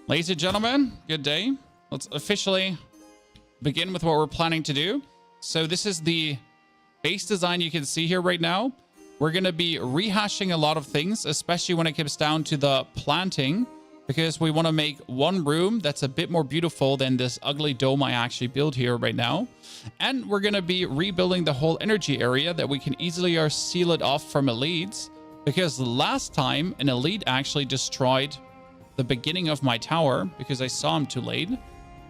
Ladies and gentlemen, good day. Let's officially begin with what we're planning to do. So this is the base design you can see here right now. We're going to be rehashing a lot of things, especially when it comes down to the planting, because we want to make one room that's a bit more beautiful than this ugly dome I actually built here right now. And we're going to be rebuilding the whole energy area that we can easily seal it off from elites, because last time an elite actually destroyed the beginning of my tower because I saw him too late,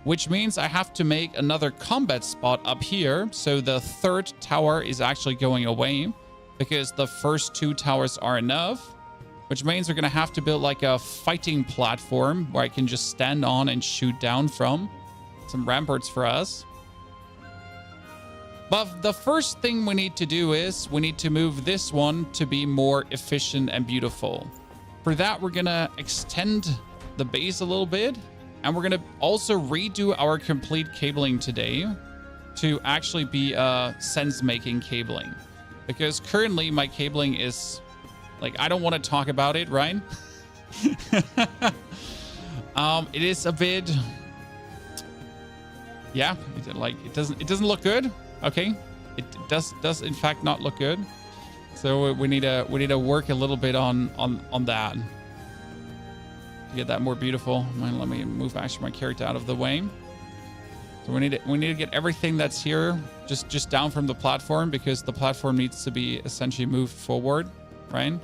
which means I have to make another combat spot up here. So the third tower is actually going away because the first two towers are enough, which means we're going to have to build like a fighting platform where I can just stand on and shoot down from. Some ramparts for us. But the first thing we need to do is we need to move this one to be more efficient and beautiful. For that, we're going to extend the base a little bit. And we're going to also redo our complete cabling today to actually be sense-making cabling. Because currently my cabling is, like, I don't want to talk about it, right? It is a bit, yeah, it doesn't look good. Okay, it does in fact not look good. So we need to work a little bit on that to get that more beautiful. Let me move actually my character out of the way. So we need to get everything that's here just down from the platform, because the platform needs to be essentially moved forward, right?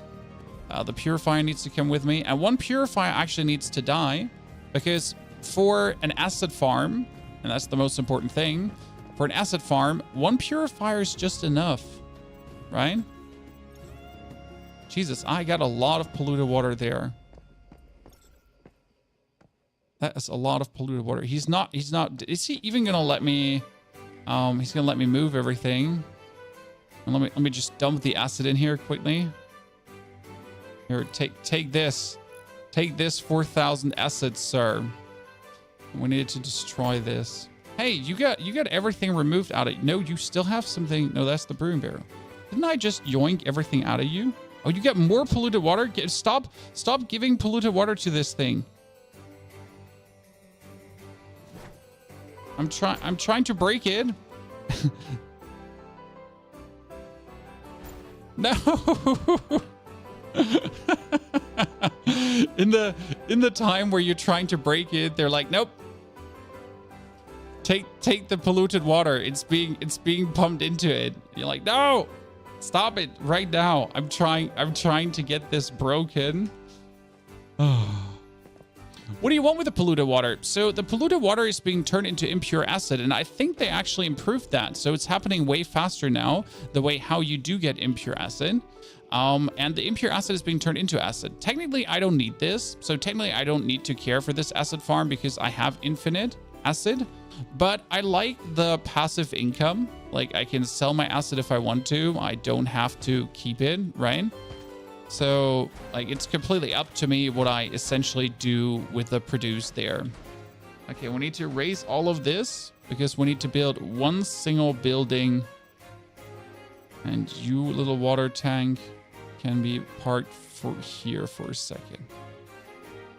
The purifier needs to come with me, and one purifier actually needs to die, because for an acid farm, and that's the most important thing, for an acid farm, one purifier is just enough, right? Jesus, I got a lot of polluted water there. That is a lot of polluted water. He's not, is he even going to let me, he's going to let me move everything. And let me just dump the acid in here quickly. Here, take this. Take this 4,000 acid, sir. We needed to destroy this. Hey, you got everything removed out of, no, you still have something. No, that's the brewing barrel. Didn't I just yoink everything out of you? Oh, you get more polluted water? Stop giving polluted water to this thing. I'm trying to break it. No. In the time where you're trying to break it, they're like, nope. Take the polluted water. It's being pumped into it. You're like, no. Stop it right now. I'm trying to get this broken. What do you want with the polluted water? So the polluted water is being turned into impure acid, and I think they actually improved that. So it's happening way faster now, the way how you do get impure acid. And the impure acid is being turned into acid. Technically, I don't need this. So technically, I don't need to care for this acid farm because I have infinite acid. But I like the passive income. Like, I can sell my acid if I want to. I don't have to keep it, right? So, like, it's completely up to me what I essentially do with the produce there. Okay, we need to raise all of this because we need to build one single building. And you, little water tank, can be parked for here for a second.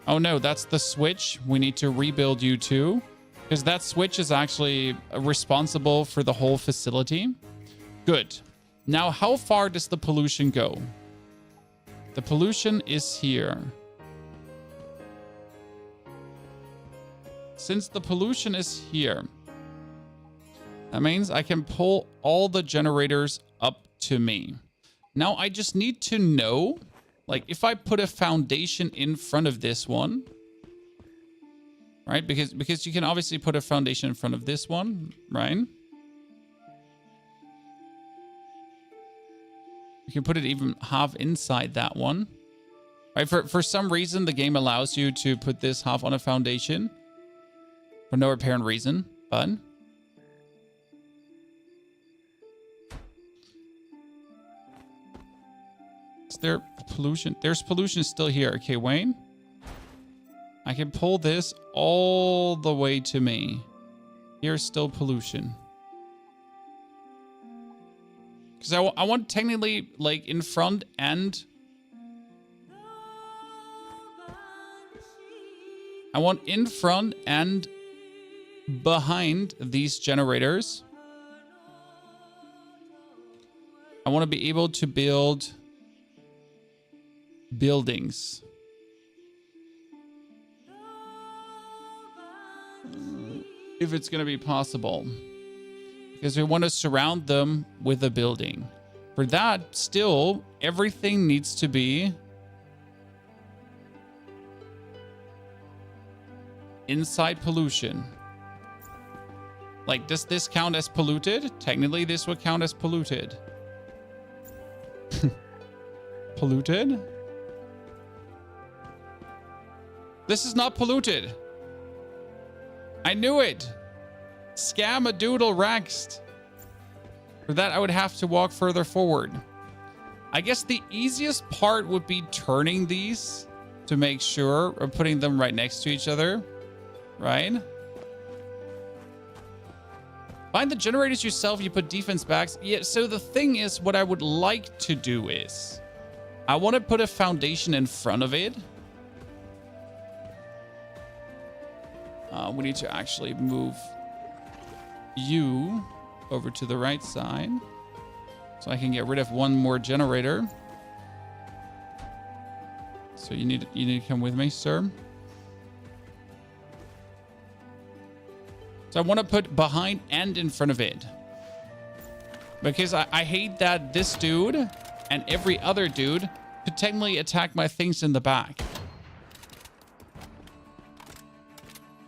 Oh no, that's the switch. We need to rebuild you too, because that switch is actually responsible for the whole facility. Good. Now, how far does the pollution go? The pollution is here. Since the pollution is here, that means I can pull all the generators up to me. Now, I just need to know, like, if I put a foundation in front of this one, right? Because you can obviously put a foundation in front of this one, right? You can put it even half inside that one. Right? For some reason, the game allows you to put this half on a foundation. For no apparent reason, but... Is there pollution? There's pollution still here. Okay, Wayne. I can pull this all the way to me. Here's still pollution. Because I want technically, like, in front and... I want in front and behind these generators. I want to be able to build buildings. If it's going to be possible. Because we want to surround them with a building. For that, still, everything needs to be inside pollution. Like, does this count as polluted? Technically, this would count as polluted. Polluted? This is not polluted. I knew it. Scam a doodle Rext. For that, I would have to walk further forward. I guess the easiest part would be turning these to make sure, or putting them right next to each other, right? Find the generators yourself, you put defense backs. Yeah, so the thing is, what I would like to do is, I want to put a foundation in front of it. We need to actually move you over to the right side so I can get rid of one more generator. So you need to come with me, sir. So I want to put behind and in front of it, because I hate that this dude and every other dude could technically attack my things in the back.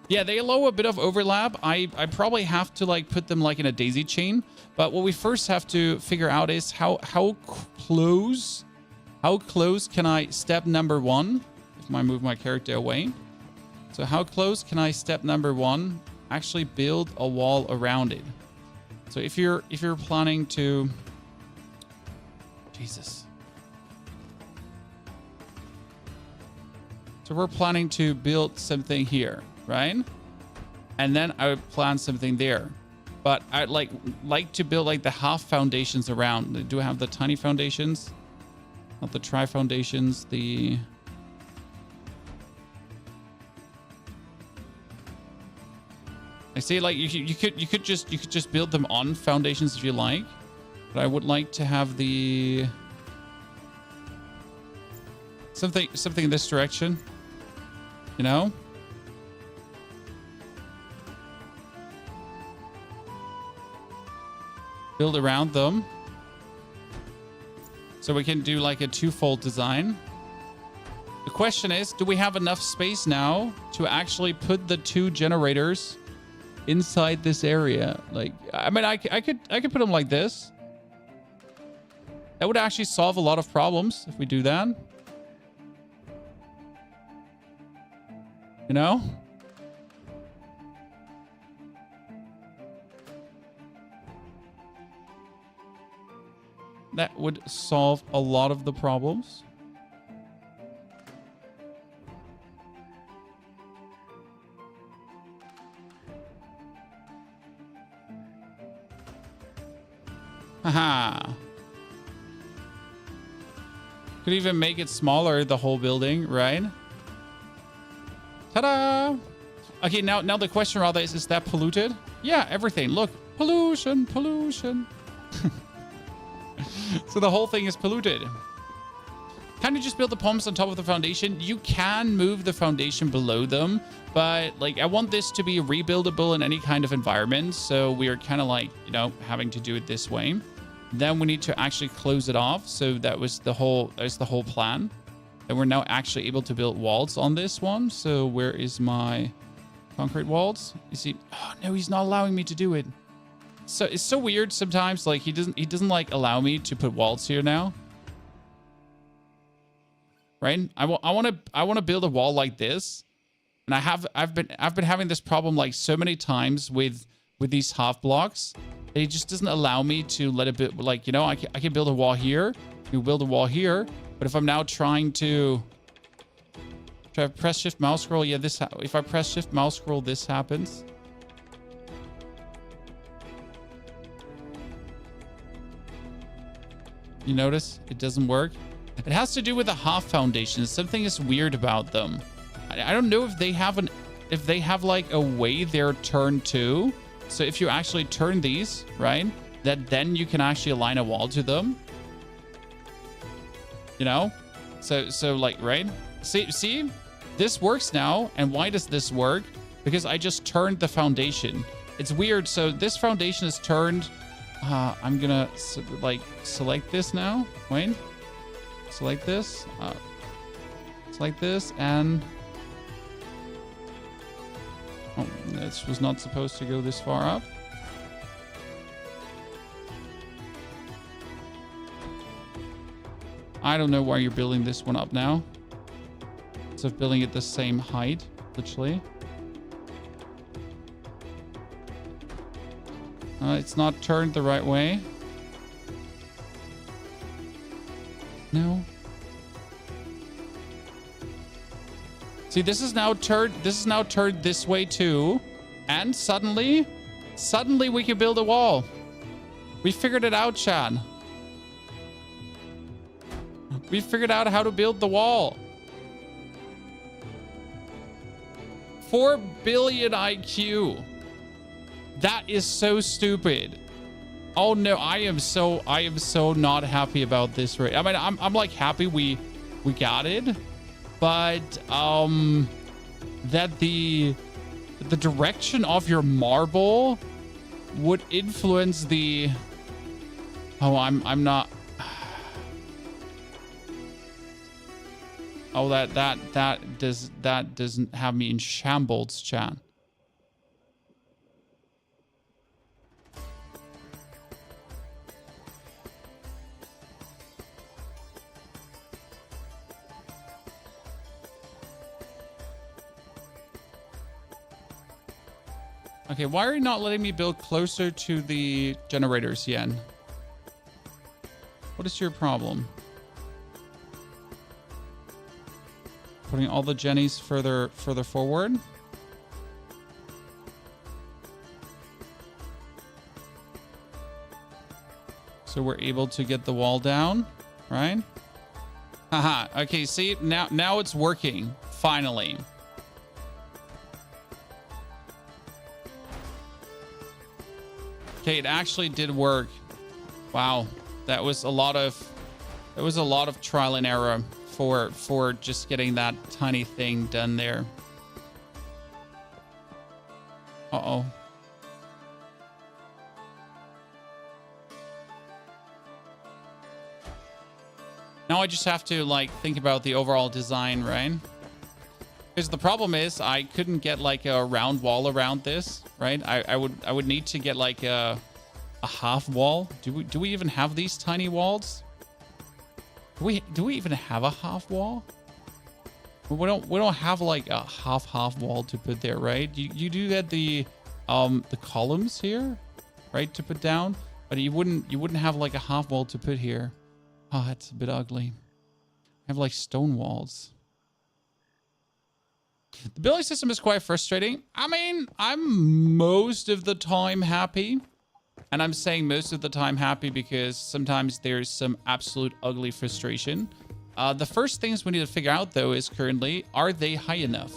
Yeah, they allow a bit of overlap. I probably have to like put them like in a daisy chain. But what we first have to figure out is how close can I step number one, if I move my character away. So how close can I step number one actually build a wall around it? So if you're planning to, Jesus. So we're planning to build something here, right? And then I would plan something there. But I'd like to build like the half foundations around. Do I have the tiny foundations? Not the tri foundations, the... I say like you could just build them on foundations if you like. But I would like to have the something in this direction. You know? Build around them. So we can do like a twofold design. The question is, do we have enough space now to actually put the two generators inside this area? Like, I mean, I could put them like this. That would actually solve a lot of problems if we do that. You know? That would solve a lot of the problems. Haha. Could even make it smaller, the whole building, right? Ta-da! Okay, now the question rather is that polluted? Yeah, everything. Look, pollution. So the whole thing is polluted. Can you just build the pumps on top of the foundation? You can move the foundation below them, but like I want this to be rebuildable in any kind of environment. So we are kind of like, you know, having to do it this way. Then we need to actually close it off. So that's the whole plan. And we're now actually able to build walls on this one. So where is my concrete walls? You see, oh no, he's not allowing me to do it. So it's so weird sometimes. Like he doesn't like allow me to put walls here now. Right? I want to build a wall like this. And I've been having this problem like so many times with these half blocks. It just doesn't allow me to let it build, like, you know, I can build a wall here. You build a wall here. But if I'm now trying to press shift mouse scroll, yeah, if I press shift mouse scroll, this happens. You notice it doesn't work? It has to do with the half foundations. Something is weird about them. I don't know if they have like a way they're turned to. So if you actually turn these, right, that then you can actually align a wall to them. You know? So like, right? See, this works now. And why does this work? Because I just turned the foundation. It's weird. So this foundation is turned. I'm gonna like select this now. Wait, select this. Select this and. Oh, this was not supposed to go this far up. I don't know why you're building this one up now. Instead of building it the same height, literally. It's not turned the right way. No. See, this is now turned this way too. And suddenly we can build a wall. We figured it out, Chad. We figured out how to build the wall. 4 billion IQ. That is so stupid. Oh no, I am so not happy about this, right? I mean, I'm like happy we got it, but that the direction of your marble would influence the. Oh, I'm not. Oh, that doesn't have me in shambles, Chan. Okay, why are you not letting me build closer to the generators, Yen? What is your problem? Putting all the jennies further forward. So we're able to get the wall down, right? Haha. Okay, see, now it's working. Finally. Okay, it actually did work. Wow. That was a lot of trial and error for just getting that tiny thing done there. Uh-oh. Now I just have to like think about the overall design, right? Because the problem is I couldn't get like a round wall around this, right? I would need to get like a half wall. Do we even have these tiny walls? Do we even have a half wall? We don't have like a half wall to put there, right? You do get the columns here, right, to put down, but you wouldn't have like a half wall to put here. Oh, that's a bit ugly. I have like stone walls. The building system is quite frustrating. I mean, I'm most of the time happy. And I'm saying most of the time happy because sometimes there's some absolute ugly frustration. The first things we need to figure out, though, is currently, are they high enough?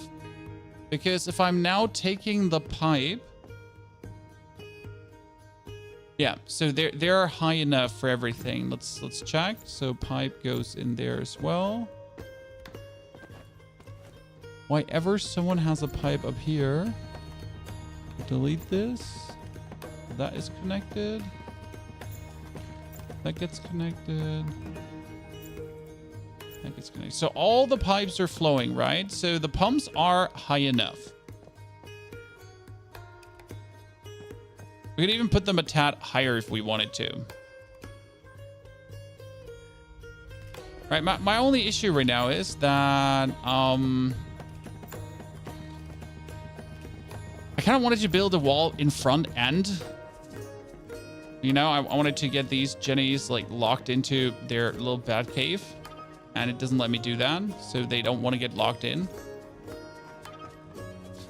Because if I'm now taking the pipe... Yeah, so they're high enough for everything. Let's check. So pipe goes in there as well. Why ever someone has a pipe up here? Delete this. That is connected. That gets connected. That gets connected. So all the pipes are flowing, right? So the pumps are high enough. We could even put them a tad higher if we wanted to. Right, my only issue right now is that I kind of wanted to build a wall in front end. You know, I wanted to get these jennies like locked into their little bat cave, and it doesn't let me do that, so they don't want to get locked in.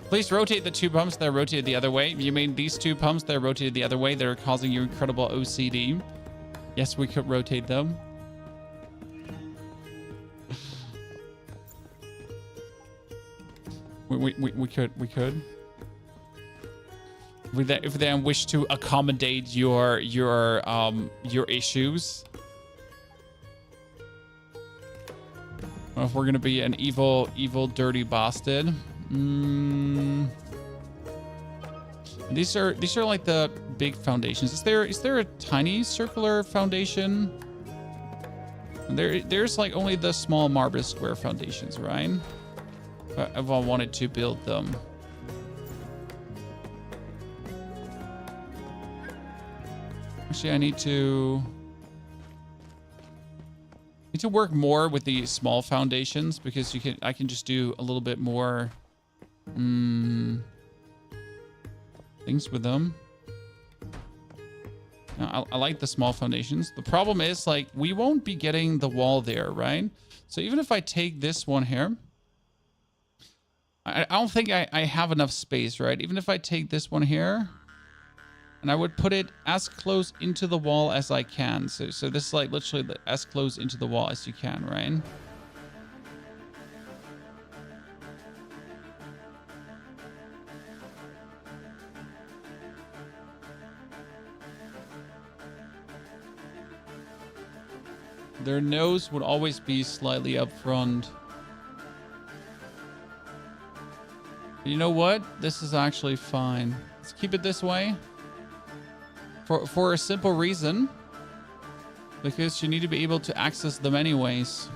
Please rotate the two pumps that are rotated the other way. You mean these two pumps that are rotated the other way that are causing you incredible OCD? Yes, we could rotate them. We could. If they wish to accommodate your issues. Well, if we're gonna be an evil, dirty bastard. These are like the big foundations. Is there a tiny circular foundation? There's like only the small marble square foundations, right? If I wanted to build them. Actually, I need to work more with the small foundations because I can just do a little bit more things with them. I like the small foundations. The problem is, like, we won't be getting the wall there, right? So even if I take this one here, I don't think I have enough space, right? Even if I take this one here, and I would put it as close into the wall as I can. So this is like literally as close into the wall as you can, right? Their nose would always be slightly up front. You know what? This is actually fine. Let's keep it this way. For a simple reason. Because you need to be able to access them anyways.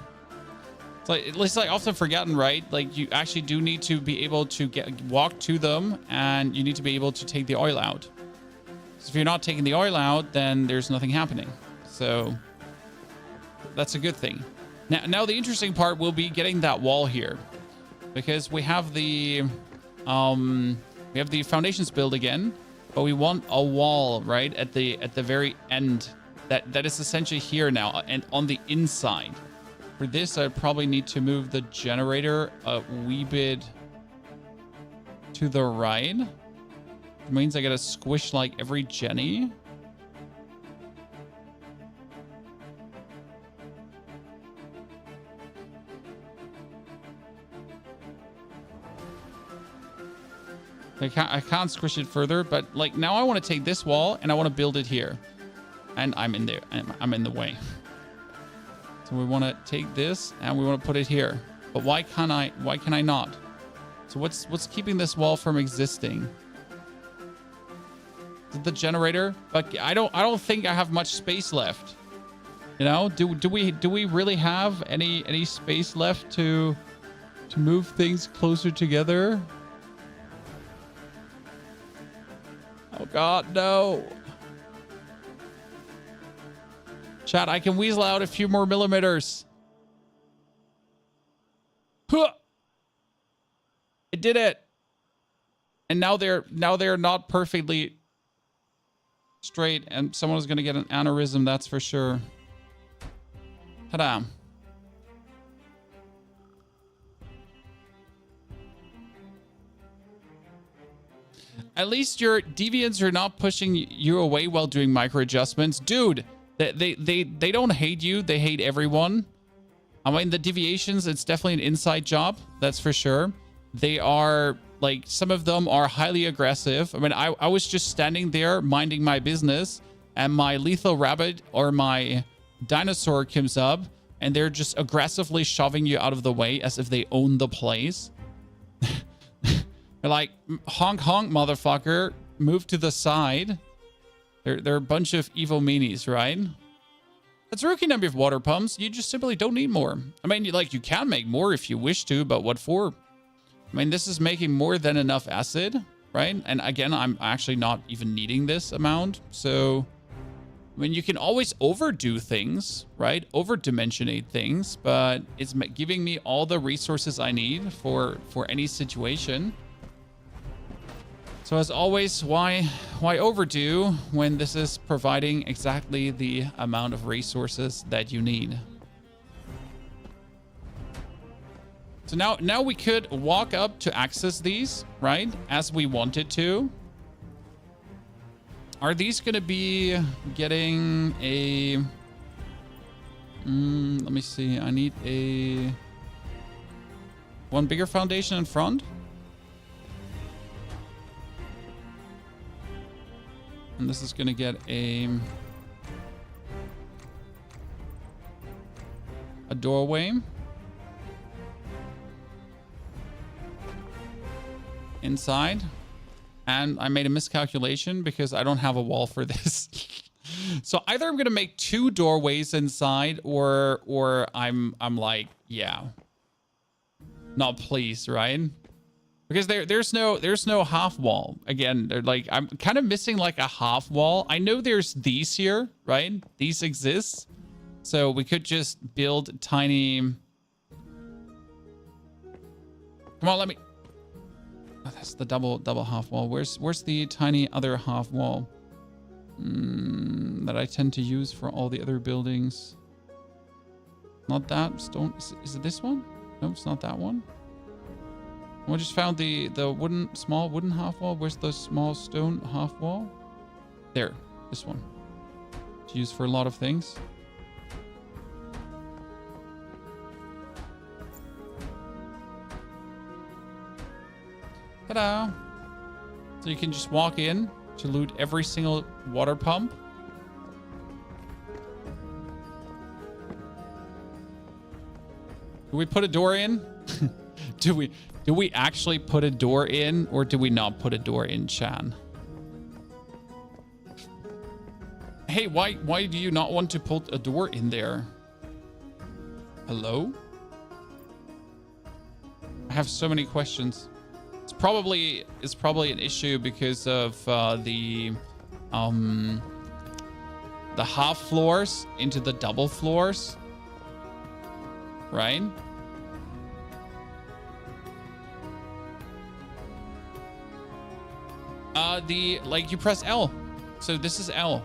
It's like, at least I often forgotten, right? Like, you actually do need to be able to walk to them, and you need to be able to take the oil out. So if you're not taking the oil out, then there's nothing happening. So that's a good thing. Now the interesting part will be getting that wall here, because we have the foundations built again, but we want a wall right at the very end that is essentially here now and on the inside. For this, I probably need to move the generator a wee bit to the right. It means I gotta squish like every Jenny. I can't squish it further, but like now I want to take this wall and I want to build it here, and I'm in there. I'm in the way. So we want to take this and we want to put it here. But why can I not? So what's keeping this wall from existing? Is it the generator? But I don't think I have much space left. You know, do we really have any space left to move things closer together? Oh God, no. Chat, I can weasel out a few more millimeters. Huh. I did it. And now they're not perfectly straight, and someone is going to get an aneurysm, that's for sure. Ta-da. At least your deviants are not pushing you away while doing micro adjustments. Dude, they don't hate you. They hate everyone. I mean, the deviations, it's definitely an inside job. That's for sure. They are, like, some of them are highly aggressive. I mean, I was just standing there minding my business, and my lethal rabbit or my dinosaur comes up, and they're just aggressively shoving you out of the way as if they own the place. They're like, honk, honk, motherfucker. Move to the side. They're a bunch of evil meanies, right? That's rookie number of water pumps. You just simply don't need more. I mean, you can make more if you wish to, but what for? I mean, this is making more than enough acid, right? And again, I'm actually not even needing this amount. So, I mean, you can always overdo things, right? Overdimensionate things, but it's giving me all the resources I need for any situation. So as always, why overdo when this is providing exactly the amount of resources that you need? So now we could walk up to access these, right? As we wanted to. Are these going to be getting a... let me see. I need one bigger foundation in front. And this is going to get a doorway. Inside. And I made a miscalculation because I don't have a wall for this. So either I'm going to make 2 doorways inside or I'm like, yeah. Not pleased, right? Because there's no half wall. Again, they're like, I'm kind of missing like a half wall. I know there's these here, right? These exist. So we could just build tiny. Come on, let me. Oh, that's the double half wall. Where's the tiny other half wall? That I tend to use for all the other buildings. Not that stone. Is it this one? No, it's not that one. I just found the small wooden half wall. Where's the small stone half wall? There, this one. It's used for a lot of things. Ta-da! So you can just walk in to loot every single water pump. Do we put a door in? Do we actually put a door in, or do we not put a door in, Chan? Hey, why do you not want to put a door in there? Hello? I have so many questions. It's probably an issue because of the half floors into the double floors, right? Like you press L. So this is L.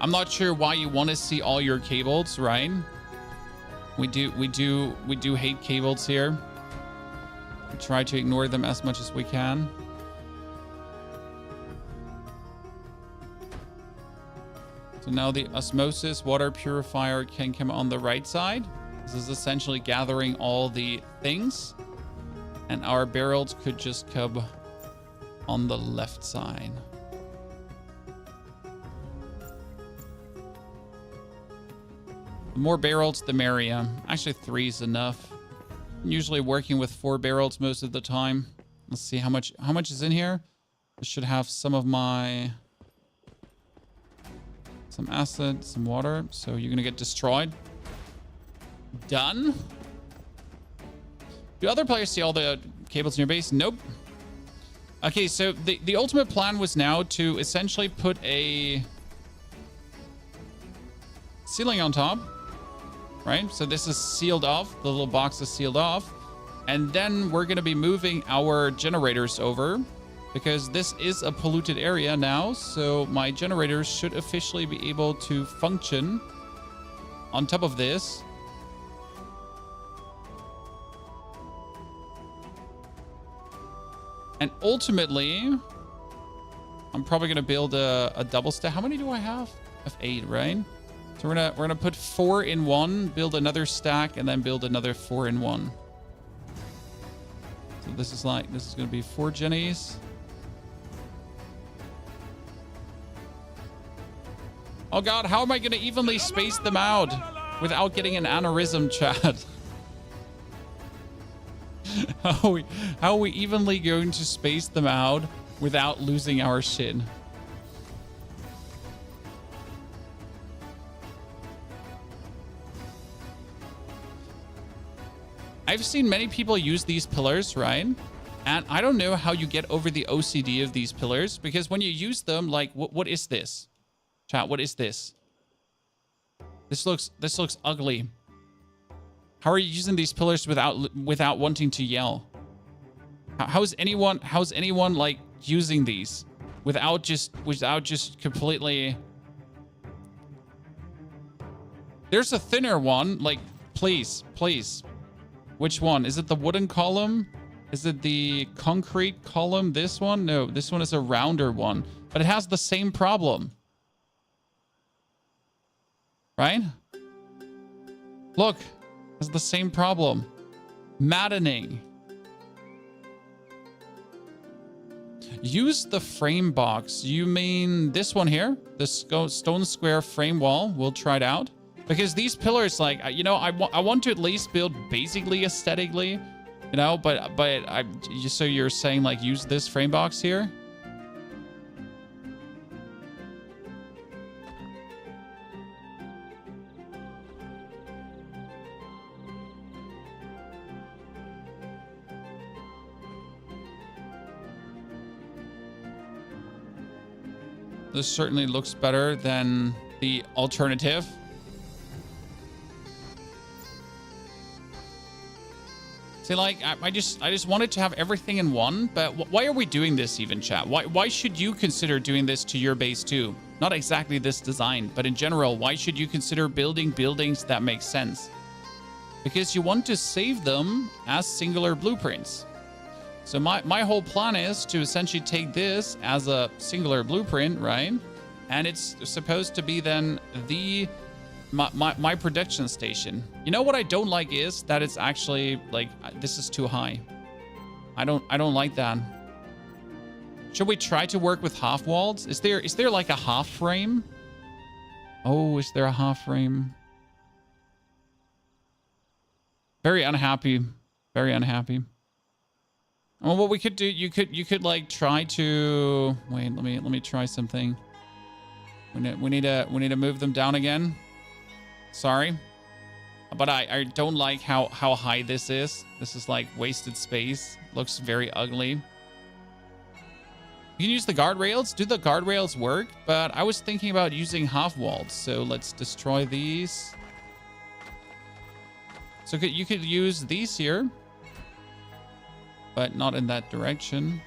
I'm not sure why you want to see all your cables, right? We do hate cables here. We try to ignore them as much as we can. So now the osmosis water purifier can come on the right side. This is essentially gathering all the things. And our barrels could just come on the left side. The more barrels, the merrier. Actually, 3 is enough. I'm usually working with 4 barrels most of the time. Let's see how much is in here. I should have some acid, some water. So you're gonna get destroyed. Done. Do other players see all the cables in your base? Nope. Okay, so the ultimate plan was now to essentially put a ceiling on top, right? So this is sealed off. The little box is sealed off. And then we're going to be moving our generators over because this is a polluted area now. So my generators should officially be able to function on top of this. And ultimately, I'm probably going to build a double stack. How many do I have? I have 8, right? So we're gonna put 4 in one, build another stack, and then build another 4 in one. So this is going to be 4 jennies. Oh God, how am I going to evenly space them out without getting an aneurysm, chat? How are we evenly going to space them out without losing our shit? I've seen many people use these pillars, right? And I don't know how you get over the OCD of these pillars, because when you use them, like, what is this? Chat, what is this? This looks ugly. How are you using these pillars without wanting to yell? How's anyone like using these without just completely? There's a thinner one, like, please. Which one? Is it the wooden column? Is it the concrete column? This one? No, this one is a rounder one, but it has the same problem. Right? Look, it has the same problem. Maddening. Use the frame box. You mean this one here? This stone square frame wall. We'll try it out. Because these pillars, like, you know, I want to at least build basically aesthetically, you know, but so you're saying, like, use this frame box here? This certainly looks better than the alternative. See, like, I just wanted to have everything in one, but why are we doing this even, chat? Why should you consider doing this to your base too? Not exactly this design, but in general, why should you consider building buildings that make sense? Because you want to save them as singular blueprints. So my whole plan is to essentially take this as a singular blueprint, right? And it's supposed to be then my production station. You know what I don't like is that it's actually like, this is too high. I don't like that. Should we try to work with half walls? Is there like a half frame? Oh, is there a half frame? Very unhappy. Very unhappy. Well, what we could do, you could like try to wait. Let me try something. We need to move them down again. Sorry, but I don't like how high this is. This is like wasted space. Looks very ugly. You can use the guardrails. Do the guardrails work? But I was thinking about using half walls. So let's destroy these. So you could use these here, but not in that direction.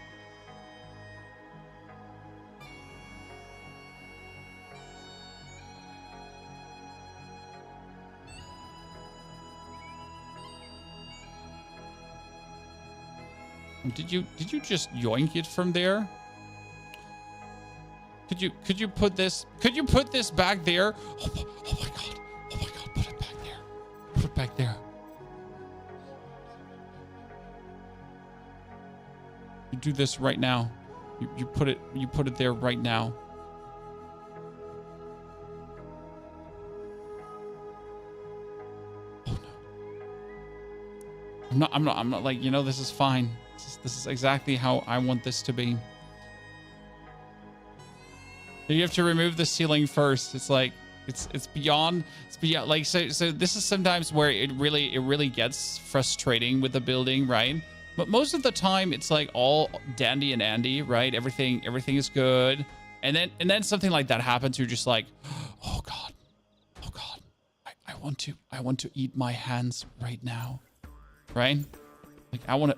Did you just yoink it from there? Could you put this back there? Oh my god. Oh my god, put it back there. Put it back there. You do this right now. You put it there right now. Oh no. I'm not like, you know, this is fine. This is exactly how I want this to be. You have to remove the ceiling first. It's like it's beyond like so this is sometimes where it really gets frustrating with the building, right? But most of the time it's like all dandy and Andy, right? Everything is good. And then something like that happens, you're just like, oh god. I want to eat my hands right now. Right? Like I want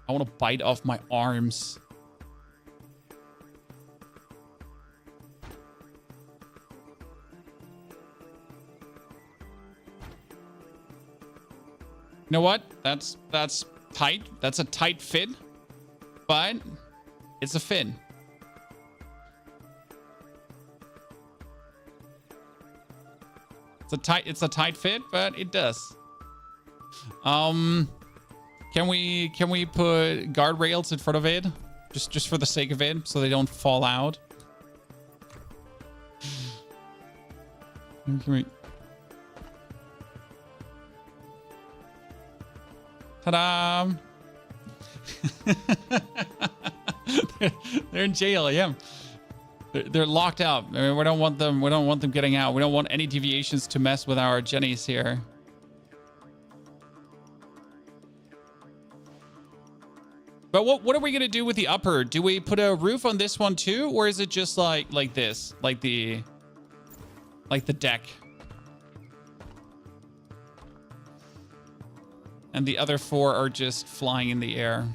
to bite off my arms. You know what? That's tight. That's a tight fit, but it's a fit. It's a tight fit, but it does. Can we put guardrails in front of it? Just for the sake of it, so they don't fall out. Can we... Ta-da! They're in jail, yeah. They're locked out. I mean, we don't want them getting out. We don't want any deviations to mess with our Jennies here. But what are we gonna do with the upper? Do we put a roof on this one too, or is it just like this, like the deck? And the other four are just flying in the air.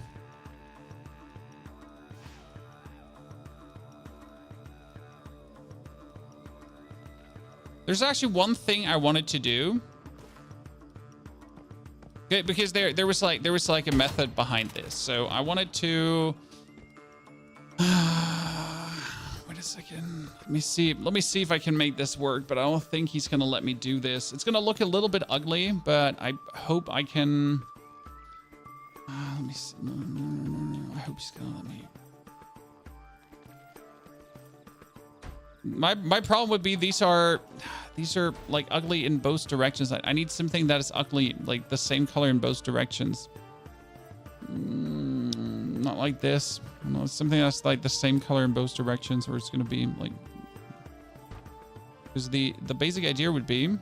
There's actually one thing I wanted to do. Okay, because there was like a method behind this. So I wanted to wait a second. Let me see if I can make this work, but I don't think he's gonna let me do this. It's gonna look a little bit ugly, but I hope I can let me see. No. I hope he's gonna let me. My problem would be these are like ugly in both directions. I need something that is ugly, like the same color in both directions. Not like this. No, something that's like the same color in both directions, where it's gonna be like. Because the basic idea would be.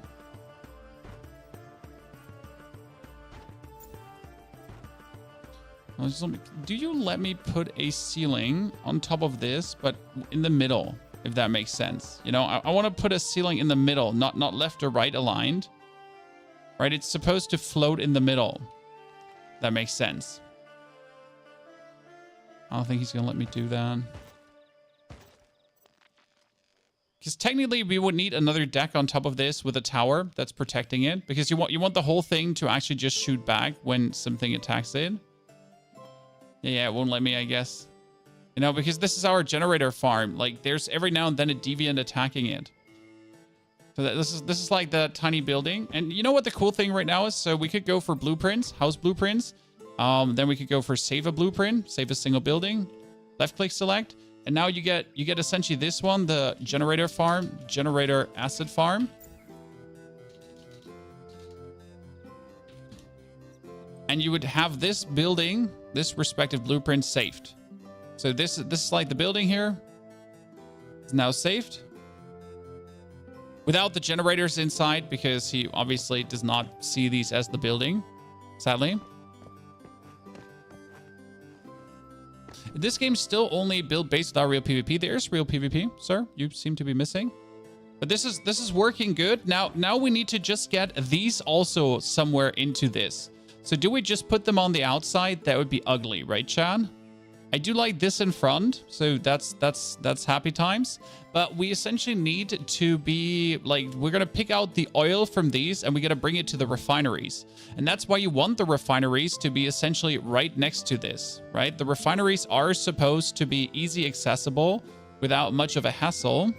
Do you let me put a ceiling on top of this, but in the middle, if that makes sense? You know, I want to put a ceiling in the middle, not left or right aligned. Right? It's supposed to float in the middle. That makes sense. I don't think he's going to let me do that. Because technically we would need another deck on top of this with a tower that's protecting it. Because you want the whole thing to actually just shoot back when something attacks it. Yeah, it won't let me, I guess. You know, because this is our generator farm. Like, there's every now and then a deviant attacking it. So this is like the tiny building. And you know what the cool thing right now is? So we could go for blueprints, house blueprints. Then we could go for save a blueprint, save a single building. Left click select. And now you get essentially this one, the generator farm, generator asset farm. And you would have this building, this respective blueprint saved. So this is like the building here. It's now saved. Without the generators inside, because he obviously does not see these as the building, sadly. This game's still only build based without real PvP. There's real PvP, sir. You seem to be missing. But this is working good. Now we need to just get these also somewhere into this. So do we just put them on the outside? That would be ugly, right, Chad? I do like this in front, so that's happy times. But we essentially need to be like, we're gonna pick out the oil from these and we're gonna bring it to the refineries. And that's why you want the refineries to be essentially right next to this, right? The refineries are supposed to be easy accessible without much of a hassle.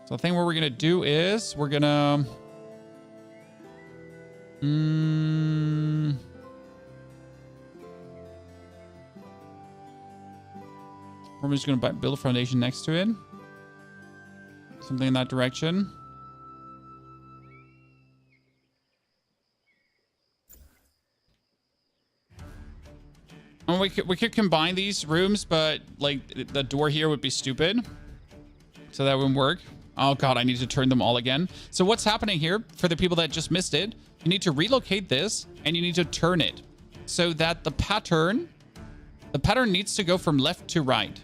So I think what we're gonna do is we're gonna I'm just going to build a foundation next to it. Something in that direction. And we could combine these rooms, but like the door here would be stupid. So that wouldn't work. Oh God, I need to turn them all again. So what's happening here, for the people that just missed it, you need to relocate this and you need to turn it so that the pattern needs to go from left to right.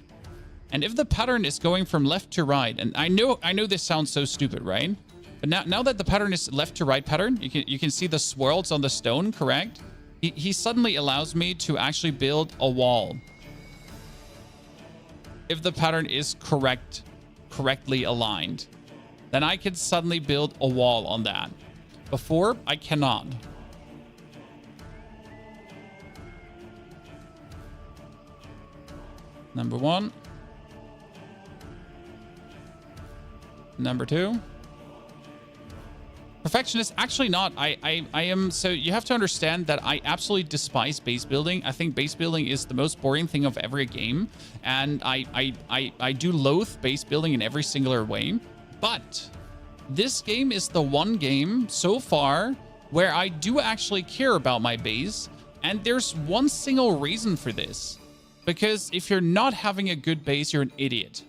And if the pattern is going from left to right, and I know this sounds so stupid, right? But now that the pattern is left to right pattern, you can see the swirls on the stone, correct? He suddenly allows me to actually build a wall. If the pattern is correctly aligned, then I can suddenly build a wall on that. Before, I cannot. Number one. Number two. Perfectionist, actually not. I am, so you have to understand that I absolutely despise base building. I think base building is the most boring thing of every game. And I do loathe base building in every singular way. But this game is the one game so far where I do actually care about my base. And there's one single reason for this. Because if you're not having a good base, you're an idiot.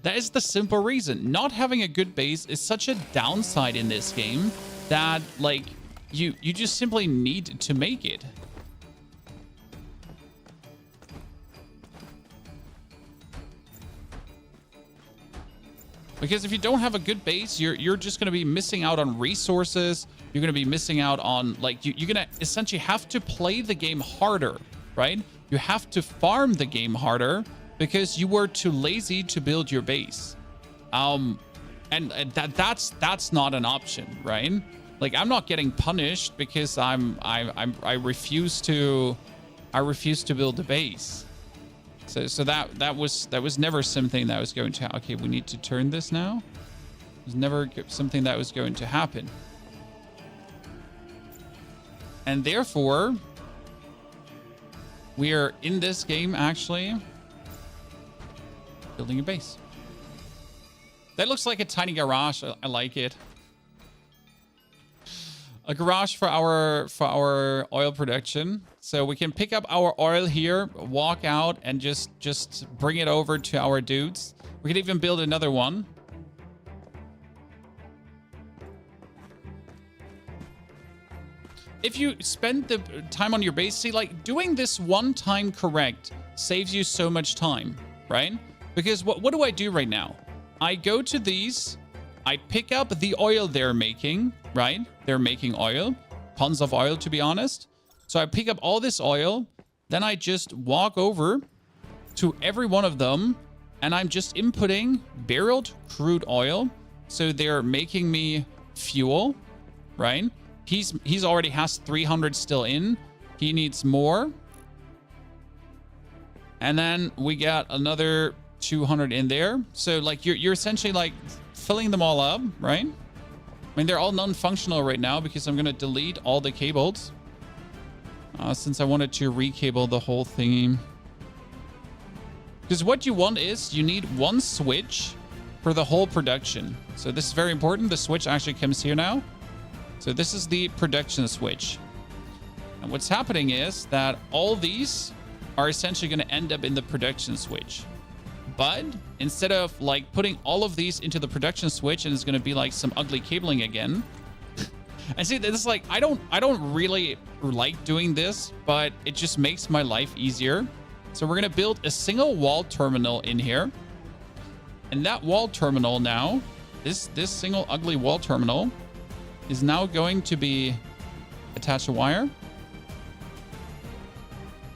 That is the simple reason. Not having a good base is such a downside in this game that, like, you just simply need to make it. Because if you don't have a good base, you're just going to be missing out on resources. You're going to be missing out on, like, you're going to essentially have to play the game harder, right? You have to farm the game harder because you were too lazy to build your base. And that's not an option, right? Like, I'm not getting punished because I refuse to build a base. So that was never something that was going to, okay, we need to turn this now. It was never something that was going to happen. And therefore, we are in this game actually building a base. That looks like a tiny garage. I like it. A garage for our oil production. So we can pick up our oil here, walk out, and just bring it over to our dudes. We could even build another one. If you spend the time on your base, see, like, doing this one time correct saves you so much time, right? Because what do I do right now? I go to these, I pick up the oil they're making, right? They're making oil, tons of oil, to be honest. So I pick up all this oil, then I just walk over to every one of them, and I'm just inputting barreled crude oil. So they're making me fuel, right? He's already has 300 still in. He needs more. And then we got another 200 in there. So like you're essentially like filling them all up, right? I mean, they're all non-functional right now because I'm going to delete all the cables. Since I wanted to recable the whole thingy. Because what you want is you need one switch for the whole production. So this is very important. The switch actually comes here now. So this is the production switch. And what's happening is that all these are essentially going to end up in the production switch. But instead of like putting all of these into the production switch and it's going to be like some ugly cabling again. And see, this is like, I don't really like doing this, but it just makes my life easier. So we're going to build a single wall terminal in here. And that wall terminal now, this single ugly wall terminal is now going to be attach a wire.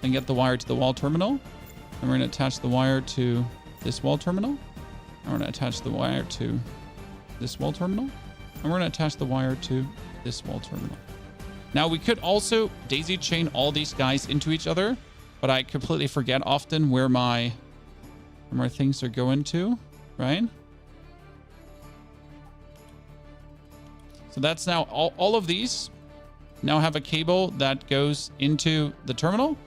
And get the wire to the wall terminal. And we're going to attach the wire to this wall terminal. And we're going to attach the wire to this wall terminal. And we're going to attach the wire to this wall terminal. Now we could also daisy chain all these guys into each other, but I completely forget often where my things are going to, right? So that's now all of these now have a cable that goes into the terminal,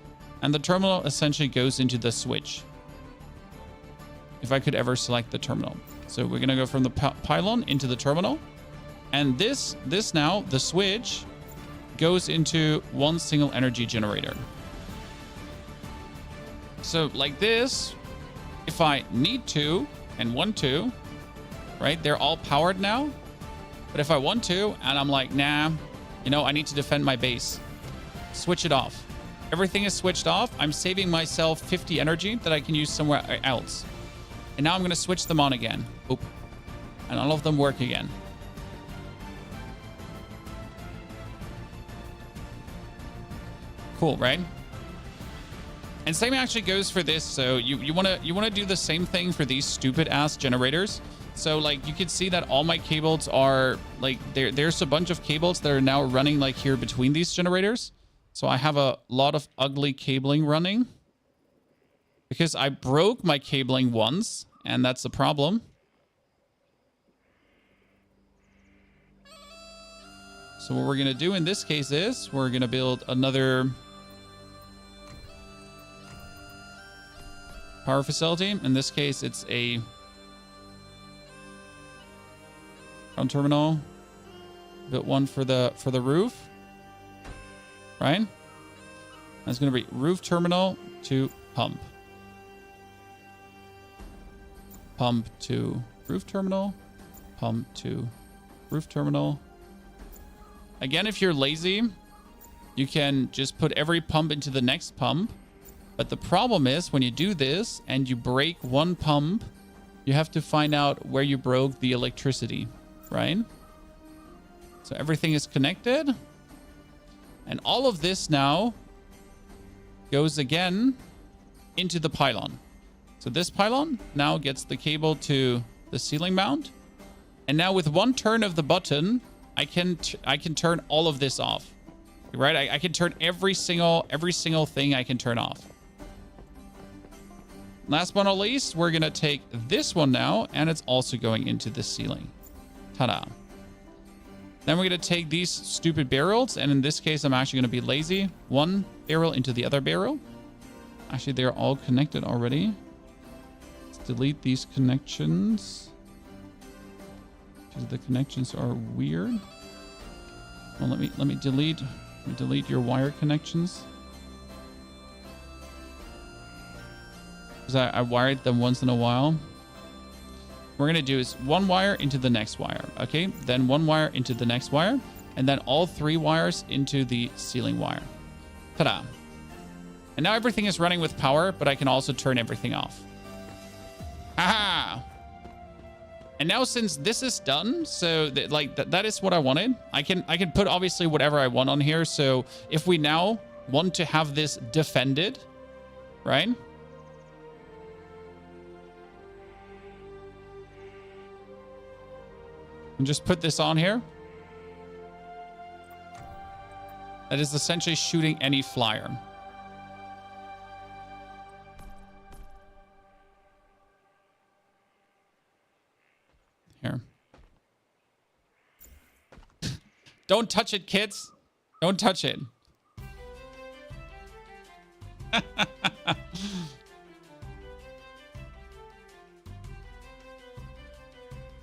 and the terminal essentially goes into the switch. If I could ever select the terminal. So we're going to go from the pylon into the terminal. And this now, the switch, goes into one single energy generator. So like this, if I need to and want to, right, they're all powered now. But if I want to, and I'm like, nah, you know, I need to defend my base, switch it off. Everything is switched off. I'm saving myself 50 energy that I can use somewhere else. And now I'm going to switch them on again. Oop. And all of them work again. Cool, right? And same actually goes for this. So you want to do the same thing for these stupid ass generators. So like you can see that all my cables are like there's a bunch of cables that are now running like here between these generators. So I have a lot of ugly cabling running because I broke my cabling once, and that's the problem. So what we're going to do in this case is we're going to build another power facility. In this case, it's a ground terminal. Built one for the roof, right? That's going to be roof terminal to pump. Pump to roof terminal. Pump to roof terminal. Again, if you're lazy, you can just put every pump into the next pump. But the problem is when you do this and you break one pump, you have to find out where you broke the electricity, right? So everything is connected. And all of this now goes again into the pylon. So this pylon now gets the cable to the ceiling mount. And now with one turn of the button, I can turn all of this off, right? I can turn every single thing I can turn off. Last but not least, we're going to take this one now, and it's also going into the ceiling. Ta-da. Then we're going to take these stupid barrels, and in this case, I'm actually going to be lazy. One barrel into the other barrel. Actually, they're all connected already. Let's delete these connections. Because the connections are weird. Well, let me delete your wire connections. Because I wired them once in a while. What we're gonna do is one wire into the next wire, okay? Then one wire into the next wire, and then all 3 wires into the ceiling wire. Ta-da! And now everything is running with power, but I can also turn everything off. Aha! And now since this is done, so that is what I wanted. I can put obviously whatever I want on here. So if we now want to have this defended, right? And just put this on here. That is essentially shooting any flyer. Here. Don't touch it, kids. Don't touch it.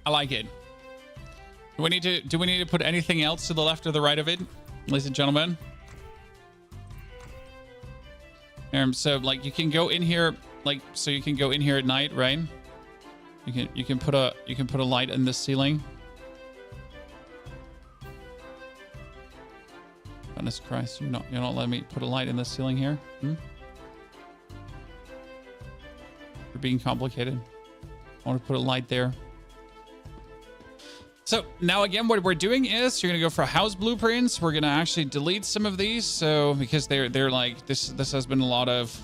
I like it. Do we need to put anything else to the left or the right of it, ladies and gentlemen? So like you can go in here, like so you can go in here at night, right? You can put a light in the ceiling. Goodness Christ, you're not letting me put a light in the ceiling here. You're being complicated. I want to put a light there. So now again, what we're doing is you're gonna go for house blueprints. We're gonna actually delete some of these, so because they're like this has been a lot of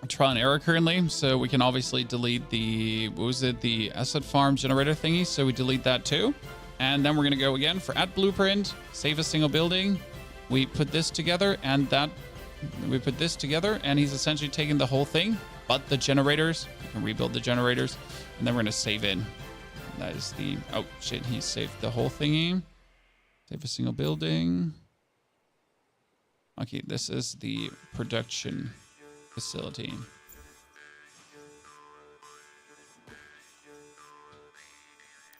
trial and error currently. So we can obviously delete the the asset farm generator thingy. So we delete that too, and then we're gonna go again for add blueprint, save a single building. We put this together, and we put this together, and he's essentially taking the whole thing, but the generators. You can rebuild the generators, and then we're gonna save it. That is the... Oh, shit. He saved the whole thingy. Save a single building. Okay, this is the production facility.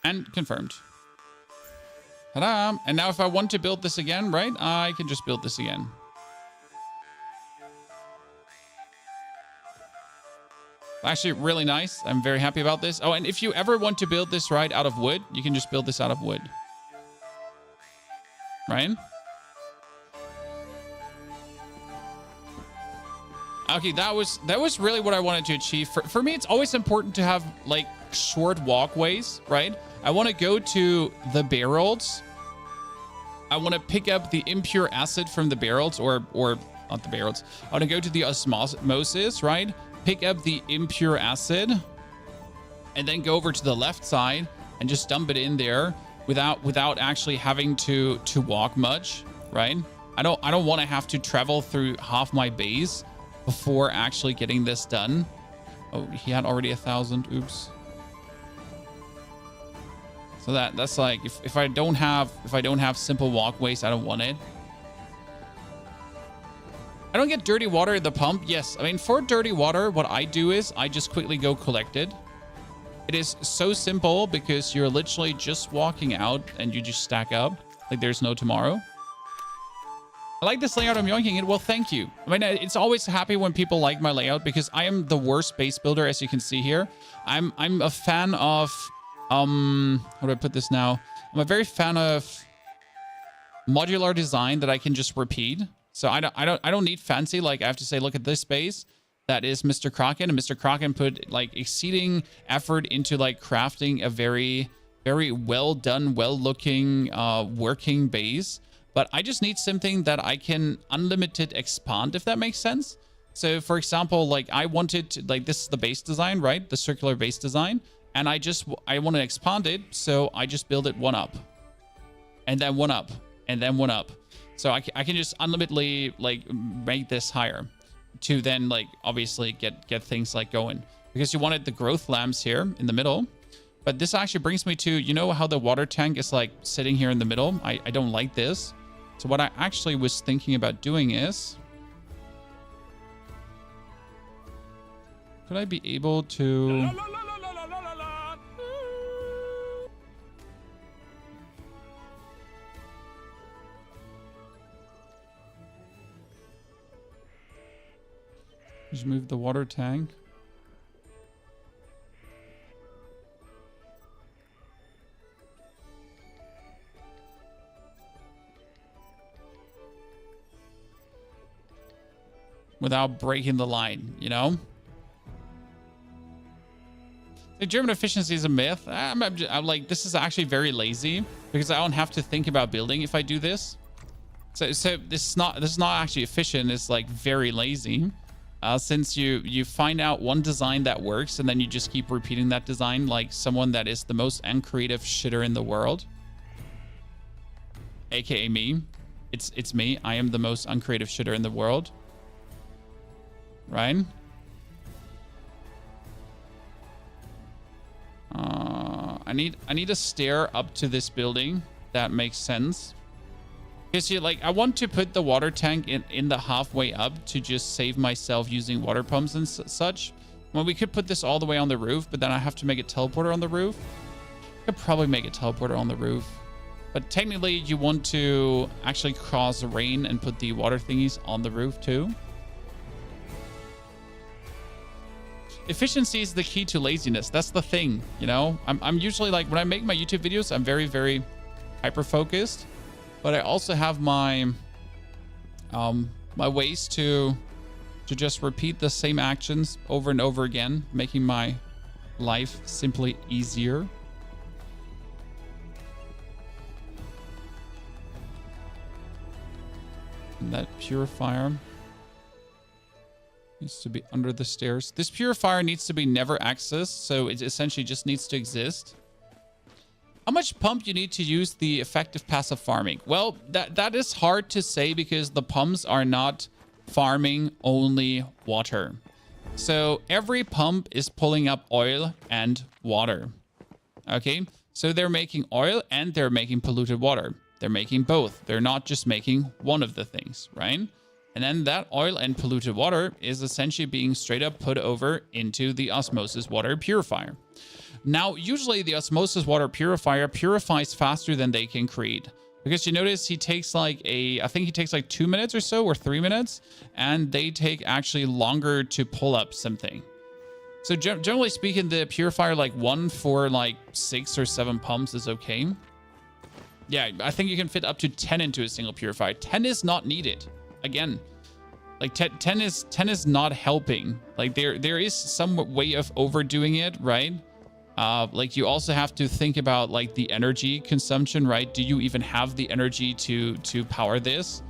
And confirmed. Ta-da! And now if I want to build this again, right? I can just build this again. Actually, really nice. I'm very happy about this. Oh, and if you ever want to build this right out of wood, you can just build this out of wood. Right? Okay, that was really what I wanted to achieve. For me, it's always important to have like short walkways, right? I want to go to the barrels. I want to pick up the impure acid from the barrels, or not the barrels. I want to go to the osmosis, right? Pick up the impure acid, and then go over to the left side and just dump it in there without actually having to walk much, right? I don't want to have to travel through half my base before actually getting this done. Oh, he had already 1,000. Oops. So that's like if I don't have simple walkways, I don't want it. I don't get dirty water at the pump. Yes, I mean, for dirty water, what I do is I just quickly go collect it. It is so simple because you're literally just walking out and you just stack up like there's no tomorrow. I like this layout. I'm yoinking it. Well, thank you. I mean, it's always happy when people like my layout because I am the worst base builder, as you can see here. I'm a fan of how do I put this now? I'm a very fan of modular design that I can just repeat. So I don't need fancy. Like I have to say, look at this base. That is Mr. Kraken, and Mr. Kraken put like exceeding effort into like crafting a very, very well done, well looking, working base. But I just need something that I can unlimited expand, if that makes sense. So for example, like I wanted to, like this is the base design, right? The circular base design. And I want to expand it. So I just build it one up and then one up and then one up. So I can just unlimitedly like make this higher to then like obviously get things like going, because you wanted the growth lamps here in the middle. But this actually brings me to, you know how the water tank is like sitting here in the middle? I don't like this. So what I actually was thinking about doing is Could I be able to... Just move the water tank. Without breaking the line, you know? The German efficiency is a myth. I'm like, this is actually very lazy because I don't have to think about building if I do this. So this is not actually efficient. It's like very lazy. Since you find out one design that works and then you just keep repeating that design like someone that is the most uncreative shitter in the world. AKA me. It's me. I am the most uncreative shitter in the world. Right? I need a stair up to this building. That makes sense. Because I want to put the water tank in the halfway up to just save myself using water pumps and such. Well, we could put this all the way on the roof, but then I have to make a teleporter on the roof. I could probably make a teleporter on the roof. But technically, you want to actually cause rain and put the water thingies on the roof too. Efficiency is the key to laziness. That's the thing, you know? I'm usually like, when I make my YouTube videos, I'm very, very hyper-focused. But I also have my my ways to just repeat the same actions over and over again, making my life simply easier. And that purifier needs to be under the stairs. This purifier needs to be never accessed, so it essentially just needs to exist. How much pump you need to use the effective passive farming? Well, that is hard to say because the pumps are not farming only water. So every pump is pulling up oil and water. Okay, so they're making oil and they're making polluted water. They're making both. They're not just making one of the things, right? And then that oil and polluted water is essentially being straight up put over into the osmosis water purifier. Now, usually the osmosis water purifier purifies faster than they can create. Because you notice he takes like I think he takes like 2 minutes or so, or 3 minutes. And they take actually longer to pull up something. So generally speaking, the purifier like 1 for like 6 or 7 pumps is okay. Yeah, I think you can fit up to 10 into a single purifier. 10 is not needed. Again, like 10 is not helping. Like there is some way of overdoing it, right? Like you also have to think about like the energy consumption, right? Do you even have the energy to power this?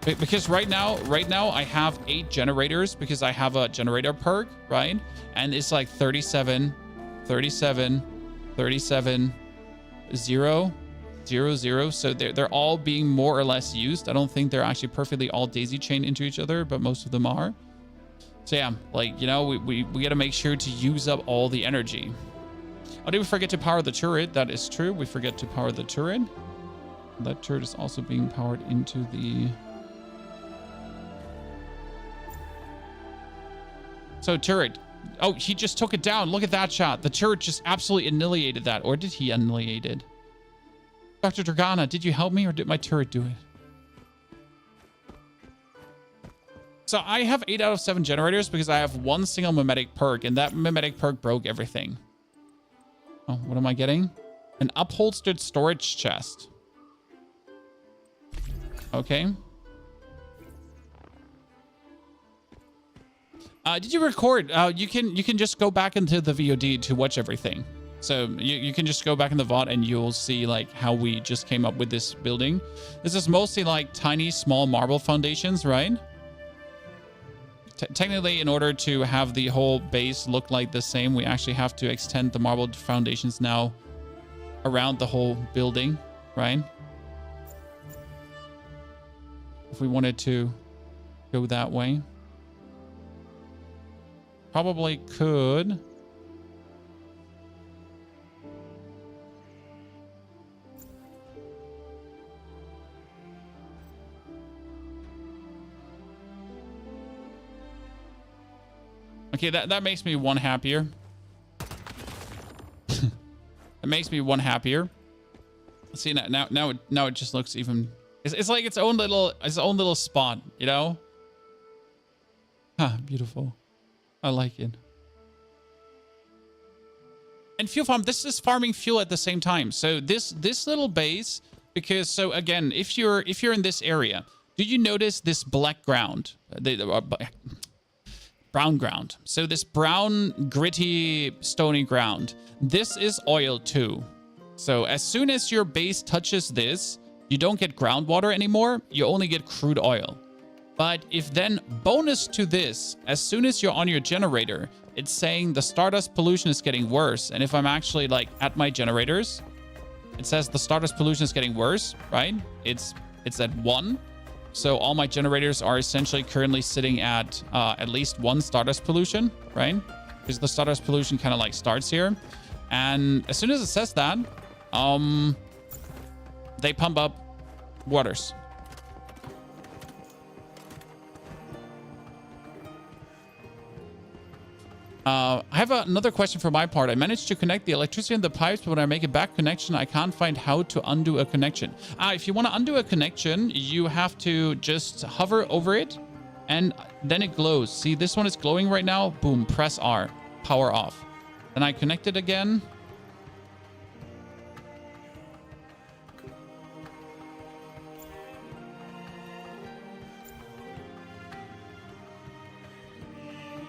Because right now I have 8 generators because I have a generator perk, right? And it's like 37, 37, 37, 0, 0, 0. So they're all being more or less used. I don't think they're actually perfectly all daisy chained into each other, but most of them are. So yeah, like, you know, we got to make sure to use up all the energy. Oh, did we forget to power the turret? That is true. We forget to power the turret. That turret is also being powered into the... So turret. Oh, he just took it down. Look at that shot. The turret just absolutely annihilated that. Or did he annihilate it? Dr. Dragana, did you help me or did my turret do it? So I have 8 out of 7 generators because I have 1 single mimetic perk, and that mimetic perk broke everything. Oh, what am I getting? An upholstered storage chest. Okay. Did you record? You can just go back into the VOD to watch everything. So you can just go back in the VOD and you'll see like how we just came up with this building. This is mostly like tiny, small marble foundations, right? Technically, in order to have the whole base look like the same, we actually have to extend the marble foundations now around the whole building, right? If we wanted to go that way. Probably could. Okay, that makes me one happier. It makes me one happier. See, now it just looks even... It's like its own little spot, you know? Ah, beautiful. I like it. And fuel farm, this is farming fuel at the same time. So this little base, because so again, if you're in this area, do you notice this black ground? Brown ground. So this brown, gritty, stony ground. This is oil too. So as soon as your base touches this, you don't get groundwater anymore. You only get crude oil. But if then bonus to this, as soon as you're on your generator, it's saying the stardust pollution is getting worse. And if I'm actually like at my generators, it says the stardust pollution is getting worse, right? It's at 1. So all my generators are essentially currently sitting at least 1 stardust pollution, right? Because the stardust pollution kind of like starts here. And as soon as it says that, they pump up waters. I have another question for my part. I managed to connect the electricity in the pipes, but when I make a back connection, I can't find how to undo a connection. If you want to undo a connection, you have to just hover over it, and then it glows. See, this one is glowing right now. Boom, press R, power off. Then I connect it again.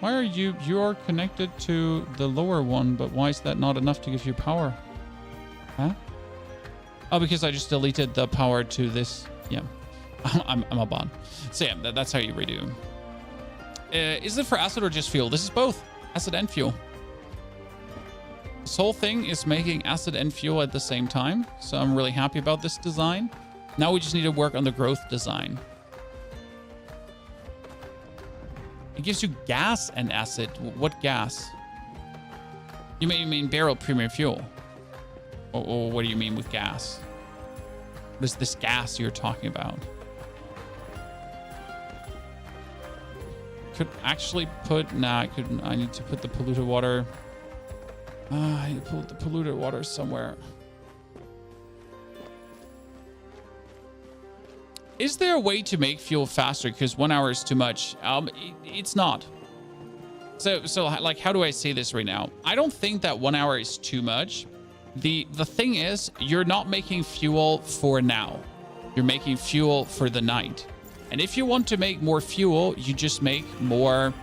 Why are you're connected to the lower one, but why is that not enough to give you power? Huh? Oh, because I just deleted the power to this. Yeah, I'm a bot. So yeah, that's how you redo. Is it for acid or just fuel? This is both acid and fuel. This whole thing is making acid and fuel at the same time. So I'm really happy about this design. Now we just need to work on the growth design. It gives you gas and acid. What gas? You mean barrel premium fuel? Or what do you mean with gas? What is this gas you're talking about? Could actually put... Nah, I couldn't. I need to put the polluted water... I need to put the polluted water somewhere. Is there a way to make fuel faster? Because 1 hour is too much. It's not. So like, how do I say this right now? I don't think that 1 hour is too much. The thing is, you're not making fuel for now. You're making fuel for the night. And if you want to make more fuel, you just make more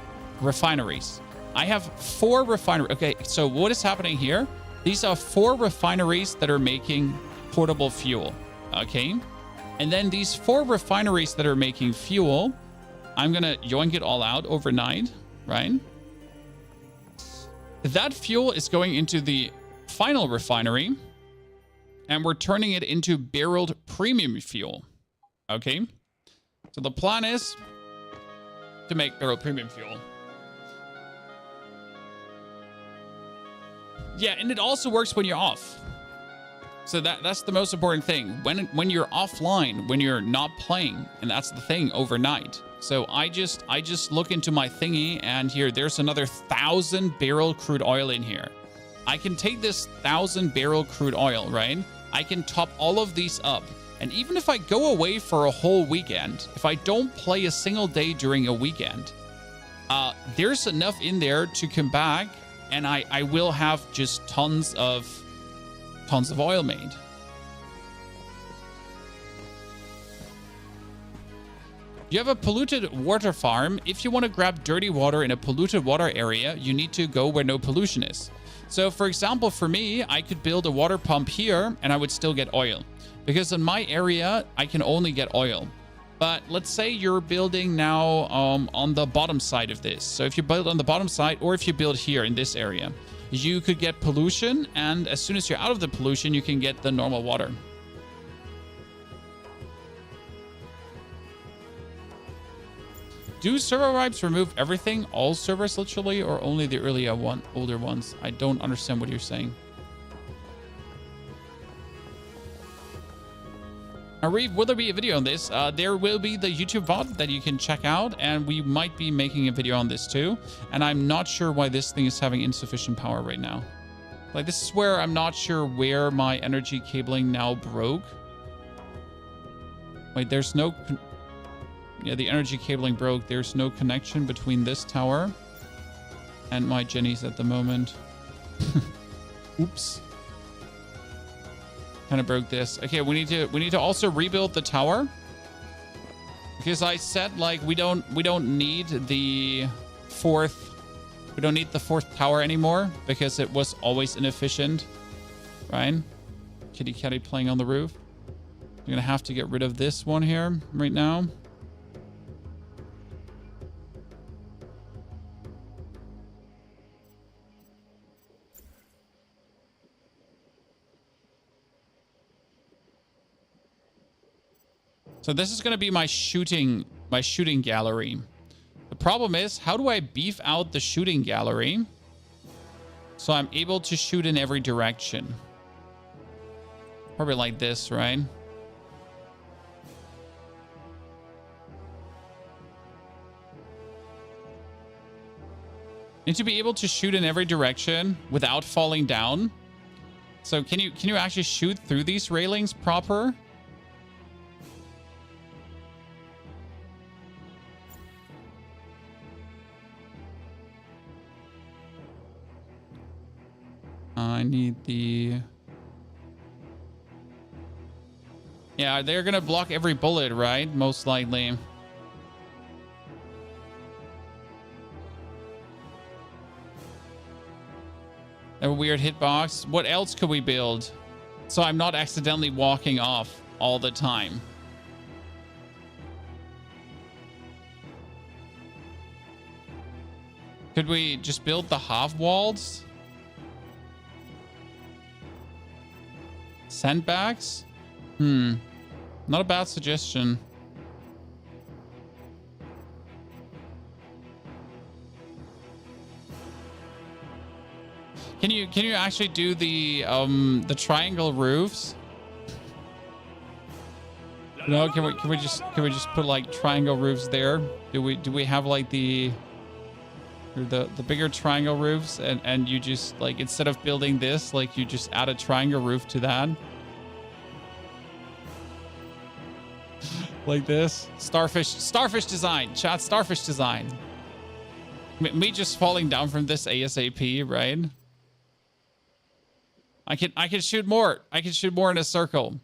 refineries. I have 4 refineries. Okay, so what is happening here? These are 4 refineries that are making portable fuel. Okay. And then these 4 refineries that are making fuel, I'm going to yoink it all out overnight, right? That fuel is going into the final refinery, and we're turning it into barreled premium fuel, okay? So the plan is to make barreled premium fuel. Yeah, and it also works when you're off. So that's the most important thing. When you're offline, when you're not playing, and that's the thing overnight. So I just look into my thingy, and there's another 1,000 barrel crude oil in here. I can take this 1,000 barrel crude oil, right? I can top all of these up. And even if I go away for a whole weekend, if I don't play a single day during a weekend, there's enough in there to come back, and I will have just tons of oil made. You have a polluted water farm. If you want to grab dirty water in a polluted water area, you need to go where no pollution is. So for example, for me, I could build a water pump here and I would still get oil, because in my area, I can only get oil. But let's say you're building now on the bottom side of this. So if you build on the bottom side, or if you build here in this area, you could get pollution, and as soon as you're out of the pollution, you can get the normal water. Do server wipes remove everything, all servers literally, or only the older ones? I don't understand what you're saying. Reeve, will there be a video on this? There will be the YouTube VOD that you can check out, and we might be making a video on this too. And I'm not sure why this thing is having insufficient power right now. Like, this is where I'm not sure where my energy cabling now broke. Wait, there's no... Yeah, the energy cabling broke. There's no connection between this tower and my Jennies at the moment. Oops. Kind of broke this. Okay, we need to also rebuild the tower, because I said, like, we don't need the fourth tower anymore, because it was always inefficient. Right? Kitty Catty playing on the roof. I'm gonna have to get rid of this one here right now. So this is going to be my shooting gallery. The problem is, how do I beef out the shooting gallery so I'm able to shoot in every direction? Probably like this, right? Need to be able to shoot in every direction without falling down. So can you actually shoot through these railings proper? I need the... Yeah, they're gonna block every bullet, right? Most likely. A weird hitbox. What else could we build so I'm not accidentally walking off all the time? Could we just build the half walls? Sandbags? Not a bad suggestion. Can you actually do the triangle roofs? No, can we just put like triangle roofs there? Do we have like the bigger triangle roofs, and you just, like, instead of building this, like, you just add a triangle roof to that? Like this. Starfish design. Chat, starfish design. Me just falling down from this ASAP, right? I can shoot more. I can shoot more in a circle.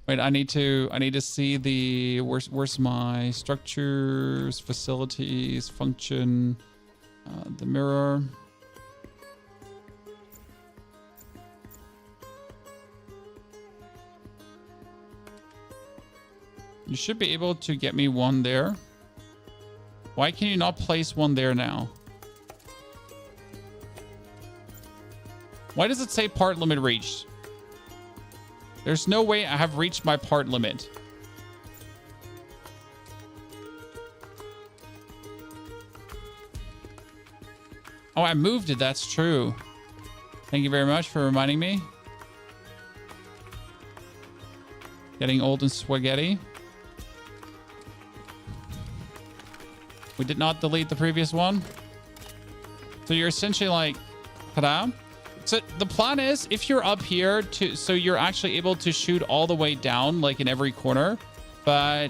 Wait, I need to see the where's my structures, facilities, function, the mirror. You should be able to get me one there. Why can you not place one there now? Why does it say part limit reached? There's no way I have reached my part limit. Oh, I moved it. That's true. Thank you very much for reminding me. Getting old and spaghetti. We did not delete the previous one. So you're essentially like, ta-da. So the plan is, if you're up here, so you're actually able to shoot all the way down, like in every corner. But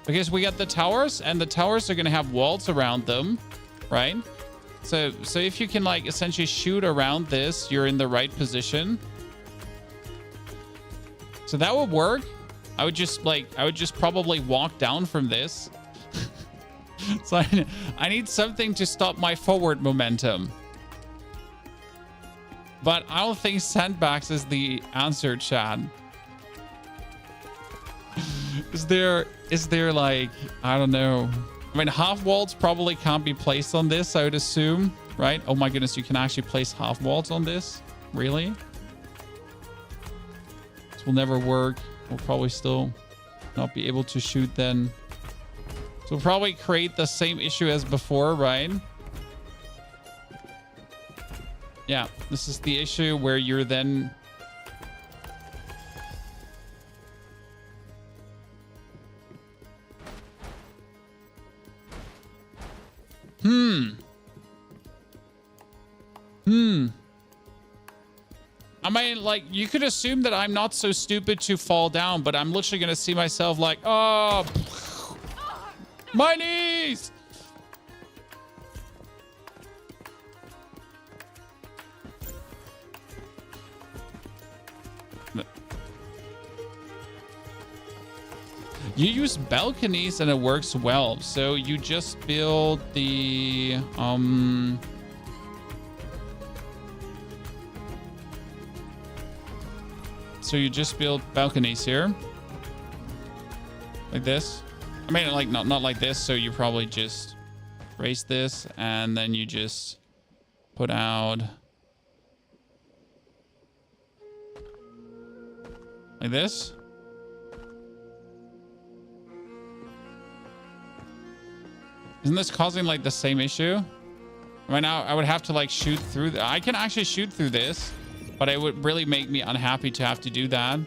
because we got the towers, and the towers are going to have walls around them, right? So if you can, like, essentially shoot around this, you're in the right position. So that would work. I would just probably walk down from this. So I need something to stop my forward momentum. But I don't think sandbags is the answer, chat. Is there like, I don't know. I mean, half walls probably can't be placed on this, I would assume, right? Oh my goodness, you can actually place half walls on this? Really? This will never work. We'll probably still not be able to shoot then. So we'll probably create the same issue as before, right? Yeah, this is the issue where you're then... I mean, like, you could assume that I'm not so stupid to fall down, but I'm literally going to see myself like, oh, my knees. You use balconies and it works well. So you just build the, so you just build balconies here. Like this. I mean, like, not like this. So you probably just raise this and then you just put out like this. Isn't this causing like the same issue? Right now, I would have to like shoot through. I can actually shoot through this, but it would really make me unhappy to have to do that.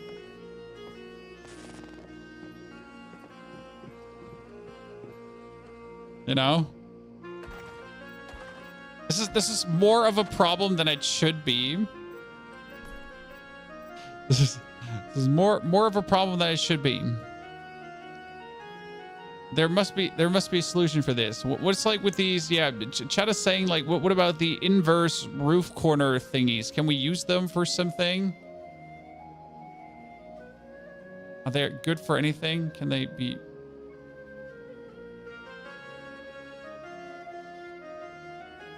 You know? This is more of a problem than it should be. This is more of a problem than it should be. There must be a solution for this. What's like with these? Yeah, chat is saying like, what about the inverse roof corner thingies? Can we use them for something? Are they good for anything? Can they be?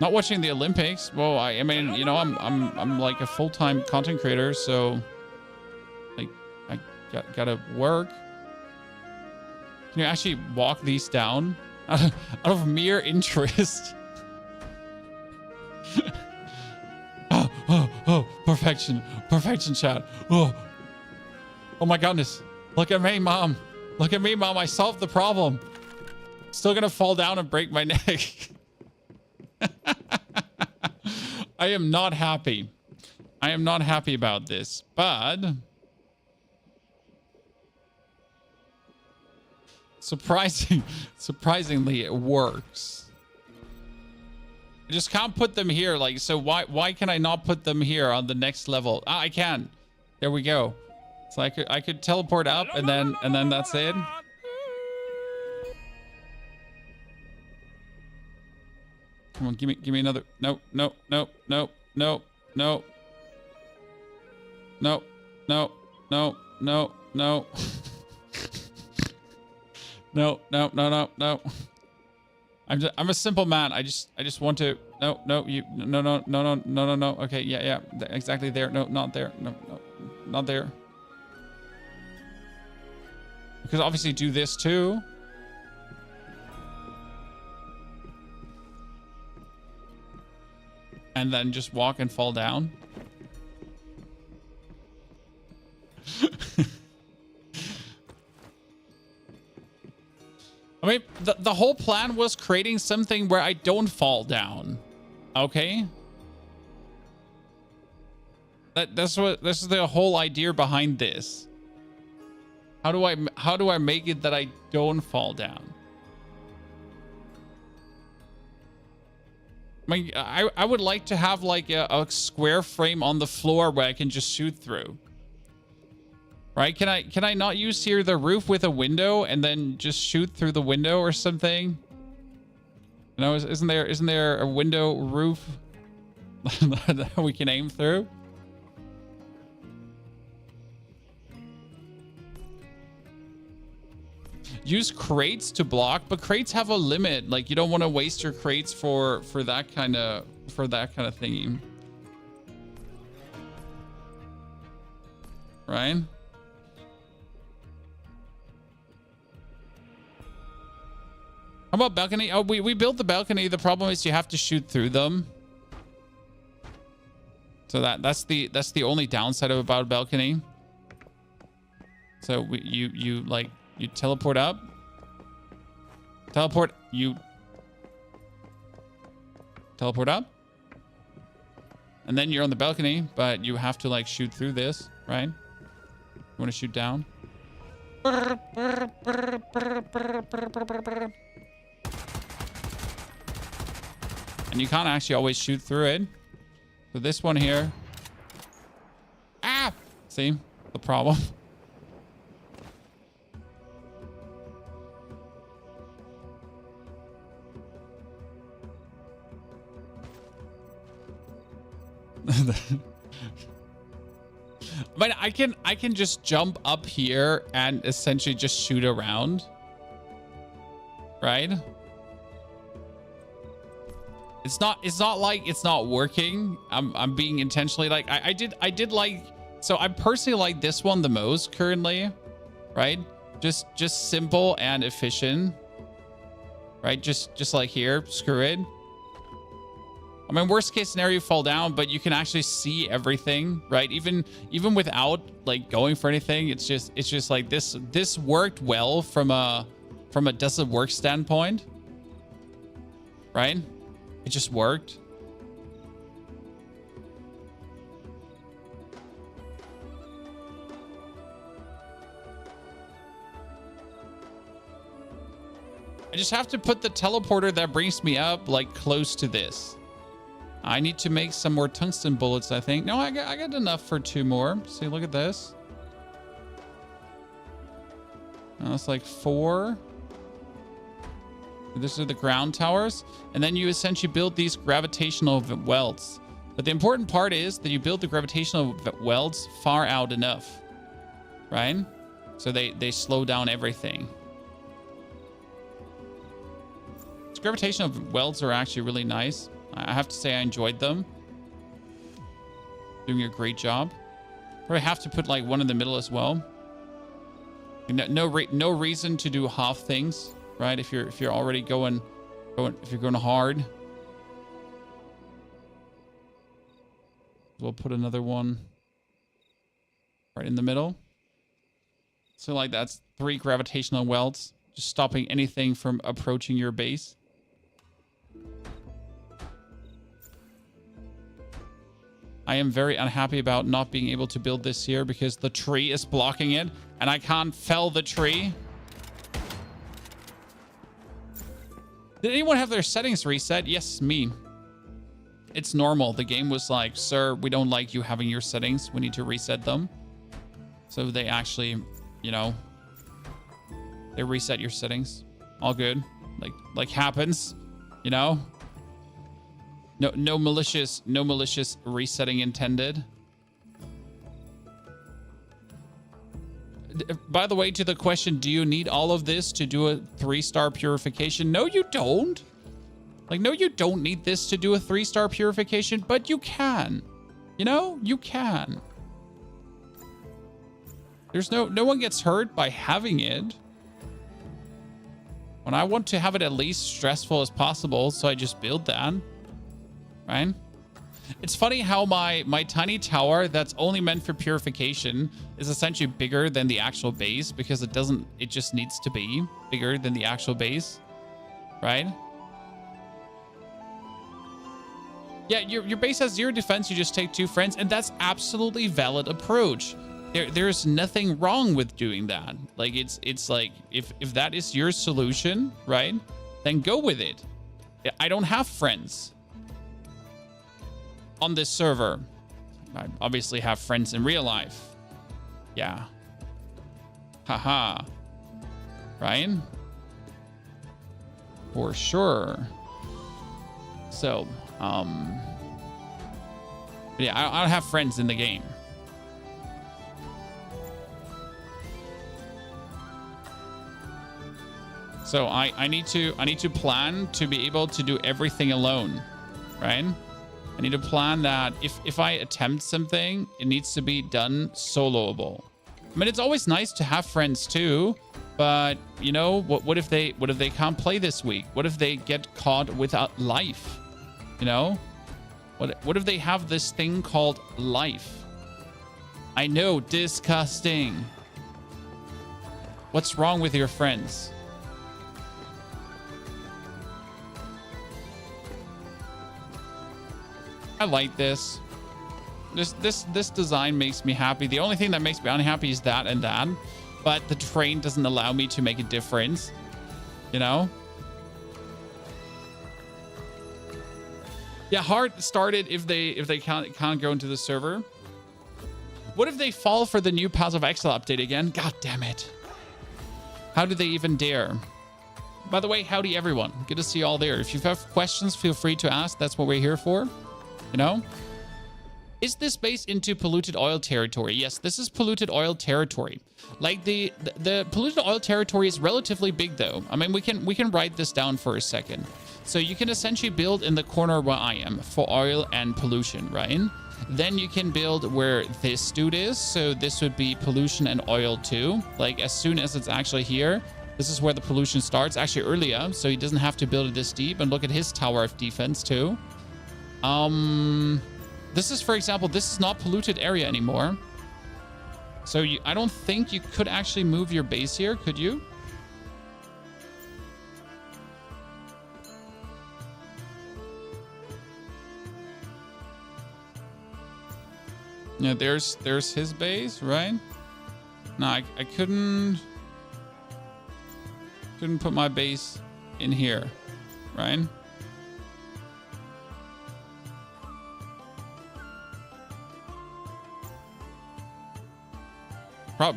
Not watching the Olympics. Well, I mean, you know, I'm like a full-time content creator, so like I gotta work. Can you actually walk these down out of mere interest? Oh, perfection, chat. Oh my goodness. Look at me, mom. Look at me, mom. I solved the problem. Still gonna fall down and break my neck. I am not happy. I am not happy about this, but surprisingly, it works. I just can't put them here. Like, so why can I not put them here on the next level? Ah, I can. There we go. So I could teleport up and then that's it. Come on, give me another. No. No. I'm a simple man. I just want to. No. Okay, yeah. Exactly there. No, not there. No, not there. Because obviously do this too. And then just walk and fall down. I mean, the whole plan was creating something where I don't fall down. Okay? This is the whole idea behind this. How do I make it that I don't fall down? I mean, I would like to have like a square frame on the floor where I can just shoot through. Right? Can I not use here the roof with a window and then just shoot through the window or something? You know, isn't there a window roof that we can aim through? Use crates to block, but crates have a limit. Like, you don't want to waste your crates for that kind of thingy. Right? How about balcony? Oh, we built the balcony. The problem is you have to shoot through them. So that's the only downside about a balcony. So you teleport up. Teleport up. And then you're on the balcony, but you have to like shoot through this, right? You want to shoot down? And you can't actually always shoot through it. So this one here. Ah! See? The problem. But I can just jump up here and essentially just shoot around. Right? It's not like it's not working. I'm being intentionally like I did like, so I personally like this one the most currently, right? Just simple and efficient. Right? Just like here, screw it. I mean, worst case scenario, you fall down, but you can actually see everything, right? Even without like going for anything, it's just like this worked well from a does it work standpoint, right? It just worked. I just have to put the teleporter that brings me up like close to this. I need to make some more tungsten bullets, I think. No, I got enough for 2 more. See, look at this. That's like 4. This are the ground towers. And then you essentially build these gravitational welds. But the important part is that you build the gravitational welds far out enough. Right? So they slow down everything. These gravitational welds are actually really nice. I have to say I enjoyed them. Doing a great job. Probably have to put like one in the middle as well. No reason to do half things, right? If you're already going hard. We'll put another one right in the middle. So like that's 3 gravitational welds, just stopping anything from approaching your base. I am very unhappy about not being able to build this here because the tree is blocking it and I can't fell the tree. Did anyone have their settings reset? Yes, me. It's normal. The game was like, sir, we don't like you having your settings. We need to reset them. So they actually, you know, they reset your settings. All good. Like happens, you know? No malicious resetting intended. By the way, to the question, do you need all of this to do a 3-star purification? No, you don't. Like, no, you don't need this to do a 3-star purification, but you can. You know, you can. There's no one gets hurt by having it. When I want to have it at least stressful as possible, so I just build that. Right? It's funny how my tiny tower that's only meant for purification is essentially bigger than the actual base because it just needs to be bigger than the actual base. Right? Yeah, your base has 0 defense, you just take 2 friends, and that's absolutely valid approach. There's nothing wrong with doing that. Like it's like if that is your solution, right? Then go with it. I don't have friends on this server. I obviously have friends in real life. Yeah. Haha. Right? For sure. So, yeah, I don't have friends in the game. So I need to plan to be able to do everything alone, right? I need to plan that if I attempt something, it needs to be done soloable. I mean, it's always nice to have friends too, but you know, what if they can't play this week? What if they get caught without life? You know? What if they have this thing called life? I know, disgusting. What's wrong with your friends? I like this. This design makes me happy. The only thing that makes me unhappy is that and that. But the terrain doesn't allow me to make a difference. You know? Yeah, hard started if they can't go into the server. What if they fall for the new Path of Exile update again? God damn it. How do they even dare? By the way, howdy everyone. Good to see you all there. If you have questions, feel free to ask. That's what we're here for. You know? Is this base into polluted oil territory? Yes, this is polluted oil territory. Like the polluted oil territory is relatively big though. I mean, we can write this down for a second. So you can essentially build in the corner where I am for oil and pollution, right? Then you can build where this dude is. So this would be pollution and oil too. Like as soon as it's actually here, this is where the pollution starts, actually earlier. So he doesn't have to build it this deep. And look at his tower of defense too. This is, for example, this is not polluted area anymore. So I don't think you could actually move your base here, could you? Yeah, there's his base, right? No, I couldn't put my base in here, right?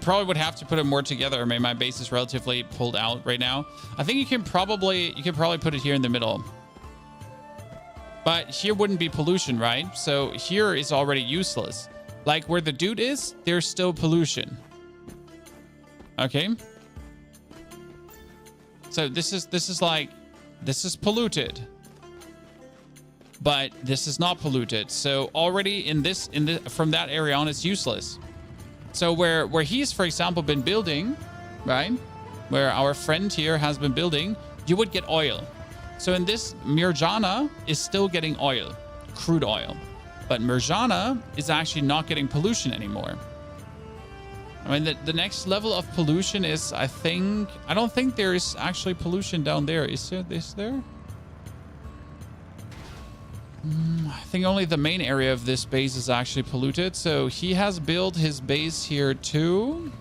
Probably would have to put it more together. I mean, my base is relatively pulled out right now. I think you can probably put it here in the middle. But here wouldn't be pollution, right? So here is already useless. Like where the dude is, there's still pollution. Okay. So this is polluted. But this is not polluted. So already from that area on, it's useless. So where he's, for example, been building, right? Where our friend here has been building, you would get oil. So in this, Mirjana is still getting oil, crude oil. But Mirjana is actually not getting pollution anymore. I mean, the next level of pollution is, I don't think there is actually pollution down there. Is there? I think only the main area of this base is actually polluted. So he has built his base here too.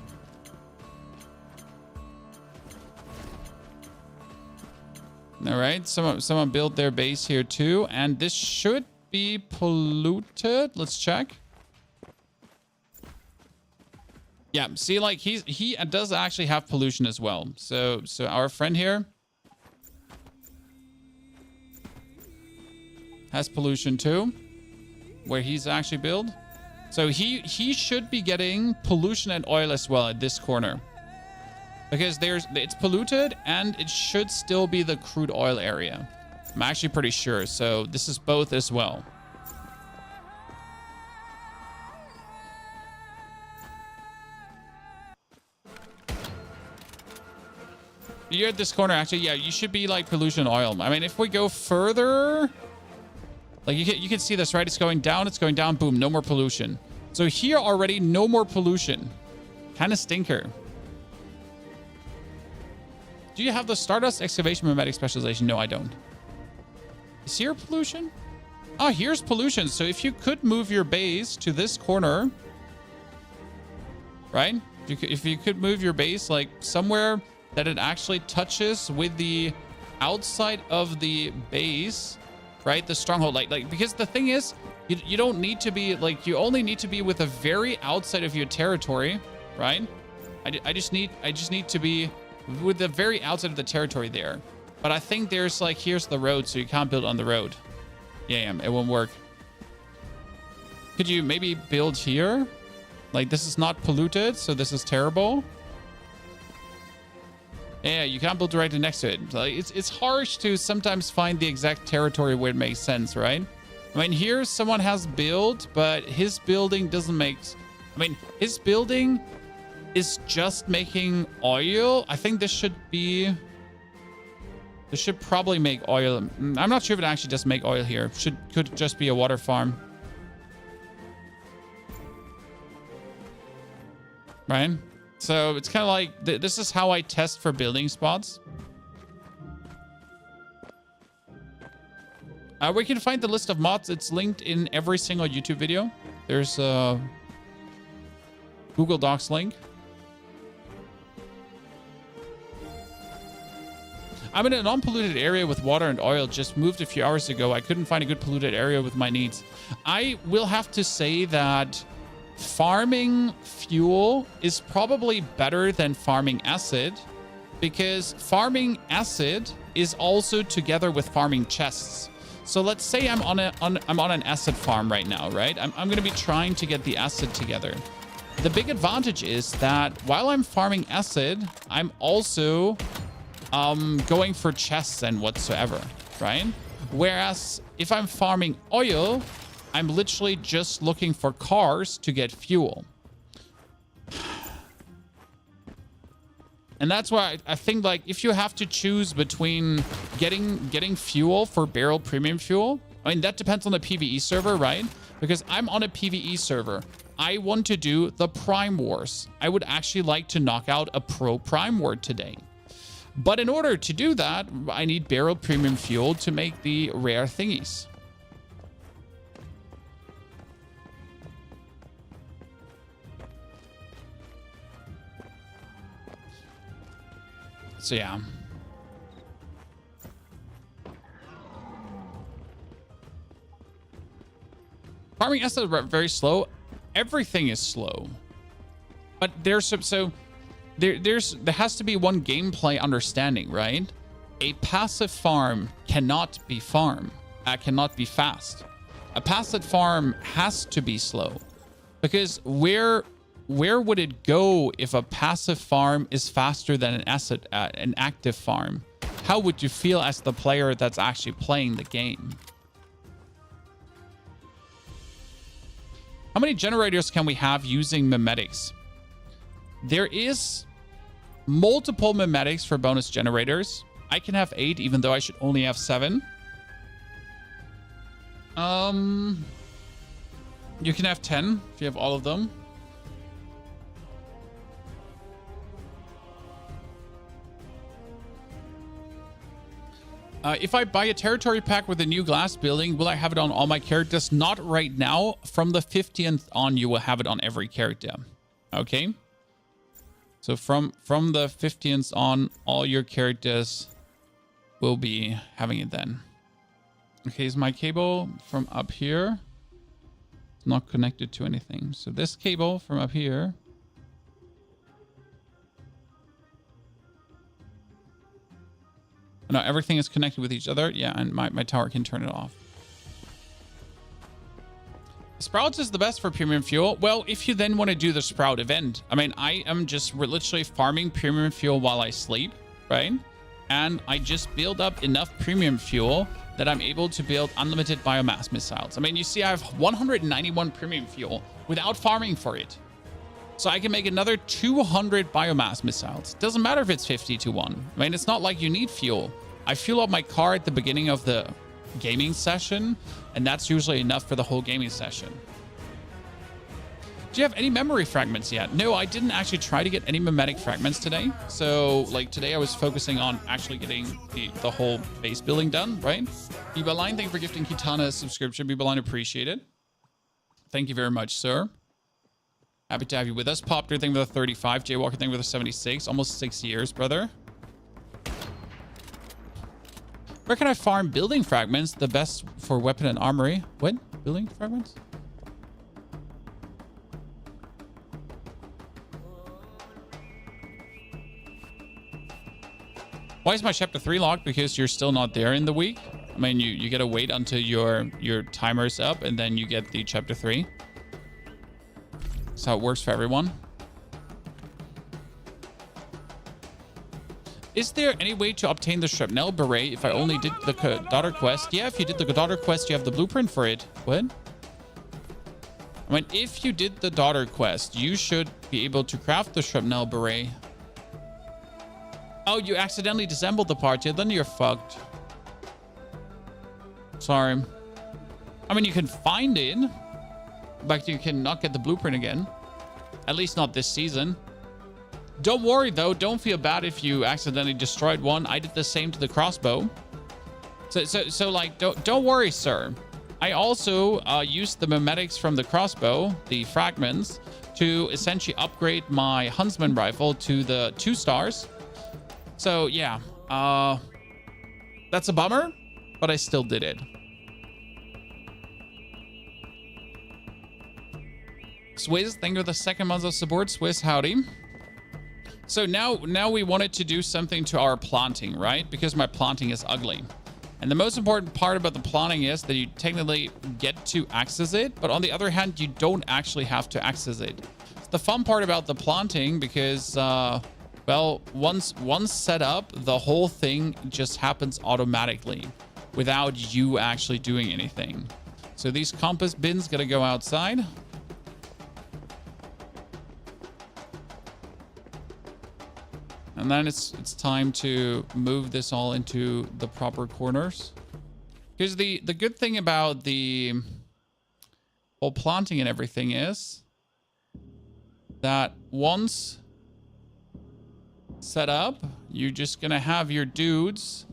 All right, someone built their base here too, and this should be polluted. Let's check. Yeah, see, like he does actually have pollution as well. So our friend here has pollution too, where he's actually built. So he should be getting pollution and oil as well at this corner, because it's polluted and it should still be the crude oil area. I'm actually pretty sure. So this is both as well. You're at this corner, actually. Yeah, you should be like pollution oil. I mean, if we go further, like you can see this, right? It's going down, boom, no more pollution. So here already, no more pollution. Kind of stinker. Do you have the Stardust Excavation Mimetic Specialization? No, I don't. Is here pollution? Oh, here's pollution. So if you could move your base to this corner, right? If you could move your base like somewhere that it actually touches with the outside of the base, right? The stronghold, like because the thing is, you don't need to be like, you only need to be with the very outside of your territory, right? I just need to be with the very outside of the territory there. But I think there's like, here's the road, so you can't build on the road. Yeah, it won't work. Could you maybe build here? Like this is not polluted, so this is terrible. Yeah, you can't build directly next to it. Like it's harsh to sometimes find the exact territory where it makes sense, right? I mean, here someone has built, but his building doesn't make... I mean, his building is just making oil. I think this should be... This should probably make oil. I'm not sure if it actually does make oil here. Could just be a water farm. Right? So it's kind of like, this is how I test for building spots. We can find the list of mods. It's linked in every single YouTube video. There's a Google Docs link. I'm in a non-polluted area with water and oil. Just moved a few hours ago. I couldn't find a good polluted area with my needs. I will have to say that farming fuel is probably better than farming acid, because farming acid is also together with farming chests. So let's say I'm on an acid farm right now, right? I'm going to be trying to get the acid together. The big advantage is that while I'm farming acid, I'm also going for chests and whatsoever, right? Whereas if I'm farming oil, I'm literally just looking for cars to get fuel. And that's why I think, like, if you have to choose between getting fuel for barrel premium fuel, I mean, that depends on the PvE server, right? Because I'm on a PvE server. I want to do the Prime Wars. I would actually like to knock out a pro Prime War today. But in order to do that, I need barrel premium fuel to make the rare thingies. So yeah. Farming acid is very slow. Everything is slow. But there has to be one gameplay understanding, right? A passive farm cannot be cannot be fast. A passive farm has to be slow. Because where would it go if a passive farm is faster than an active farm? How would you feel as the player that's actually playing the game? How many generators can we have using memetics? There is multiple memetics for bonus generators. I can have 8, even though I should only have 7. You can have 10 if you have all of them. If I buy a territory pack with a new glass building, will I have it on all my characters? Not right now. From the 15th on, you will have it on every character. Okay? So from the 15th on, all your characters will be having it then. Okay, is my cable from up here? It's not connected to anything. So this cable from up here. No, everything is connected with each other. Yeah, and my tower can turn it off. Sprouts is the best for premium fuel. Well, if you then want to do the Sprout event, I mean, I am just literally farming premium fuel while I sleep, right? And I just build up enough premium fuel that I'm able to build unlimited biomass missiles. I mean, you see, I have 191 premium fuel without farming for it. So I can make another 200 biomass missiles. Doesn't matter if it's 50 to 1. I mean, it's not like you need fuel. I fuel up my car at the beginning of the gaming session, and that's usually enough for the whole gaming session. Do you have any memory fragments yet? No, I didn't actually try to get any memetic fragments today. So, like, today I was focusing on actually getting the whole base building done, right? Bibaline, thank you for gifting Kitana a subscription. Bibaline, appreciate it. Thank you very much, sir. Happy to have you with us. Popter, thank you for the 35. Jaywalker, thank you for the 76. Almost 6 years, brother. Where can I farm building fragments? The best for weapon and armory. What? Building fragments? Why is my chapter 3 locked? Because you're still not there in the week. I mean, you gotta wait until your timer's up, and then you get the chapter 3. That's how it works for everyone. Is there any way to obtain the shrapnel beret if I only did the daughter quest? Yeah, if you did the daughter quest, you have the blueprint for it. What? I mean, if you did the daughter quest, you should be able to craft the shrapnel beret. Oh, you accidentally disassembled the part. Yeah, then you're fucked. Sorry. I mean, you can find it, but you cannot get the blueprint again. At least not this season. Don't worry, though. Don't feel bad if you accidentally destroyed one. I did the same to the crossbow. So like, don't worry, sir. I also used the memetics from the crossbow, the fragments, to essentially upgrade my huntsman rifle to the 2 stars. So yeah, That's a bummer, but I still did it. Swizz, thank you for the second month of support. Swizz, howdy. So now we wanted to do something to our planting, right? Because my planting is ugly. And the most important part about the planting is that you technically get to access it, but on the other hand, you don't actually have to access it. It's the fun part about the planting because, well, once set up, the whole thing just happens automatically without you actually doing anything. So these compass bins gotta go outside. And then it's time to move this all into the proper corners. Because the good thing about the whole planting and everything is that once set up, you're just gonna have your dudes,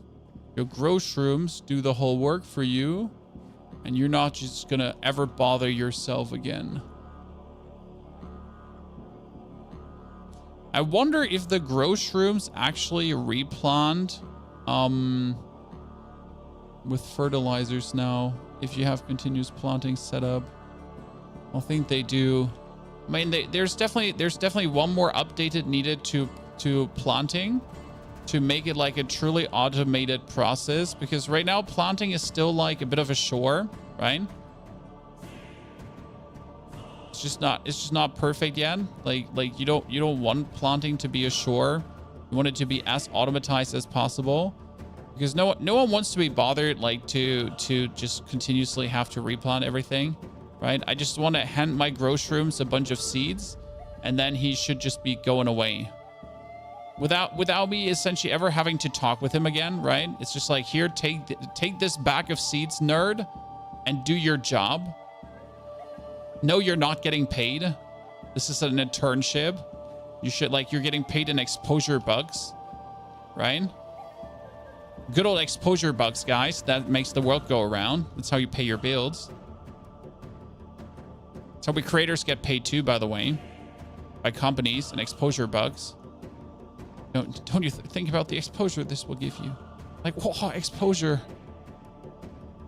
your grow shrooms, do the whole work for you, and you're not just gonna ever bother yourself again. I wonder if the grow shrooms actually replant with fertilizers now, if you have continuous planting set up. I think they do. I mean, there's definitely one more updated needed to planting to make it like a truly automated process, because right now planting is still like a bit of a chore, right? It's just not perfect yet. Like you don't want planting to be a chore. You want it to be as automatized as possible, because no one wants to be bothered like to just continuously have to replant everything, right? I just want to hand my grow shrooms a bunch of seeds, and then he should just be going away without me essentially ever having to talk with him again, right? It's just like, here, take this bag of seeds, nerd, and do your job. No, you're not getting paid. This is an internship. You should, like, you're getting paid in exposure bucks, right? Good old exposure bucks, guys. That makes the world go around. That's how you pay your bills. That's how we creators get paid too, by the way, by companies and exposure bucks. Don't you think about the exposure this will give you? Like, whoa, exposure.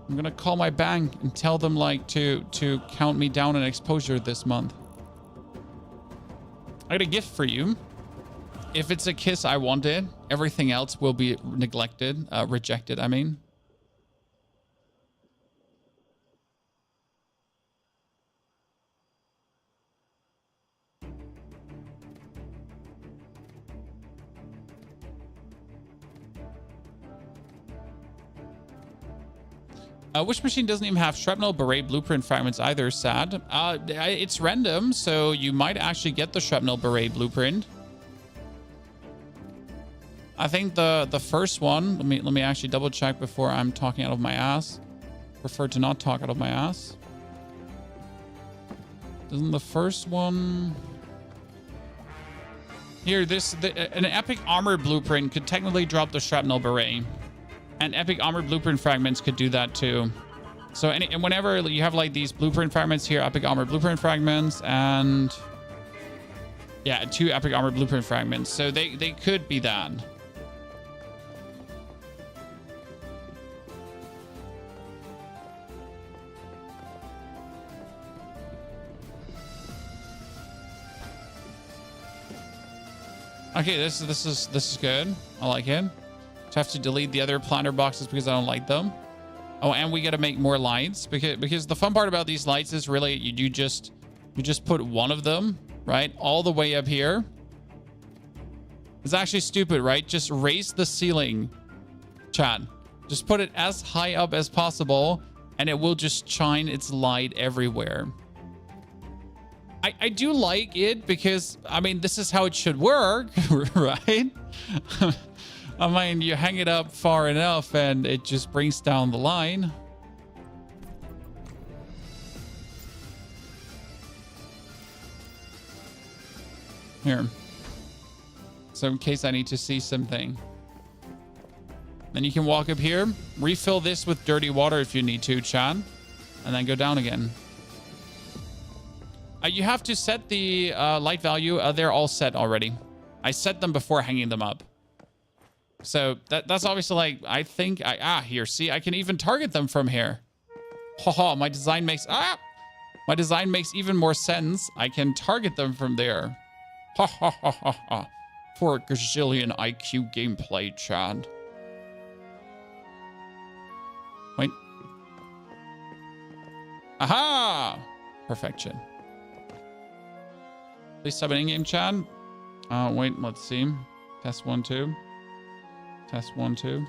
I'm gonna call my bank and tell them like to count me down on exposure this month. I got a gift for you. If it's a kiss I wanted, everything else will be neglected, rejected, I mean. Which machine doesn't even have shrapnel beret blueprint fragments either? Sad. It's random, so you might actually get the shrapnel beret blueprint. I think the first one. Let me actually double check before I'm talking out of my ass. Prefer to not talk out of my ass. Doesn't the first one? Here, an epic armor blueprint could technically drop the shrapnel beret. And epic armor blueprint fragments could do that too. So and whenever you have like these blueprint fragments here, epic armor blueprint fragments, and yeah, 2 epic armor blueprint fragments. So they could be that. Okay, this is good. I like it. Have to delete the other planter boxes because I don't like them. Oh, and we got to make more lights because the fun part about these lights is really you just put one of them right all the way up here. It's actually stupid, right? Just raise the ceiling, chat. Just put it as high up as possible, and it will just shine its light everywhere. I do like it because I mean this is how it should work, right? I mean, you hang it up far enough and it just brings down the line. Here. So in case I need to see something. Then you can walk up here, refill this with dirty water if you need to, chat, and then go down again. You have to set the light value. They're all set already. I set them before hanging them up. So that's obviously like, I think here, see, I can even target them from here. Haha, my design makes even more sense. I can target them from there. Ha ha ha ha ha. 4 gazillion IQ gameplay, Chad. Wait. Aha! Perfection. Please sub an in-game, Chad. Wait, let's see. Test 1, 2. Test 1, 2.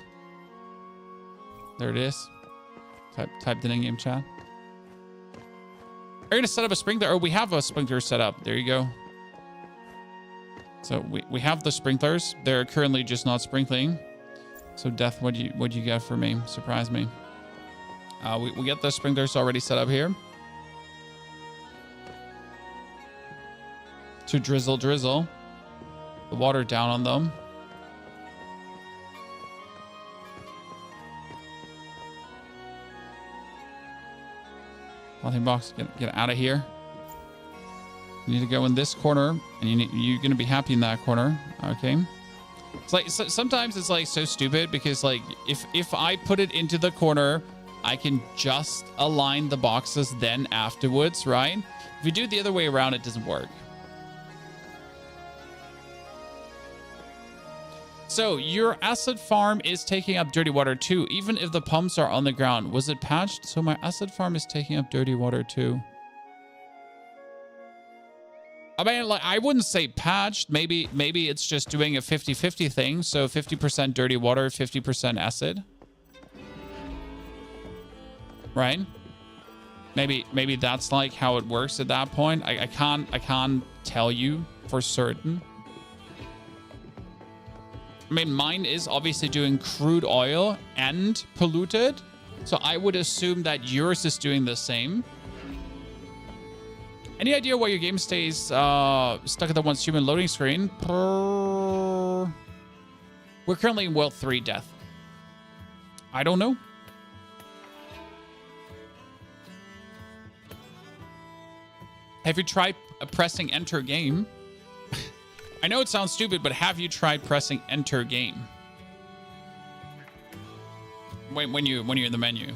There it is. Typed in in-game, chat. Are you gonna set up a sprinkler? Oh, we have a sprinkler set up. There you go. So we have the sprinklers. They're currently just not sprinkling. So Death, what'd you get for me? Surprise me. We get the sprinklers already set up here. To drizzle the water down on them. Nothing box, get out of here. You need to go in this corner, and you're gonna be happy in that corner. Okay. It's like sometimes it's like so stupid because like if I put it into the corner, I can just align the boxes then afterwards, right? If you do it the other way around, it doesn't work. So your acid farm is taking up dirty water too, even if the pumps are on the ground. Was it patched? So my acid farm is taking up dirty water too. I mean, like, I wouldn't say patched. Maybe it's just doing a 50-50 thing. So 50% dirty water, 50% acid. Right? Maybe that's like how it works at that point. I can't tell you for certain. I mean, mine is obviously doing crude oil and polluted. So I would assume that yours is doing the same. Any idea why your game stays stuck at the once human loading screen? We're currently in World 3, Death. I don't know. Have you tried pressing enter game? I know it sounds stupid, but have you tried pressing enter game? When you're in the menu.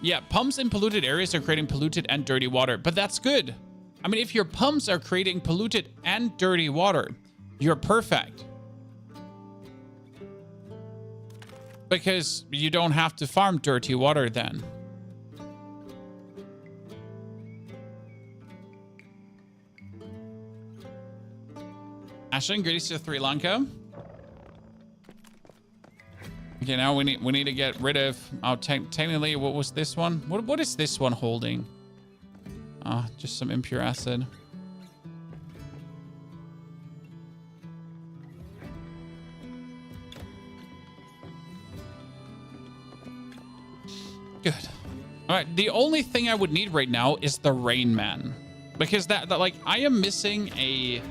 Yeah, pumps in polluted areas are creating polluted and dirty water, but that's good. I mean, if your pumps are creating polluted and dirty water, you're perfect. Because you don't have to farm dirty water then. Ashton, greetings to Sri Lanka. Okay, now we need to get rid of. Oh, technically, what was this one? What is this one holding? Just some impure acid. Good. All right. The only thing I would need right now is the Rain Man, because that like I am missing a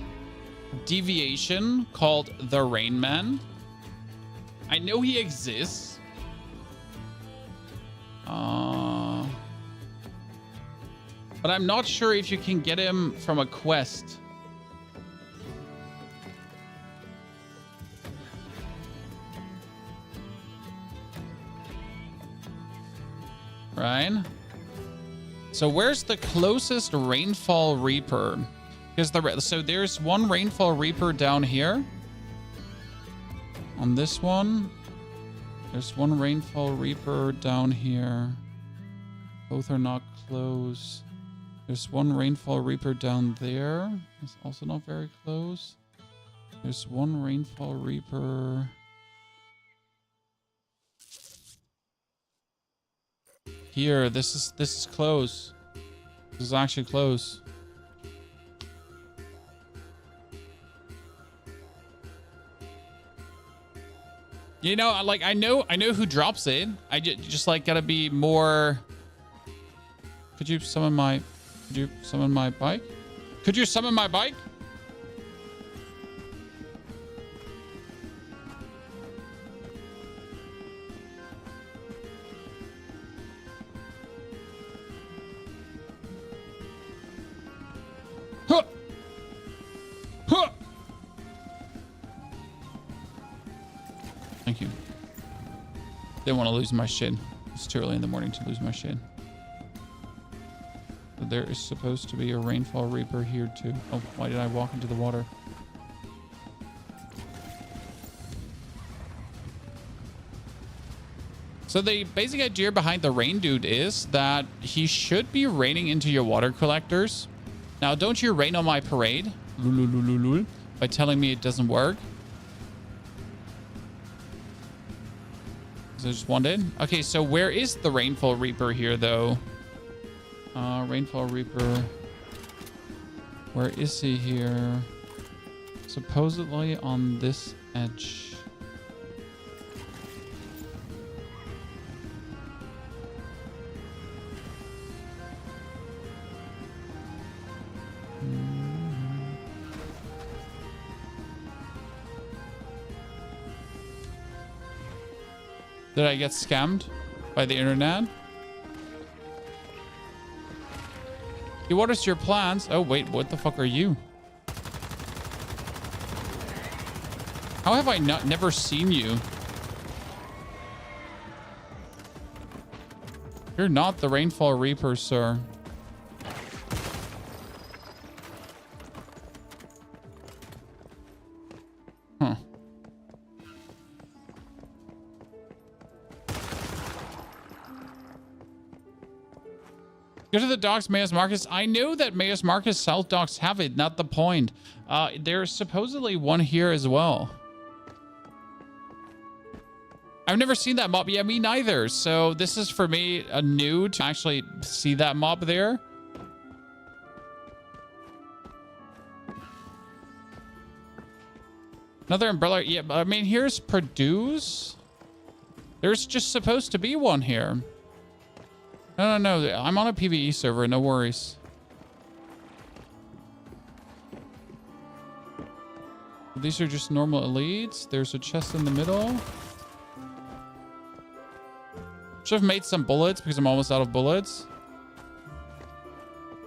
deviation called the Rain Man. I know he exists. But I'm not sure if you can get him from a quest. Right? So where's the closest Rainfall Reaper? Because so there's one Rainfall Reaper down here. On this one, there's one Rainfall Reaper down here. Both are not close. There's one Rainfall Reaper down there. It's also not very close. There's one Rainfall Reaper. Here, this is close. This is actually close. You know, like I know who drops it. I just like gotta be more. Could you summon my bike? Could you summon my bike? Huh. Huh. Thank you. Didn't want to lose my shit. It's too early in the morning to lose my shit. But there is supposed to be a rainfall reaper here too. Oh, why did I walk into the water? So the basic idea behind the rain dude is that he should be raining into your water collectors. Now, don't you rain on my parade by telling me it doesn't work. So I just wanted. Okay, so where is the rainfall reaper here, though? Rainfall reaper. Where is he here? Supposedly on this edge. Did I get scammed by the internet? He waters your plants. Oh, wait, what the fuck are you? How have I never seen you? You're not the Rainfall Reaper, sir. Huh. Go to the docks, Mayos Marcus. I know that Mayos Marcus South docks have it, not the point. There's supposedly one here as well. I've never seen that mob. Yeah, me neither. So this is for me a new to actually see that mob there. Another umbrella. Yeah, I mean, here's produce. There's just supposed to be one here. No. I'm on a PvE server. No worries. These are just normal elites. There's a chest in the middle. Should have made some bullets because I'm almost out of bullets.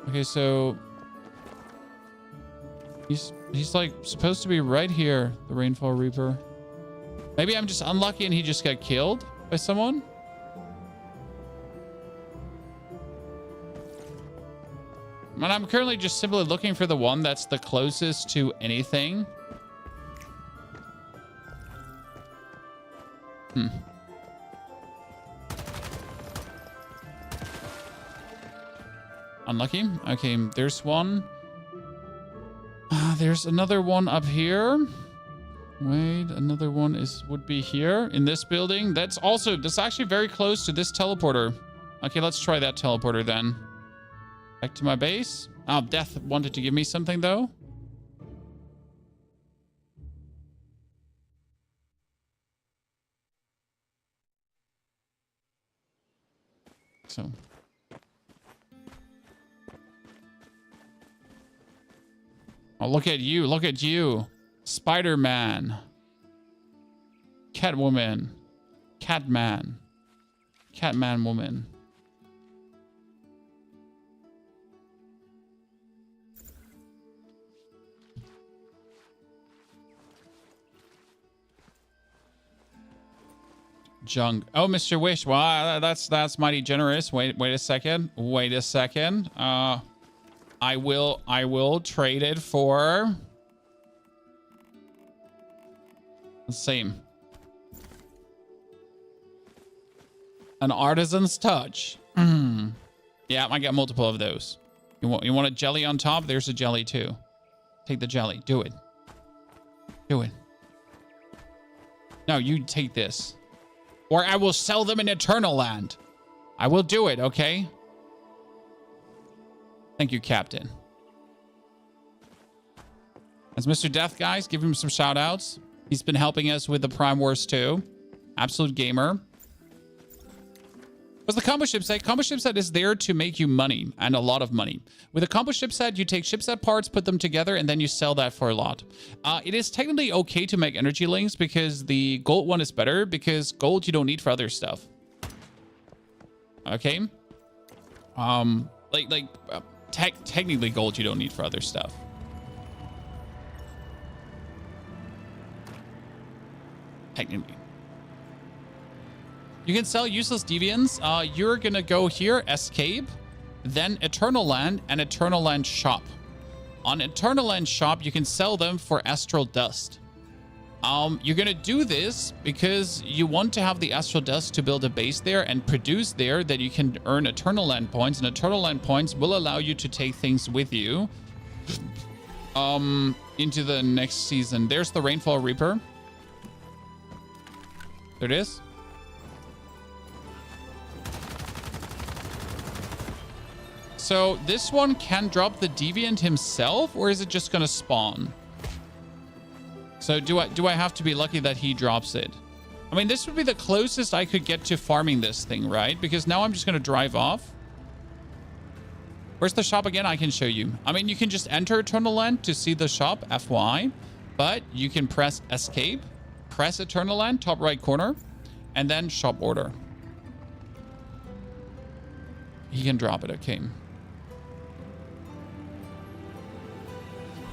Okay, so he's like supposed to be right here, the Rainfall Reaper. Maybe I'm just unlucky and he just got killed by someone. And I'm currently just simply looking for the one that's the closest to anything. Unlucky. Okay, there's one. There's another one up here. Wait, another one would be here in this building. That's actually very close to this teleporter. Okay, let's try that teleporter then. Back to my base. Oh, Death wanted to give me something though. So. Oh, look at you. Look at you. Spider-Man. Catwoman. Catman. Catman woman. Junk. Oh, Mr. Wish. Wow, that's mighty generous. Wait a second. Wait a second. I will trade it for the same. An artisan's touch. Yeah, I got multiple of those. You want a jelly on top? There's a jelly too. Take the jelly. Do it. Do it. No, you take this. Or I will sell them in Eternal Land. I will do it, okay? Thank you, Captain. As Mr. Death, guys, give him some shout outs. He's been helping us with the Prime Wars 2. Absolute gamer. What's the combo ship set? Combo ship set is there to make you money, and a lot of money. With a combo ship set, you take ship set parts, put them together, and then you sell that for a lot. It is technically okay to make energy links because the gold one is better, because gold you don't need for other stuff. Okay? Technically gold you don't need for other stuff. Technically. You can sell useless deviants. You're going to go here, escape, then Eternal Land and Eternal Land shop. On Eternal Land shop, you can sell them for astral dust. You're going to do this because you want to have the astral dust to build a base there and produce there that you can earn Eternal Land points. And Eternal Land points will allow you to take things with you into the next season. There's the Rainfall Reaper. There it is. So this one can drop the deviant himself, or is it just going to spawn? So do I have to be lucky that he drops it? I mean, this would be the closest I could get to farming this thing, right? Because now I'm just going to drive off. Where's the shop again? I can show you. I mean, you can just enter Eternal Land to see the shop, FYI. But you can press escape, press Eternal Land, top right corner, and then shop order. He can drop it, okay.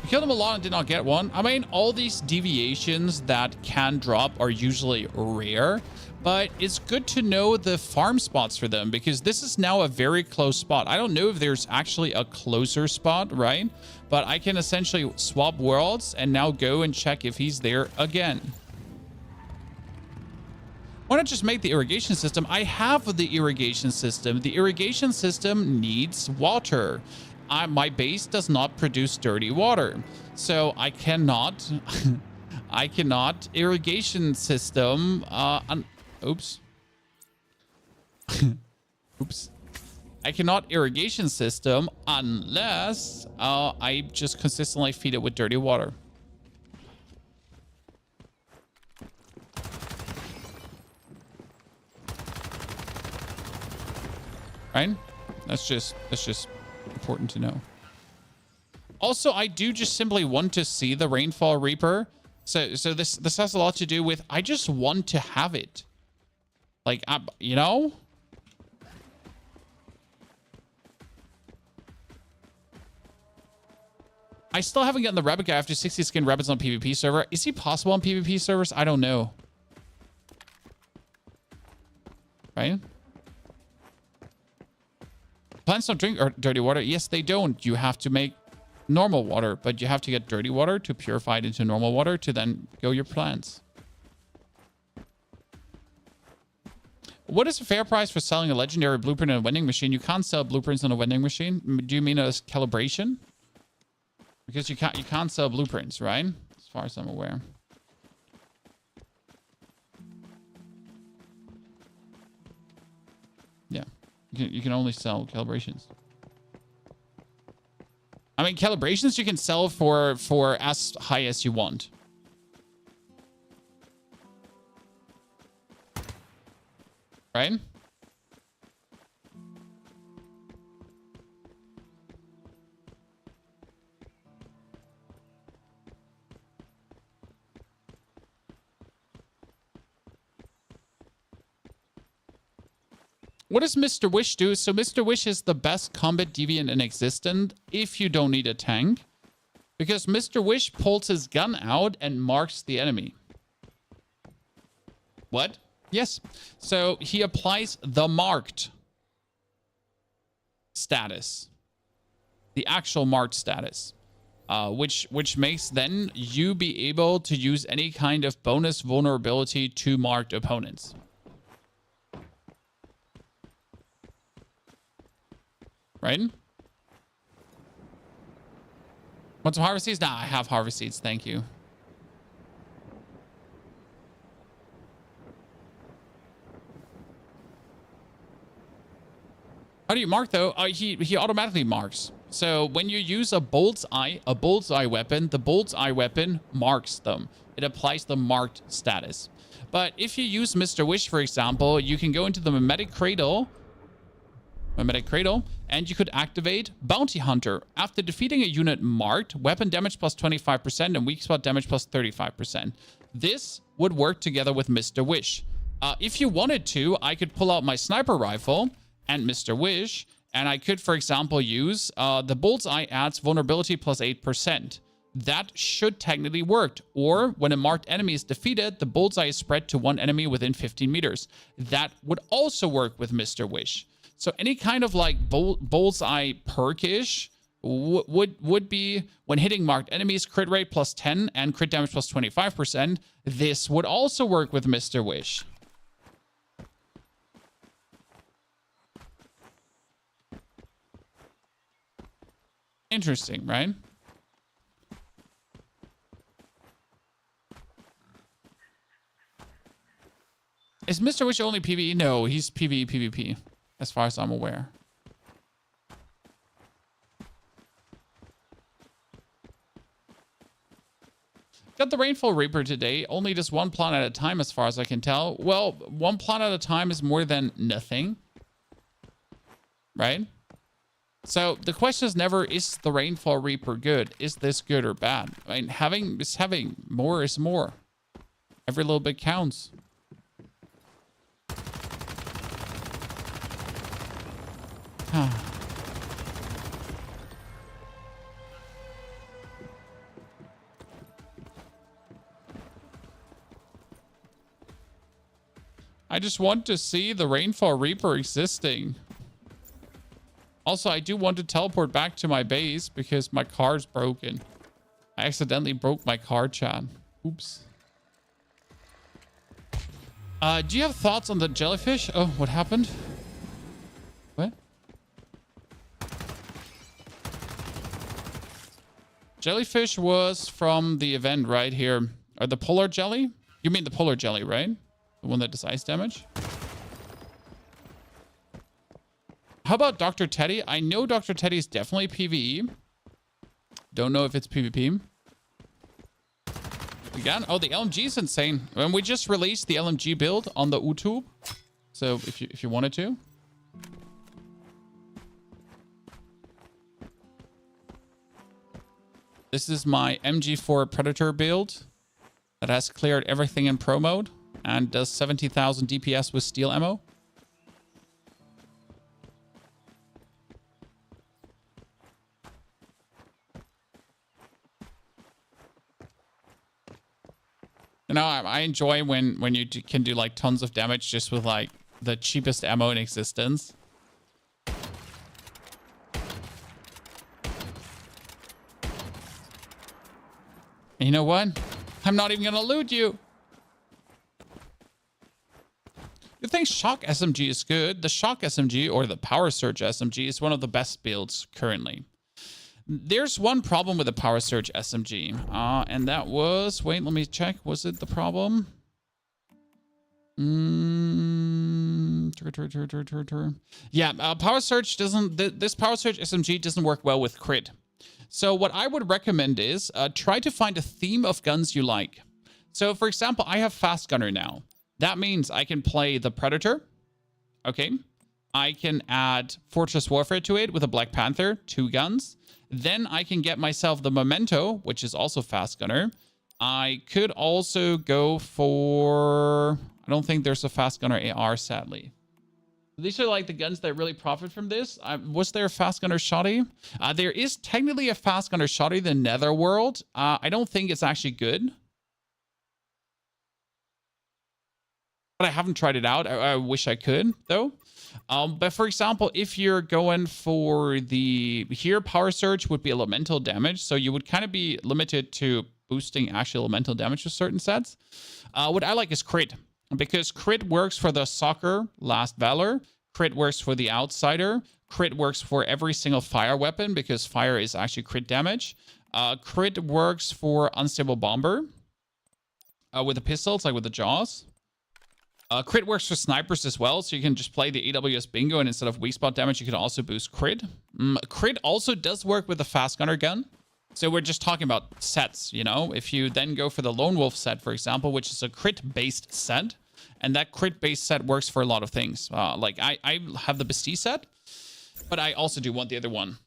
We killed him a lot and did not get one. I mean, all these deviations that can drop are usually rare, but it's good to know the farm spots for them because this is now a very close spot. I don't know if there's actually a closer spot, right? But I can essentially swap worlds and now go and check if he's there again. Why not just make the irrigation system? I have the irrigation system. The irrigation system needs water. My base does not produce dirty water, so I cannot I cannot irrigation system oops oops I cannot irrigation system unless I just consistently feed it with dirty water. Right? That's just important to know. Also, I do just simply want to see the Rainfall Reaper. So this has a lot to do with I just want to have it. Like, you know? I still haven't gotten the rabbit guy after 60 skin rabbits on PvP server. Is he possible on PvP servers? I don't know. Right? Plants don't drink dirty water. Yes, they don't. You have to make normal water, but you have to get dirty water to purify it into normal water to then go your plants. What is a fair price for selling a legendary blueprint in a vending machine? You can't sell blueprints on a vending machine. Do you mean a calibration? Because you can't sell blueprints, right? As far as I'm aware. Yeah. You can only sell calibrations. I mean, calibrations you can sell for as high as you want. Right? What does Mr. Wish do? So Mr. Wish is the best combat deviant in existence if you don't need a tank. Because Mr. Wish pulls his gun out and marks the enemy. What? Yes. So he applies the marked status. The actual marked status. Which makes then you be able to use any kind of bonus vulnerability to marked opponents. Right? Want some harvest seeds? Nah, I have harvest seeds. Thank you. How do you mark though? He automatically marks. So when you use a bullseye weapon, the bullseye weapon marks them. It applies the marked status. But if you use Mr. Wish, for example, you can go into the mimetic cradle, and you could activate Bounty Hunter. After defeating a unit marked, weapon damage plus 25% and weak spot damage plus 35%. This would work together with Mr. Wish. If you wanted to, I could pull out my sniper rifle and Mr. Wish, and I could, for example, use the Bullseye adds vulnerability plus 8%. that should technically work. Or when a marked enemy is defeated, the bullseye is spread to one enemy within 15 meters. That would also work with Mr. Wish. So any kind of like bullseye perk-ish would be when hitting marked enemies, crit rate plus 10 and crit damage plus 25%. This would also work with Mr. Wish. Interesting, right? Is Mr. Wish only PvE? No, he's PvE, PvP, as far as I'm aware. Got the Rainfall Reaper today. Only just one plant at a time, as far as I can tell. Well, one plant at a time is more than nothing. Right? So the question is never, is the Rainfall Reaper good? Is this good or bad? I mean, having is having. More is more. Every little bit counts. I just want to see the Rainfall Reaper existing. Also, I do want to teleport back to my base because my car's broken. I accidentally broke my car, chat. Oops. Do you have thoughts on the jellyfish? Oh, what happened? What? Jellyfish was from the event right here. Or the polar jelly? You mean the polar jelly, right? The one that does ice damage? How about Dr. Teddy? I know Dr. Teddy is definitely PvE. Don't know if it's PvP. Again, oh, the LMG is insane. And we just released the LMG build on the YouTube. So if you wanted to. This is my MG4 Predator build that has cleared everything in pro mode and does 70,000 DPS with steel ammo. You know, I enjoy when you can do like tons of damage just with like the cheapest ammo in existence. And you know what? I'm not even gonna loot you. You think Shock SMG is good? The Shock SMG or the Power Surge SMG is one of the best builds currently. There's one problem with the Power Surge SMG, and that was... Wait, let me check. Was it the problem? Yeah, Power Surge doesn't... This Power Surge SMG doesn't work well with crit. So what I would recommend is try to find a theme of guns you like. So, for example, I have Fast Gunner now. That means I can play the Predator. Okay. I can add Fortress Warfare to it with a Black Panther, 2 guns. Then I can get myself the Memento, which is also Fast Gunner. I could also go for... I don't think there's a Fast Gunner AR, sadly. These are like the guns that really profit from this. Was there a Fast Gunner Shotty? There is technically a Fast Gunner Shotty, the Netherworld. I don't think it's actually good. But I haven't tried it out. I wish I could, though. But for example, if you're going for the... Here, Power Surge would be elemental damage. So you would kind of be limited to boosting actual elemental damage with certain sets. What I like is crit. Because crit works for the Soccer, Last Valor. Crit works for the Outsider. Crit works for every single fire weapon because fire is actually crit damage. Crit works for Unstable Bomber. With the pistols, like with the Jaws. Crit works for snipers as well, so you can just play the AWS Bingo, and instead of weak spot damage, you can also boost crit. Crit also does work with the Fast Gunner gun. So we're just talking about sets, you know? If you then go for the Lone Wolf set, for example, which is a crit-based set, and that crit-based set works for a lot of things. Like, I have the Bestie set, but I also do want the other one.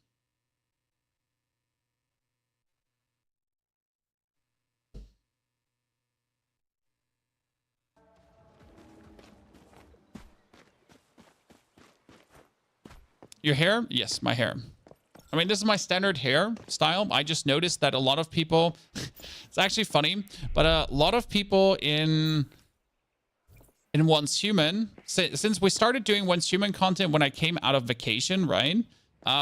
Your hair? Yes, my hair. I mean, this is my standard hairstyle. I just noticed that a lot of people, it's actually funny, but a lot of people in Once Human, since we started doing Once Human content when I came out of vacation, right?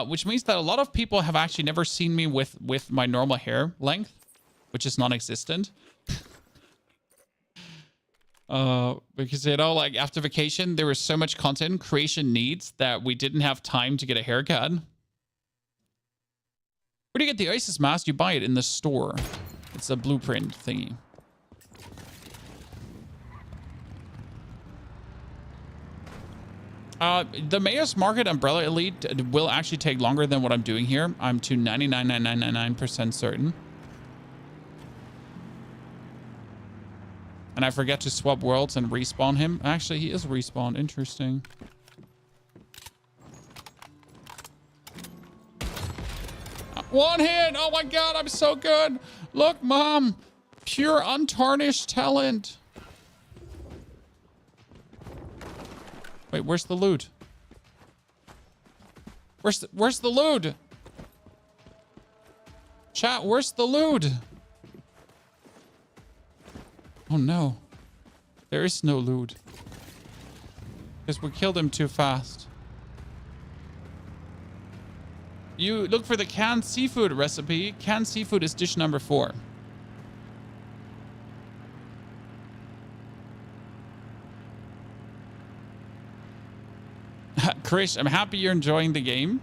Which means that a lot of people have actually never seen me with my normal hair length, which is non-existent. Because, you know, like after vacation, there was so much content creation needs that we didn't have time to get a haircut. Where do you get the ISIS mask? You buy it in the store. It's a blueprint thingy. The Mayor's Market Umbrella Elite will actually take longer than what I'm doing here. I'm to 99.9999% certain. And I forget to swap worlds and respawn him. Actually, he is respawned. Interesting. One hit! Oh my god, I'm so good! Look, Mom! Pure untarnished talent! Wait, where's the loot? Where's the loot? Chat, where's the loot? Oh no. There is no loot. Because we killed him too fast. You look for the canned seafood recipe. Canned seafood is dish number 4. Krish, I'm happy you're enjoying the game.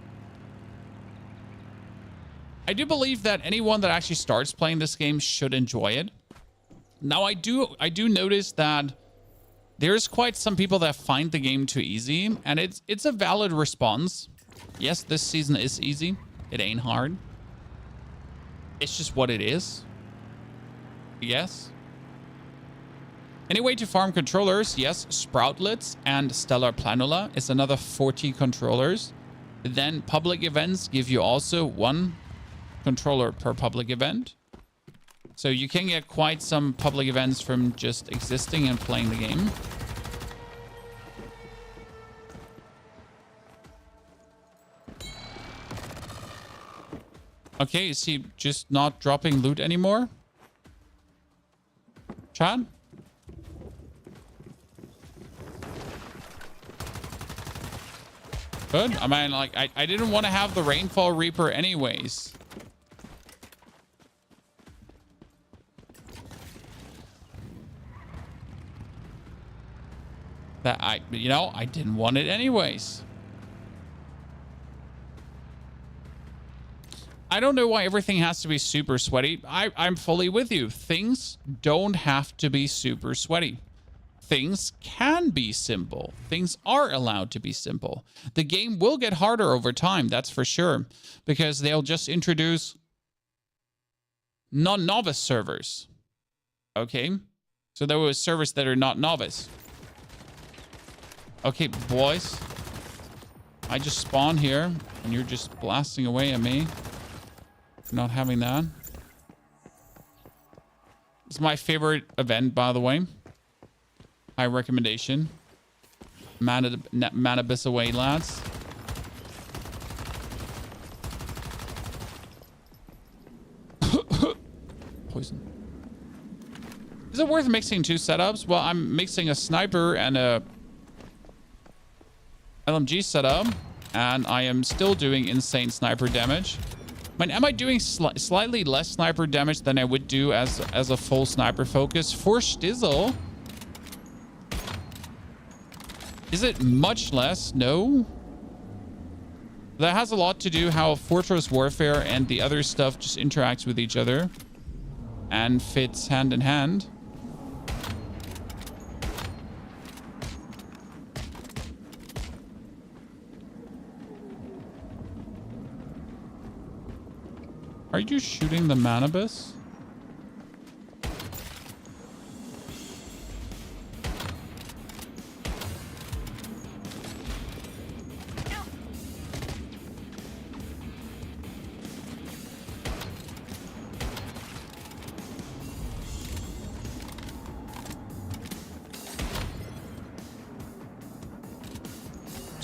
I do believe that anyone that actually starts playing this game should enjoy it. Now, I do notice that there's quite some people that find the game too easy, and it's a valid response. Yes, this season is easy. It ain't hard. It's just what it is. Yes. Any way to farm controllers? Yes, Sproutlets and Stellar Planula is another 40 controllers. Then public events give you also 1 controller per public event. So you can get quite some public events from just existing and playing the game. Okay, is he just not dropping loot anymore? Chad? Good. I mean, like, I didn't want to have the Rainfall Reaper anyways. I didn't want it anyways. I don't know why everything has to be super sweaty. I'm fully with you. Things don't have to be super sweaty. Things can be simple. Things are allowed to be simple. The game will get harder over time, that's for sure, because they'll just introduce non-novice servers. Okay? So there were servers that are not novice. Okay, boys. I just spawned here, and you're just blasting away at me. Not having that. It's my favorite event, by the way. High recommendation. Manabis away, lads. Poison. Is it worth mixing 2 setups? Well, I'm mixing a sniper and a LMG setup, and I am still doing insane sniper damage. I mean, am I doing slightly less sniper damage than I would do as a full sniper focus? For Stizzle. Is it much less? No. That has a lot to do how Fortress Warfare and the other stuff just interacts with each other and fits hand in hand. Are you shooting the Manabus?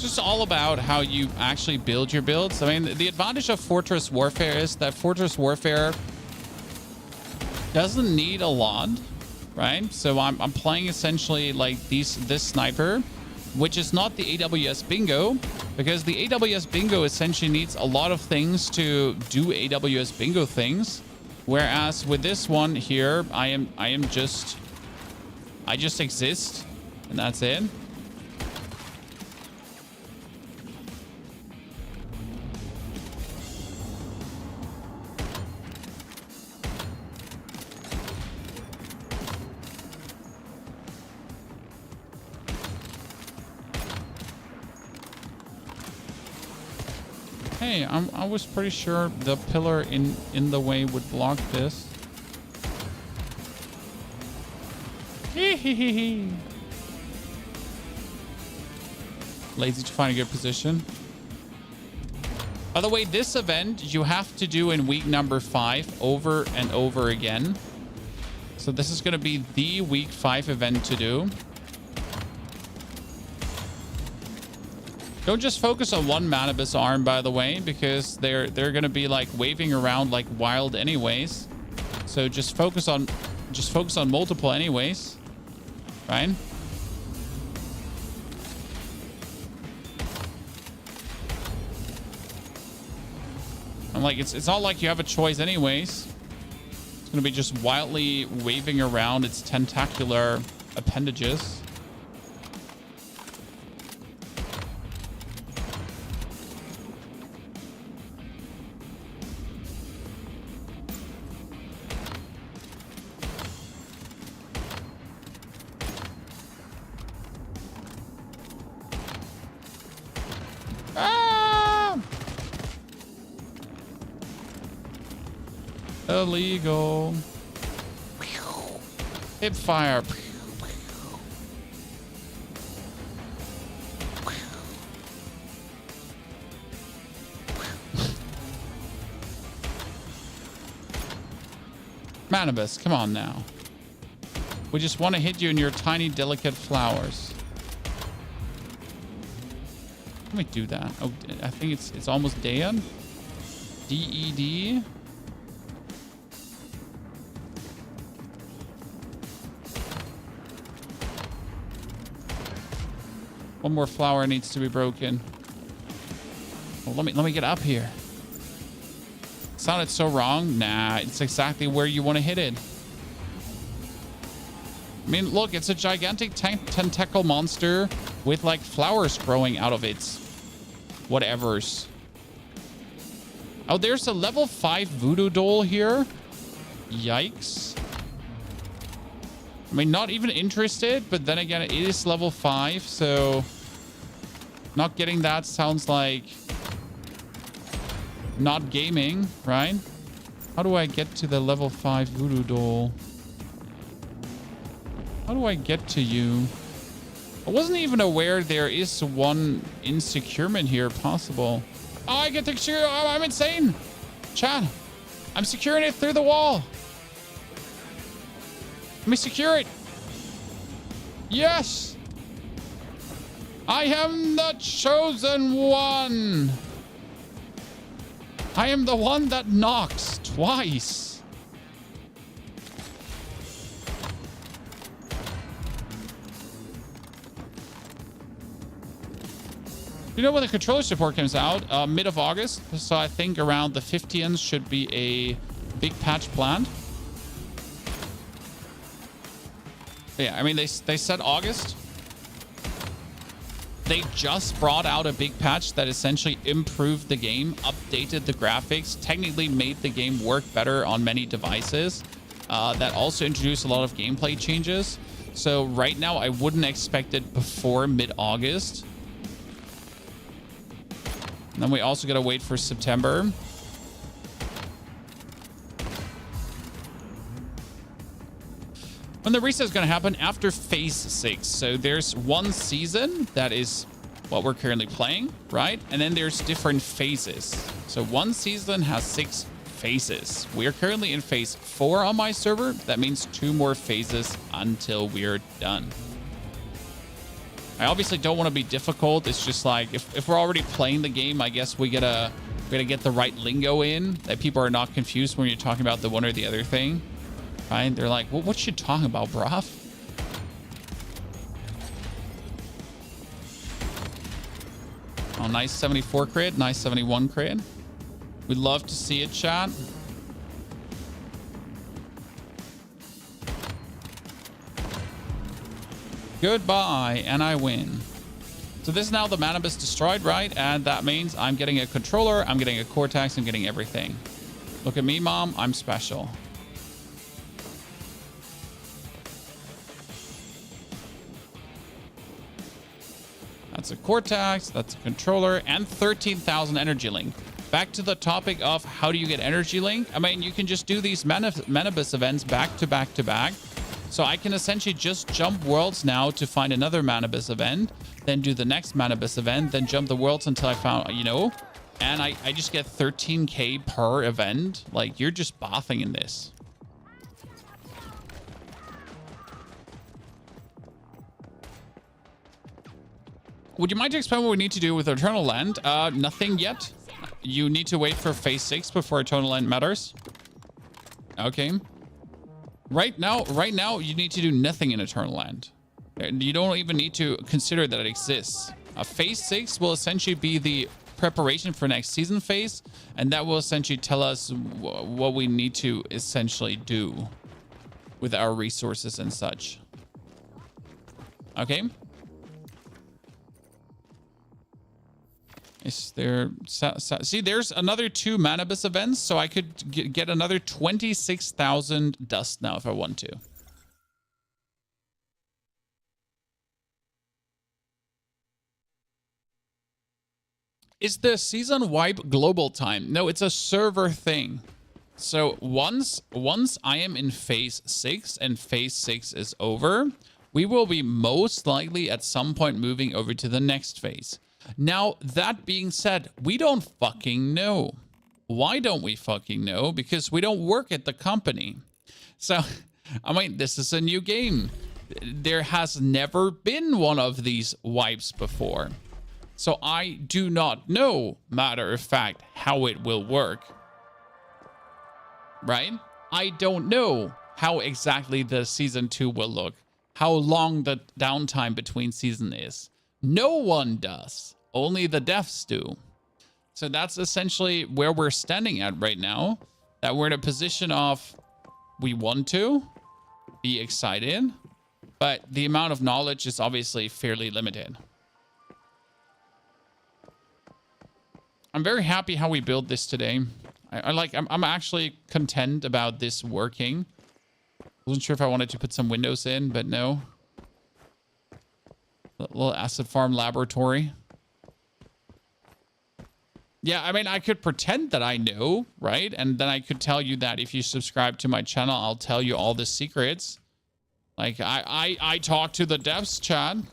just all about how you actually build your builds. I mean, the advantage of Fortress Warfare is that Fortress Warfare doesn't need a lot, right? So I'm playing essentially like this sniper, which is not the AWS bingo, because the AWS bingo essentially needs a lot of things to do AWS bingo things. Whereas with this one here, I just exist, and that's it. Hey, I was pretty sure the pillar in the way would block this. Lazy to find a good position. By the way, this event you have to do in week number 5 over and over again. So this is going to be the week 5 event to do. Don't just focus on one Manibus arm, by the way, because they're gonna be like waving around like wild anyways. So just focus on multiple anyways, right? I'm like, it's not like you have a choice anyways. It's gonna be just wildly waving around its tentacular appendages. Illegal. Hip fire. Manibus, come on now. We just want to hit you in your tiny, delicate flowers. Let me do that. Oh, I think it's almost dead. DED. One more flower needs to be broken. Well, let me get up here. It sounded so wrong. Nah, it's exactly where you want to hit it. I mean, look, it's a gigantic tentacle monster with like flowers growing out of its whatevers. Oh, there's a level 5 voodoo doll here. Yikes. I mean, not even interested, but then again, it is level 5, so not getting that sounds like not gaming, right? How do I get to the level 5 voodoo doll? How do I get to you? I wasn't even aware there is one insecurement here possible. Oh, I get to secure. Oh, I'm insane. Chat, I'm securing it through the wall. Let me secure it. Yes. I am the chosen one. I am the one that knocks twice. You know when the controller support comes out? Mid of August. So I think around the 15th should be a big patch planned. Yeah, I mean, they said August. They just brought out a big patch that essentially improved the game, updated the graphics, technically made the game work better on many devices. That also introduced a lot of gameplay changes. So right now, I wouldn't expect it before mid-August. And then we also got to wait for September. When the reset is going to happen after phase 6. So there's one season that is what we're currently playing, right? And then there's different phases. So one season has 6 phases. We are currently in phase 4 on my server. That means 2 more phases until we're done. I obviously don't want to be difficult. It's just like, if we're already playing the game, I guess we gotta get the right lingo in, that people are not confused when you're talking about the one or the other thing, right? They're like, well, what you talking about, bruv? Oh, nice 74 crit, nice 71 crit. We'd love to see it, chat. Goodbye, and I win. So this is now the mana base destroyed, right? And that means I'm getting a controller, I'm getting a cortex, I'm getting everything. Look at me, mom, I'm special. That's a cortex, that's a controller, and 13,000 energy link. Back to the topic of how do you get energy link? I mean, you can just do these Manabus events back to back to back. So I can essentially just jump worlds now to find another Manabus event, then do the next Manabus event, then jump the worlds until I found, you know, and I just get 13k per event. Like, you're just bathing in this. Would you mind to explain what we need to do with Eternal Land? Nothing yet. You need to wait for phase 6 before Eternal Land matters. Okay. Right now, you need to do nothing in Eternal Land. You don't even need to consider that it exists. Phase 6 will essentially be the preparation for next season phase, and that will essentially tell us what we need to essentially do with our resources and such. Okay. Is there... See, there's another 2 Manabus events, so I could get another 26,000 dust now if I want to. Is the season wipe global time? No, it's a server thing. So once I am in phase 6 and phase 6 is over, we will be most likely at some point moving over to the next phase. Now, that being said, we don't fucking know. Why don't we fucking know? Because we don't work at the company. So, I mean, this is a new game. There has never been one of these wipes before. So I do not know, matter of fact, how it will work. Right? I don't know how exactly the season 2 will look. How long the downtime between season is. No one does. Only the devs do. So that's essentially where we're standing at right now. That we're in a position of we want to be excited, but the amount of knowledge is obviously fairly limited. I'm very happy how we built this today. I'm actually content about this working. Wasn't sure if I wanted to put some windows in, but no. A little acid farm laboratory. Yeah, I mean, I could pretend that I know, right? And then I could tell you that if you subscribe to my channel, I'll tell you all the secrets. Like, I talk to the devs, Chad.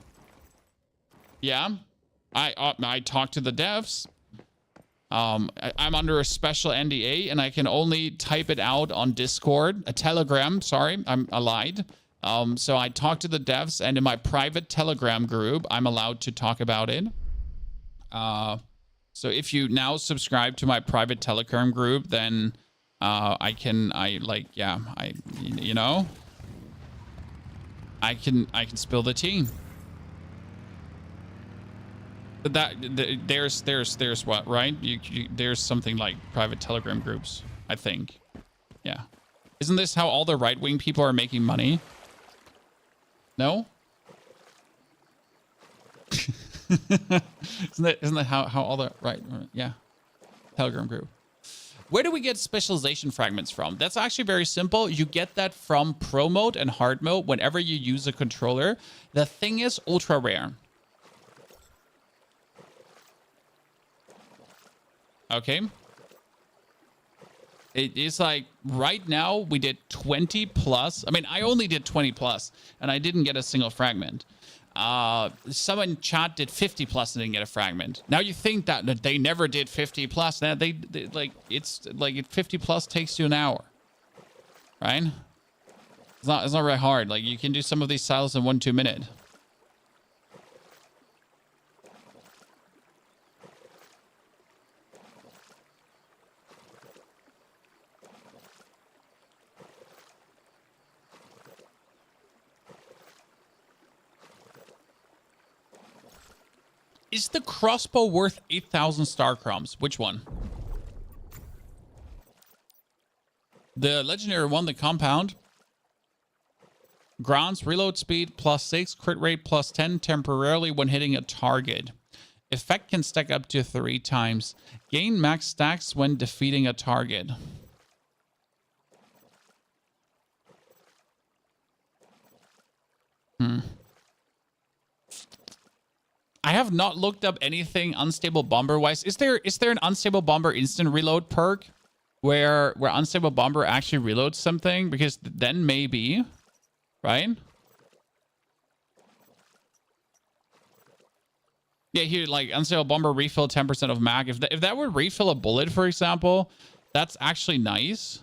Yeah. I talk to the devs. I'm under a special NDA, and I can only type it out on Discord. A Telegram, sorry, I lied. So I talk to the devs, and in my private Telegram group, I'm allowed to talk about it. So if you now subscribe to my private Telegram group, then I can spill the tea. But there's what, right? There's something like private Telegram groups, I think. Yeah. Isn't this how all the right-wing people are making money? No? Isn't that how all the yeah, Telegram group. Where do we get specialization fragments from? That's actually very simple. You get that from pro mode and hard mode whenever you use a controller. The thing is ultra rare. Okay. It is like right now we did 20 plus. I mean, I only did 20 plus and I didn't get a single fragment. Someone in chat did 50 plus and didn't get a fragment. Now you think that they never did 50 plus. Now they like, it's like 50 plus takes you an hour, right? It's not very hard. Like you can do some of these styles in 1-2 minutes. Is the crossbow worth 8,000 star crumbs? Which one? The legendary one, the compound. Grants reload speed +6, crit rate +10 temporarily when hitting a target. Effect can stack up to 3 times. Gain max stacks when defeating a target. I have not looked up anything unstable bomber wise. Is there an unstable bomber instant reload perk where unstable bomber actually reloads something? Because then maybe, right? Yeah, here, like, unstable bomber refill 10% of mag. If that would refill a bullet, for example, that's actually nice.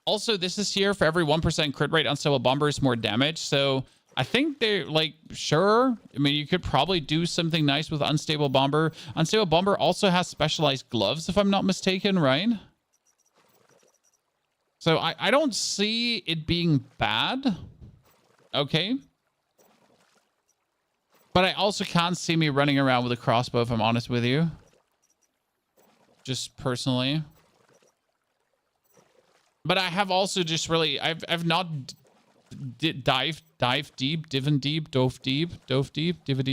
Also, this is here for every 1% crit rate, unstable bomber is more damage. So I think they're like, sure. I mean, you could probably do something nice with unstable bomber. Unstable bomber also has specialized gloves, if I'm not mistaken, right? So I don't see it being bad. Okay. But I also can't see me running around with a crossbow, if I'm honest with you. Just personally. But I have also just really, I've not dove deep, divity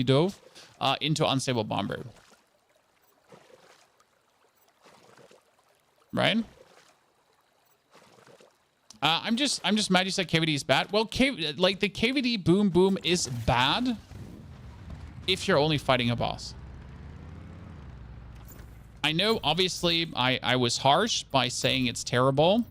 dove into unstable bomber. Right? I'm just mad you said KVD is bad. Well, like the KVD boom boom is bad if you're only fighting a boss. I know, obviously, I was harsh by saying it's terrible.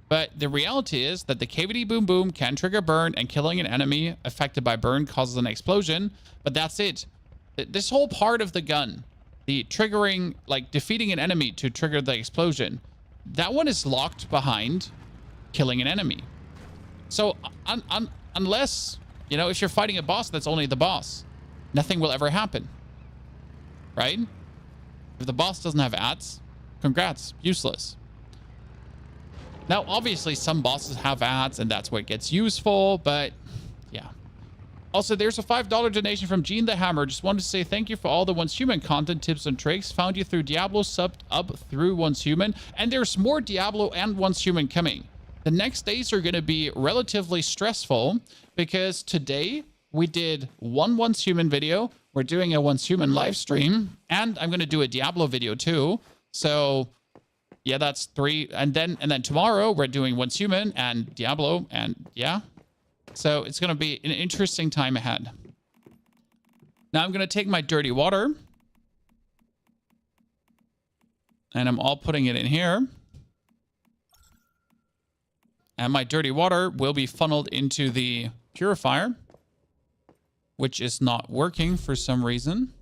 But the reality is that the KVD boom boom can trigger burn, and killing an enemy affected by burn causes an explosion. But that's it. This whole part of the gun, the triggering, like defeating an enemy to trigger the explosion, that one is locked behind killing an enemy. So unless, you know, if you're fighting a boss that's only the boss, nothing will ever happen. Right? If the boss doesn't have ads, congrats, useless. Now, obviously, some bosses have ads, and that's where it gets useful, but yeah. Also, there's a $5 donation from Gene the Hammer. Just wanted to say thank you for all the Once Human content, tips, and tricks. Found you through Diablo, subbed up through Once Human, and there's more Diablo and Once Human coming. The next days are going to be relatively stressful, because today we did one Once Human video. We're doing a Once Human live stream, and I'm going to do a Diablo video too. So yeah, that's 3. And then tomorrow we're doing Once Human and Diablo, and yeah. So it's going to be an interesting time ahead. Now I'm going to take my dirty water, and I'm all putting it in here. And my dirty water will be funneled into the purifier, which is not working for some reason.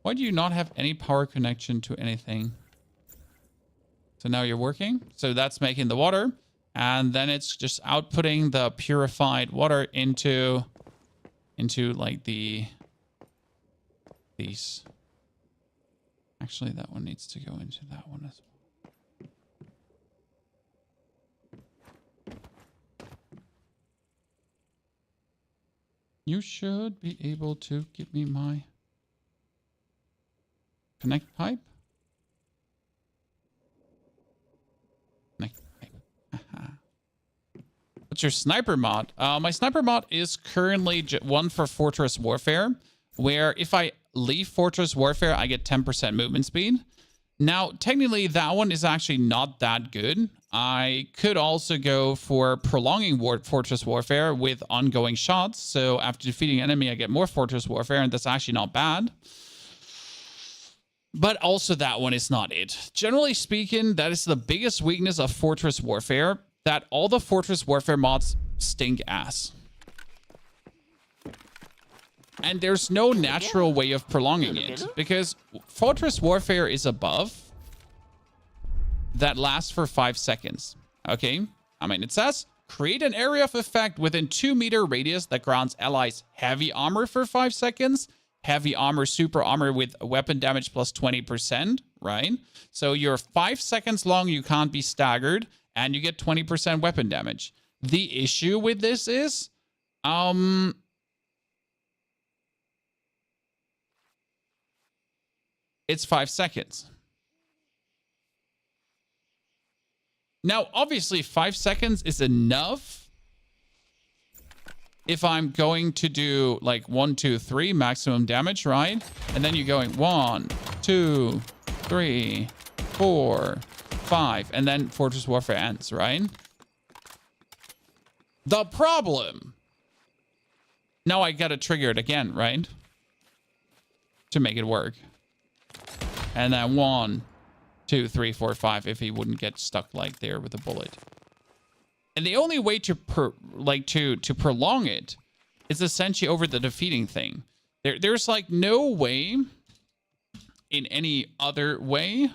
Why do you not have any power connection to anything? So now you're working. So that's making the water. And then it's just outputting the purified water into like these. Actually, that one needs to go into that one as well. You should be able to give me my connect pipe. Connect pipe. What's your sniper mod? My sniper mod is currently one for Fortress Warfare, where if I leave Fortress Warfare, I get 10% movement speed. Now, technically, that one is actually not that good. I could also go for prolonging Fortress Warfare with ongoing shots. So after defeating an enemy, I get more Fortress Warfare, and that's actually not bad. But also that one is not it. Generally speaking, that is the biggest weakness of Fortress Warfare, that all the Fortress Warfare mods stink ass. And there's no natural way of prolonging it, because Fortress Warfare is a buff that lasts for 5 seconds. Okay? I mean, it says, create an area of effect within 2-meter radius that grants allies heavy armor for 5 seconds. Heavy armor, super armor with weapon damage plus 20%, right? So you're 5 seconds long, you can't be staggered, and you get 20% weapon damage. The issue with this is It's 5 seconds. Now, obviously, 5 seconds is enough if I'm going to do like 1, 2, 3 maximum damage, right? And then you're going 1, 2, 3, 4, 5, and then Fortress Warfare ends, right? The problem. Now I gotta trigger it again, right? To make it work. And then 1, 2, 3, 4, 5 if he wouldn't get stuck like there with a bullet. And the only way to prolong it is essentially over the defeating thing. There's like no way in any other way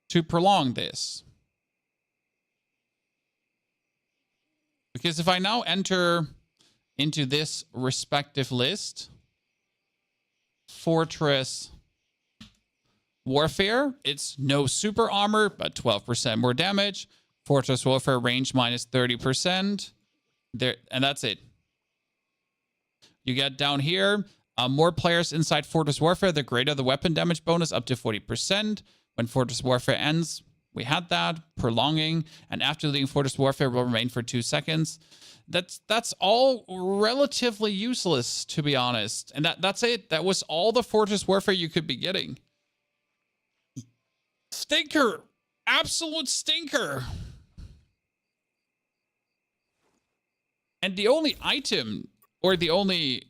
to prolong this. Because if I now enter into this respective list, Fortress Warfare, it's no super armor, but 12% more damage. Fortress Warfare range minus 30%. There, and that's it. You get down here, more players inside Fortress Warfare, the greater the weapon damage bonus, up to 40%. When Fortress Warfare ends, we had that, prolonging, and after leaving Fortress Warfare will remain for 2 seconds. That's all relatively useless, to be honest. And that's it. That was all the Fortress Warfare you could be getting. Stinker. Absolute stinker. And the only item, or the only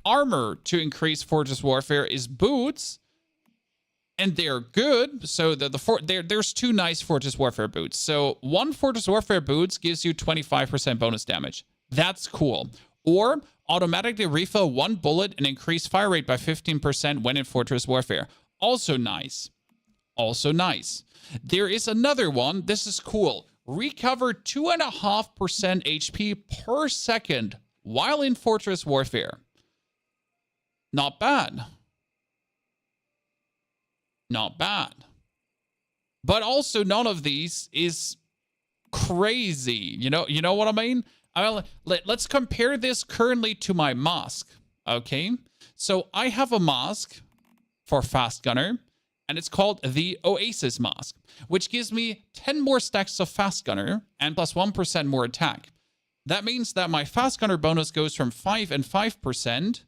armor to increase Fortress Warfare is boots. And they're good. So there's 2 nice Fortress Warfare boots. So 1 Fortress Warfare boots gives you 25% bonus damage. That's cool. Or automatically refill 1 bullet and increase fire rate by 15% when in Fortress Warfare. Also nice. Also nice. There is another one. This is cool. Recover 2.5% HP per second while in Fortress Warfare. Not bad. Not bad. But also none of these is crazy. You know what I mean? Let's compare this currently to my mask. Okay. So I have a mask for Fast Gunner, and it's called the Oasis Mask, which gives me 10 more stacks of Fast Gunner and plus 1% more attack. That means that my Fast Gunner bonus goes from 5 and 5%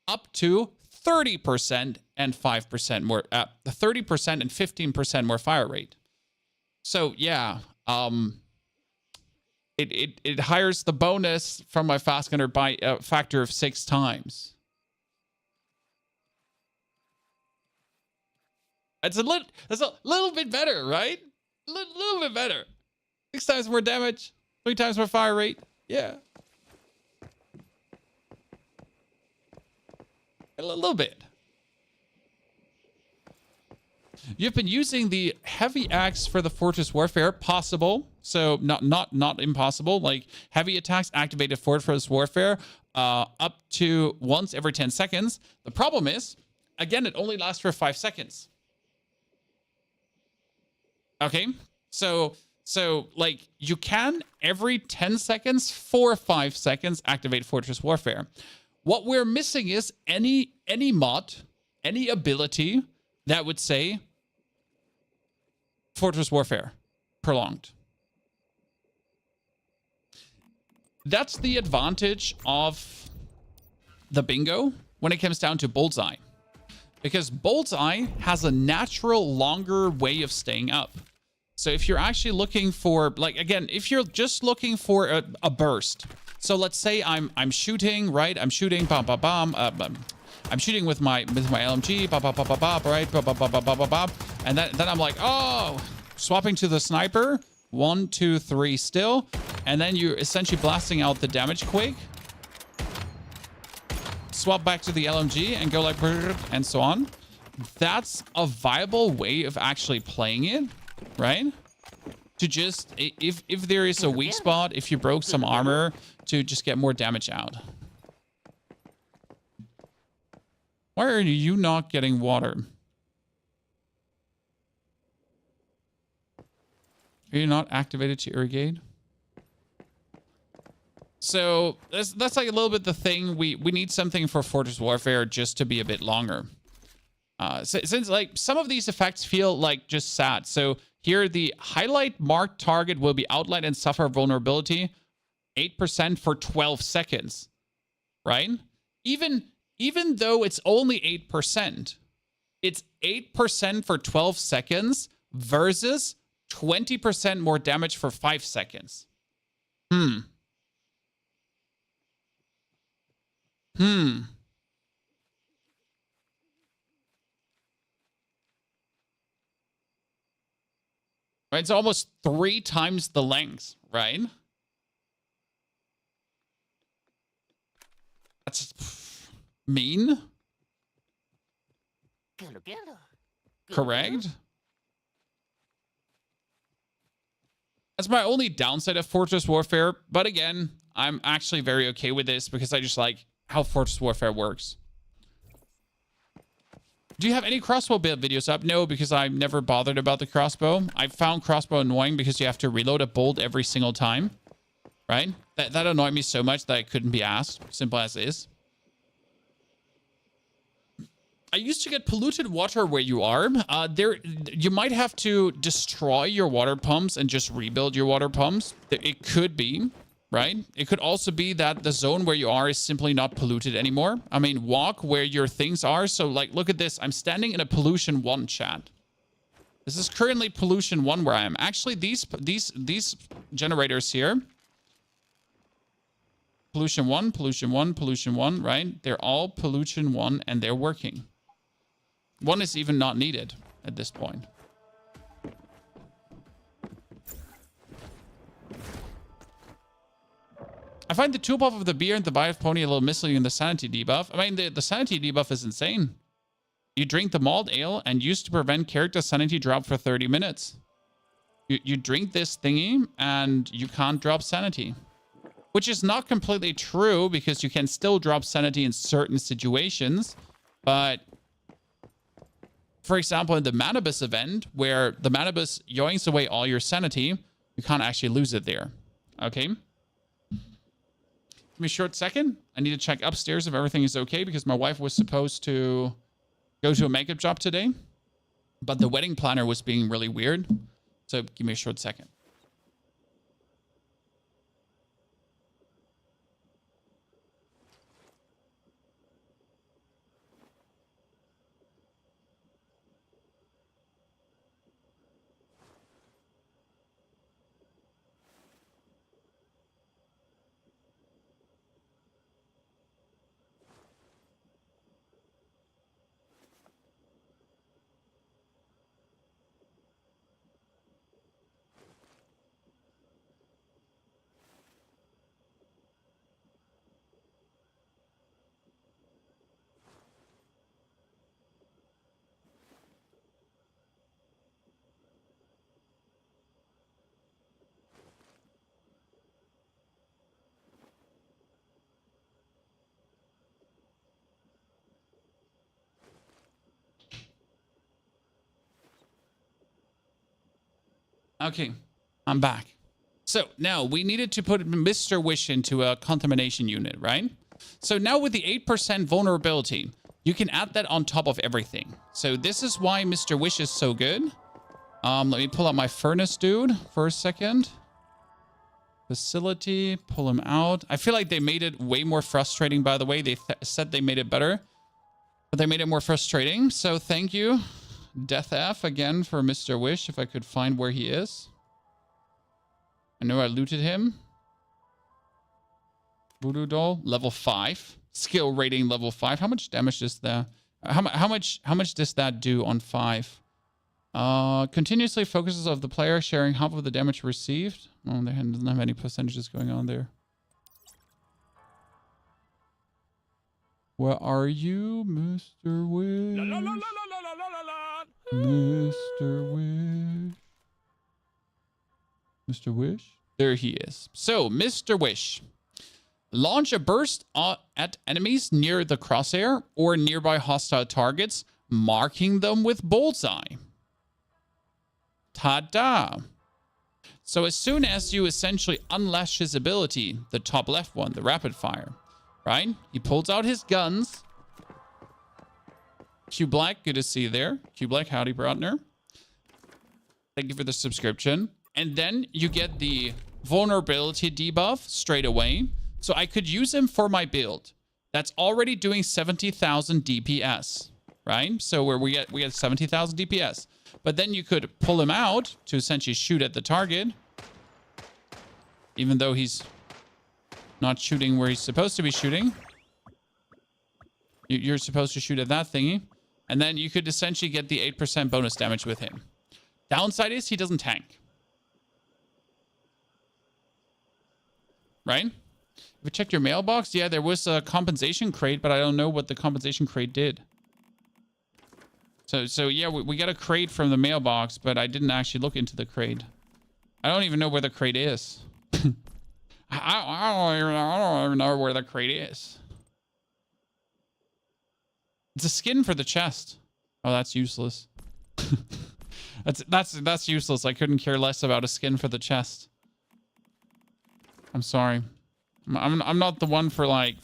up to 30% and 5% more, 30% and 15% more fire rate. So yeah, it hires the bonus from my Fast Gunner by a factor of 6 times. That's a little bit better, right? A little bit better. 6 times more damage, 3 times more fire rate. Yeah. A little bit. You've been using the heavy axe for the Fortress Warfare. Possible. So not impossible. Like heavy attacks activated Fortress Warfare up to once every 10 seconds. The problem is, again, it only lasts for 5 seconds. Okay. So like you can every 10 seconds for 5 seconds activate Fortress Warfare. What we're missing is any mod, any ability that would say Fortress Warfare prolonged. That's the advantage of the bingo when it comes down to Bullseye. Because Bullseye has a natural longer way of staying up. So if you're actually looking for, like, again, if you're just looking for a burst. So let's say I'm shooting, right? I'm shooting, bam, bam, bam. I'm shooting with my LMG, bam, bam, bam, bam, bam, right? Bam, bam, bam, bam, bam, bam. And then I'm like, oh, swapping to the sniper. 1, 2, 3 still. And then you're essentially blasting out the damage quick. Swap back to the LMG and go like, and so on. That's a viable way of actually playing it, right? To just, if there is a weak spot, if you broke some armor, to just get more damage out. Why are you not getting water? Are you not activated to irrigate? So that's like a little bit the thing. We need something for Fortress Warfare just to be a bit longer. Since like some of these effects feel like just sad. So here the highlight marked target will be outlined and suffer vulnerability 8% for 12 seconds, right? Even though it's only 8%, it's 8% for 12 seconds versus 20% more damage for 5 seconds. Right, it's almost 3 times the length, right? That's mean. Correct. That's my only downside of Fortress Warfare. But again, I'm actually very okay with this because I just like how Fortress Warfare works. Do you have any crossbow build videos up? No, because I've never bothered about the crossbow. I found crossbow annoying because you have to reload a bolt every single time, right? That annoyed me so much that I couldn't be asked. Simple as is. I used to get polluted water where you are. You might have to destroy your water pumps and just rebuild your water pumps. It could be, right? It could also be that the zone where you are is simply not polluted anymore. I mean, walk where your things are. So like, look at this. I'm standing in a pollution 1 chat. This is currently pollution 1 where I am. Actually, these generators here. Pollution 1, pollution 1, pollution 1, right? They're all pollution 1 and they're working. 1 is even not needed at this point. I find the tool buff of the beer and the Bive Pony a little misleading in the sanity debuff. I mean, the sanity debuff is insane. You drink the malt ale and used to prevent character sanity drop for 30 minutes. You drink this thingy and you can't drop sanity. Which is not completely true because you can still drop sanity in certain situations. But for example, in the Manibus event, where the Manibus yoinks away all your sanity, you can't actually lose it there. Okay? Give me a short second. I need to check upstairs if everything is okay because my wife was supposed to go to a makeup job today. But the wedding planner was being really weird. So give me a short second. Okay, I'm back. So now we needed to put Mr. Wish into a contamination unit, right? So now with the 8% vulnerability, you can add that on top of everything. So this is why Mr. Wish is so good. Let me pull out my furnace dude for a second. Facility, pull him out. I feel like they made it way more frustrating, by the way. They said they made it better, but they made it more frustrating. So thank you, Death F, again for Mr. Wish, if I could find where he is. I know I looted him. Voodoo doll, level 5. Skill rating level 5. How much damage does that? How much does that do on 5? Continuously focuses of the player, sharing half of the damage received. Oh, there doesn't have any percentages going on there. Where are you, Mr. Wish? Mr. Wish. Mr. Wish? There he is. So, Mr. Wish. Launch a burst at enemies near the crosshair or nearby hostile targets, marking them with bullseye. Ta-da! So as soon as you essentially unlash his ability, the top left one, the rapid fire, right? He pulls out his guns. Q Black, good to see you there. Q Black, howdy, partner. Thank you for the subscription. And then you get the vulnerability debuff straight away. So I could use him for my build. That's already doing 70,000 DPS, right? So where we get 70,000 DPS. But then you could pull him out to essentially shoot at the target. Even though he's not shooting where he's supposed to be shooting. You're supposed to shoot at that thingy. And then you could essentially get the 8% bonus damage with him. Downside is he doesn't tank. Right? If you checked your mailbox, yeah, there was a compensation crate, but I don't know what the compensation crate did. So yeah, we got a crate from the mailbox, but I didn't actually look into the crate. I don't even know where the crate is. I don't even know where the crate is. It's a skin for the chest. Oh, that's useless. That's useless. I couldn't care less about a skin for the chest. I'm sorry. I'm not the one for like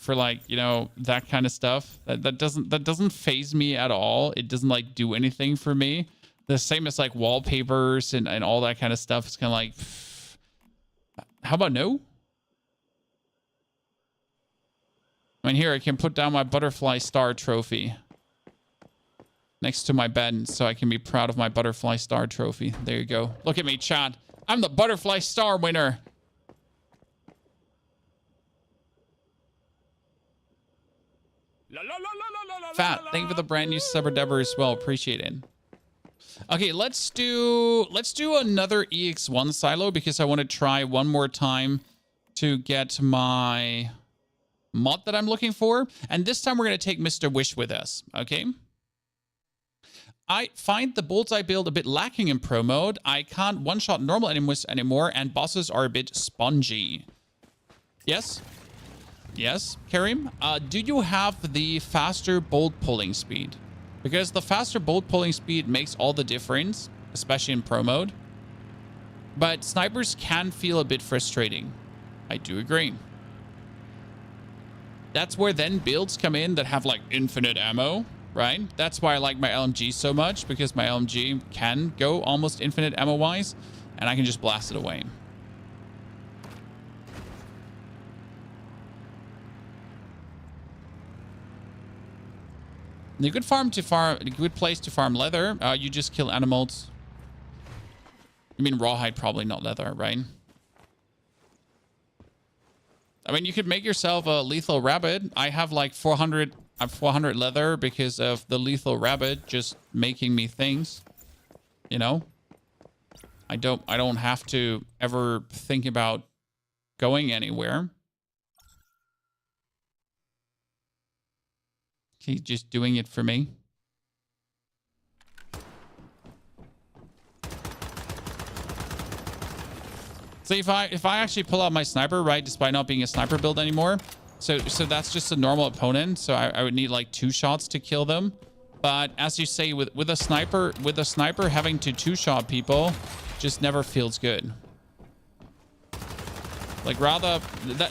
you know, that kind of stuff. That doesn't faze me at all. It doesn't like do anything for me. The same as like wallpapers and all that kind of stuff. It's kind of like, pff, how about no? I mean, here I can put down my butterfly star trophy next to my bed, so I can be proud of my butterfly star trophy. There you go. Look at me, chat. I'm the butterfly star winner. Fat, thank you for the brand new Subber Debber as well. Appreciate it. Okay, let's do another EX1 silo because I want to try one more time to get my mod that I'm looking for. And this time we're going to take Mr. Wish with us, okay? I find the bullseye build a bit lacking in pro mode. I can't one-shot normal enemies anymore, and bosses are a bit spongy. Yes? Yes, Karim? Do you have the faster bolt pulling speed? Because the faster bolt pulling speed makes all the difference, especially in pro mode. But snipers can feel a bit frustrating. I do agree. That's where then builds come in that have like infinite ammo, right? That's why I like my LMG so much, because my LMG can go almost infinite ammo-wise, and I can just blast it away. A good place to farm leather. You just kill animals. You mean rawhide, probably not leather, right? I mean, you could make yourself a lethal rabbit. I have like 400 leather because of the lethal rabbit just making me things. You know? I don't have to ever think about going anywhere. He's just doing it for me. So if I actually pull out my sniper, right, despite not being a sniper build anymore, so that's just a normal opponent. So I would need like 2 shots to kill them. But as you say, with a sniper having to 2-shot people just never feels good. Like rather,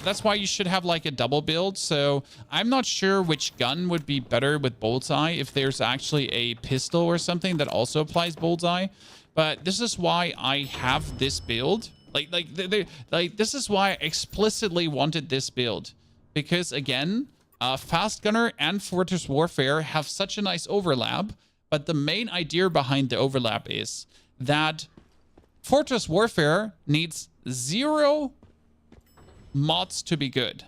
that's why you should have like a double build. So I'm not sure which gun would be better with bullseye, if there's actually a pistol or something that also applies bullseye. But this is why I have this build. Like this is why I explicitly wanted this build, because again, Fast Gunner and Fortress Warfare have such a nice overlap. But the main idea behind the overlap is that Fortress Warfare needs 0 mods to be good.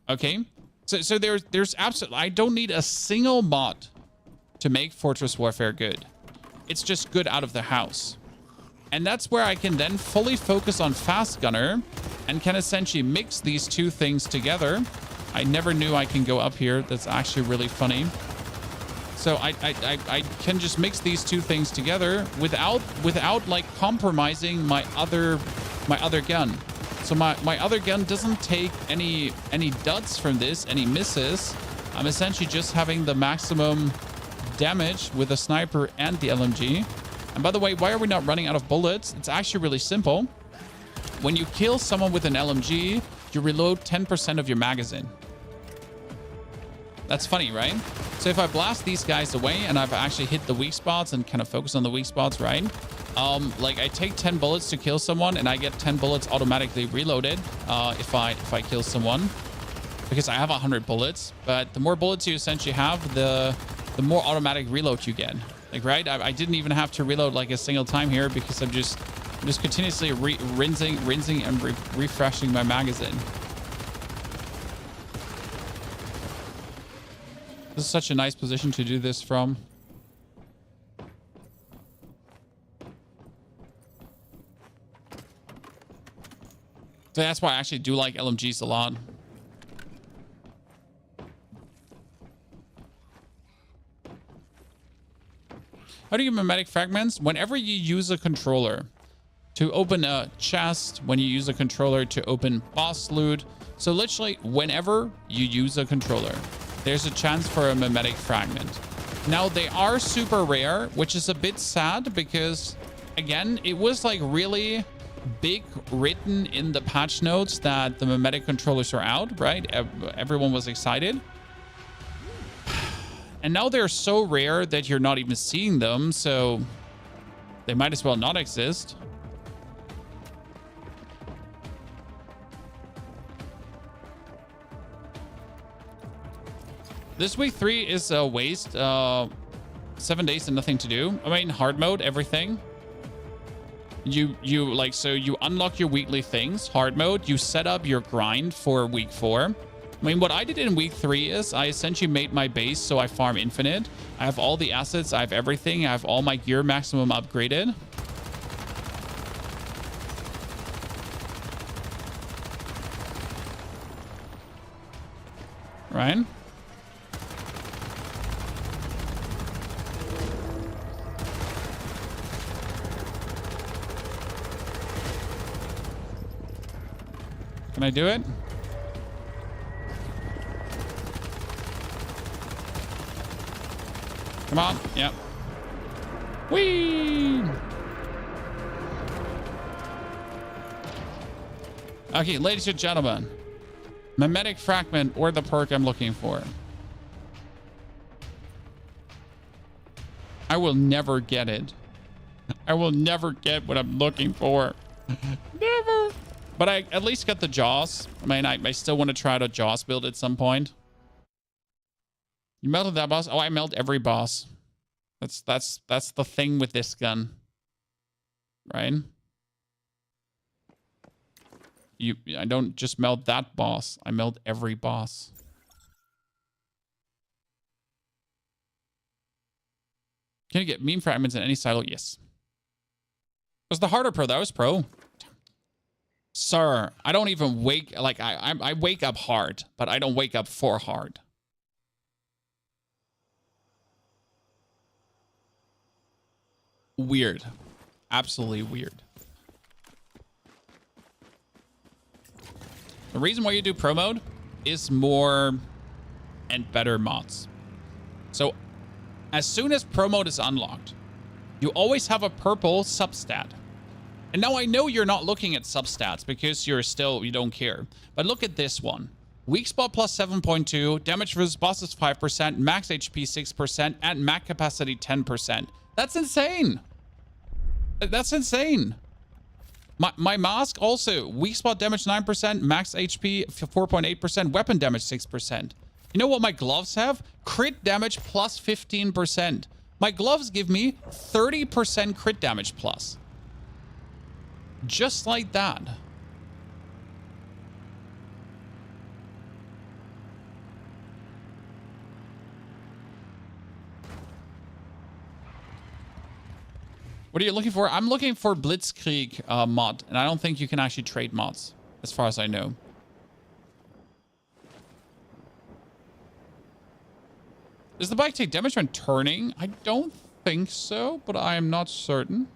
Okay, so there's absolutely, I don't need a single mod to make Fortress Warfare good. It's just good out of the house. And that's where I can then fully focus on Fast Gunner and can essentially mix these two things together. I never knew I can go up here. That's actually really funny. So I can just mix these two things together without like compromising my other gun. So my other gun doesn't take any duds from this, any misses. I'm essentially just having the maximum damage with the sniper and the LMG. And by the way, why are we not running out of bullets? It's actually really simple. When you kill someone with an LMG, you reload 10% of your magazine. That's funny, right? So if I blast these guys away and I've actually hit the weak spots and kind of focus on the weak spots, right? Like I take 10 bullets to kill someone and I get 10 bullets automatically reloaded if I kill someone, because I have 100 bullets. But the more bullets you essentially have, the more automatic reload you get. Like, right? I didn't even have to reload like a single time here because I'm just continuously rinsing and refreshing my magazine. This is such a nice position to do this from. So that's why I actually do like LMGs a lot. How do you mimetic fragments? Whenever you use a controller to open a chest, when you use a controller to open boss loot. So literally whenever you use a controller, there's a chance for a mimetic fragment. Now they are super rare, which is a bit sad because again, it was like really big written in the patch notes that the mimetic controllers are out, right? Everyone was excited. And now they're so rare that you're not even seeing them, so they might as well not exist. This week 3 is a waste. 7 days and nothing to do. I mean, hard mode, everything. You like, so you unlock your weekly things, hard mode. You set up your grind for week 4. I mean, what I did in week 3 is I essentially made my base so I farm infinite. I have all the assets. I have everything. I have all my gear maximum upgraded. Right? Can I do it? Come on. Yep. Whee! Okay, ladies and gentlemen. Mimetic fragment, or the perk I'm looking for. I will never get it. I will never get what I'm looking for. Never. But I at least got the Jaws. I mean, I still want to try to Jaws build at some point. You melted that boss? Oh, I melt every boss. That's the thing with this gun. Right? I don't just melt that boss. I melt every boss. Can you get meme fragments in any silo? Yes. Was the harder pro? That was pro. Sir, I don't even wake, like, I wake up hard, but I don't wake up for hard. Weird. Absolutely weird. The reason why you do pro mode is more and better mods. So as soon as pro mode is unlocked, you always have a purple substat. And now I know you're not looking at substats because you don't care. But look at this one. Weak spot plus 7.2, damage versus bosses 5%, max HP 6%, and max capacity 10%. That's insane. That's insane. My mask also, weak spot damage 9%, max HP 4.8%, weapon damage 6%. You know what my gloves have? Crit damage plus 15%. My gloves give me 30% crit damage plus. Just like that. What are you looking for? I'm looking for Blitzkrieg mod, and I don't think you can actually trade mods, as far as I know. Does the bike take damage when turning? I don't think so, but I am not certain.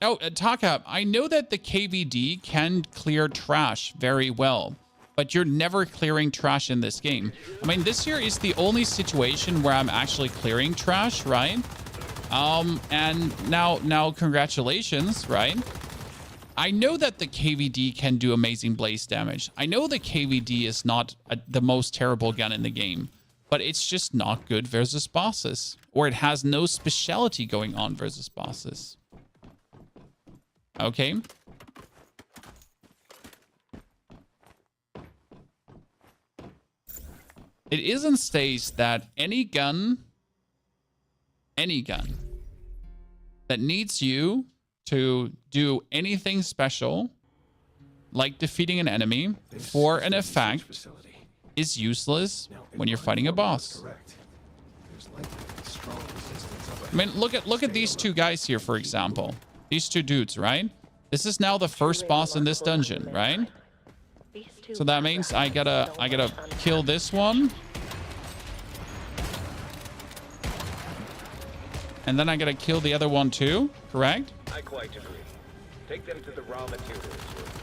Oh, Taka, I know that the KVD can clear trash very well. but you're never clearing trash in this game. I mean, this here is the only situation where I'm actually clearing trash, right? And now congratulations, right? I know that the KVD can do amazing blaze damage. I know the KVD is not the most terrible gun in the game, but it's just not good versus bosses, or it has no speciality going on versus bosses. Okay. It isn't states that any gun that needs you to do anything special, like defeating an enemy for an effect, is useless when you're fighting a boss. I mean, look at these two guys here, for example. These two dudes, right? This is now the first boss in this dungeon, right? So that means I gotta kill this one. And then I gotta kill the other one too, correct? I quite agree. Take them to the raw materials.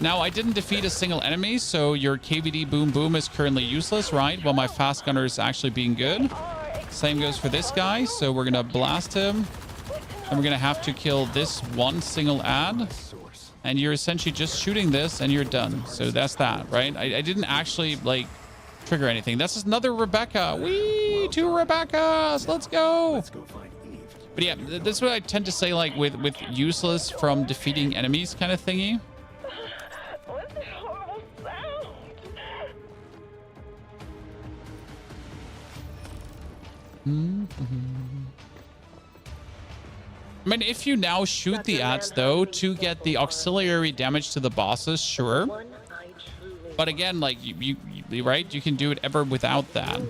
Now, I didn't defeat a single enemy, so your KVD boom boom is currently useless, right? While my fast gunner is actually being good. Same goes for this guy, so we're gonna blast him. And we're gonna have to kill this one single ad. And you're essentially just shooting this and you're done. So that's that, right? I didn't actually, like, trigger anything. That's just another Rebecca. Whee! 2 Rebeccas! Let's go! But yeah, that's what I tend to say, like, with useless from defeating enemies kind of thingy. What's that horrible sound? I mean, if you now shoot the ads, though, to get the auxiliary damage to the bosses, sure. But again, like, you right? You can do it ever without that.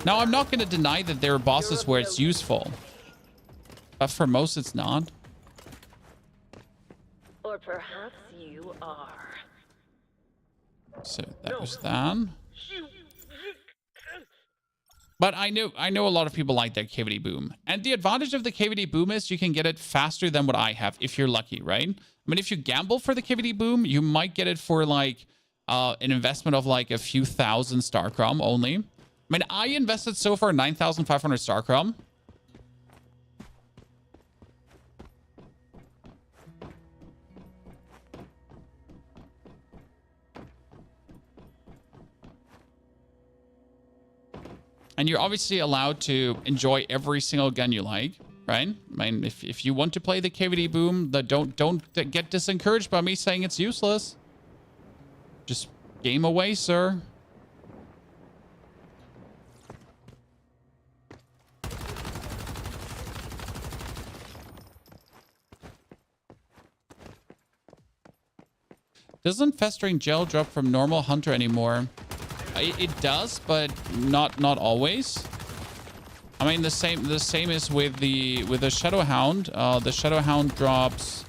Now, I'm not going to deny that there are bosses where it's useful. But for most, it's not. Or perhaps you are. So that was that. But I know a lot of people like that KVD boom. And the advantage of the KVD boom is you can get it faster than what I have if you're lucky, right? I mean, if you gamble for the KVD boom, you might get it for like an investment of like a few thousand Starcrom only. I mean, I invested so far 9,500 Starcrom. And you're obviously allowed to enjoy every single gun you like, right? I mean, if you want to play the KVD boom, don't get disencouraged by me saying it's useless. Just game away, sir. Doesn't festering gel drop from normal hunter anymore? It does, but not always. I mean, the same is with the Shadow Hound. The Shadow Hound drops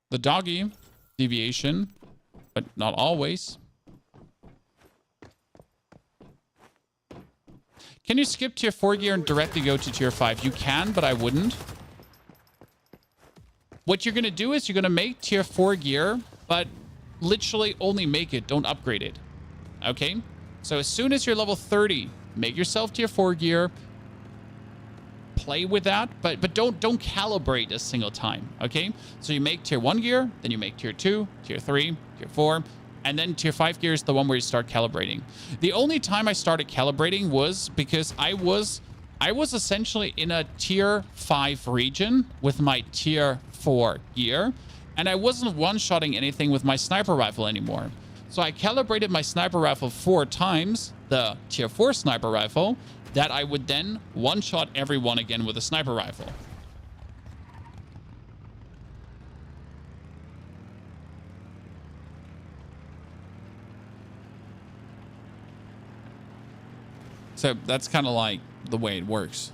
the doggy deviation, but not always. Can you skip tier 4 gear and directly go to tier 5? You can, but I wouldn't. What you're gonna do is you're gonna make tier 4 gear, but literally only make it, don't upgrade it. Okay? So as soon as you're level 30, make yourself tier 4 gear. Play with that, but don't calibrate a single time. Okay? So you make tier 1 gear, then you make tier 2, tier 3, tier 4, and then tier 5 gear is the one where you start calibrating. The only time I started calibrating was because I was essentially in a tier 5 region with my tier 4 gear. And I wasn't one-shotting anything with my sniper rifle anymore. So I calibrated my sniper rifle 4 times, the tier 4 sniper rifle, that I would then one-shot everyone again with a sniper rifle. So that's kind of like the way it works.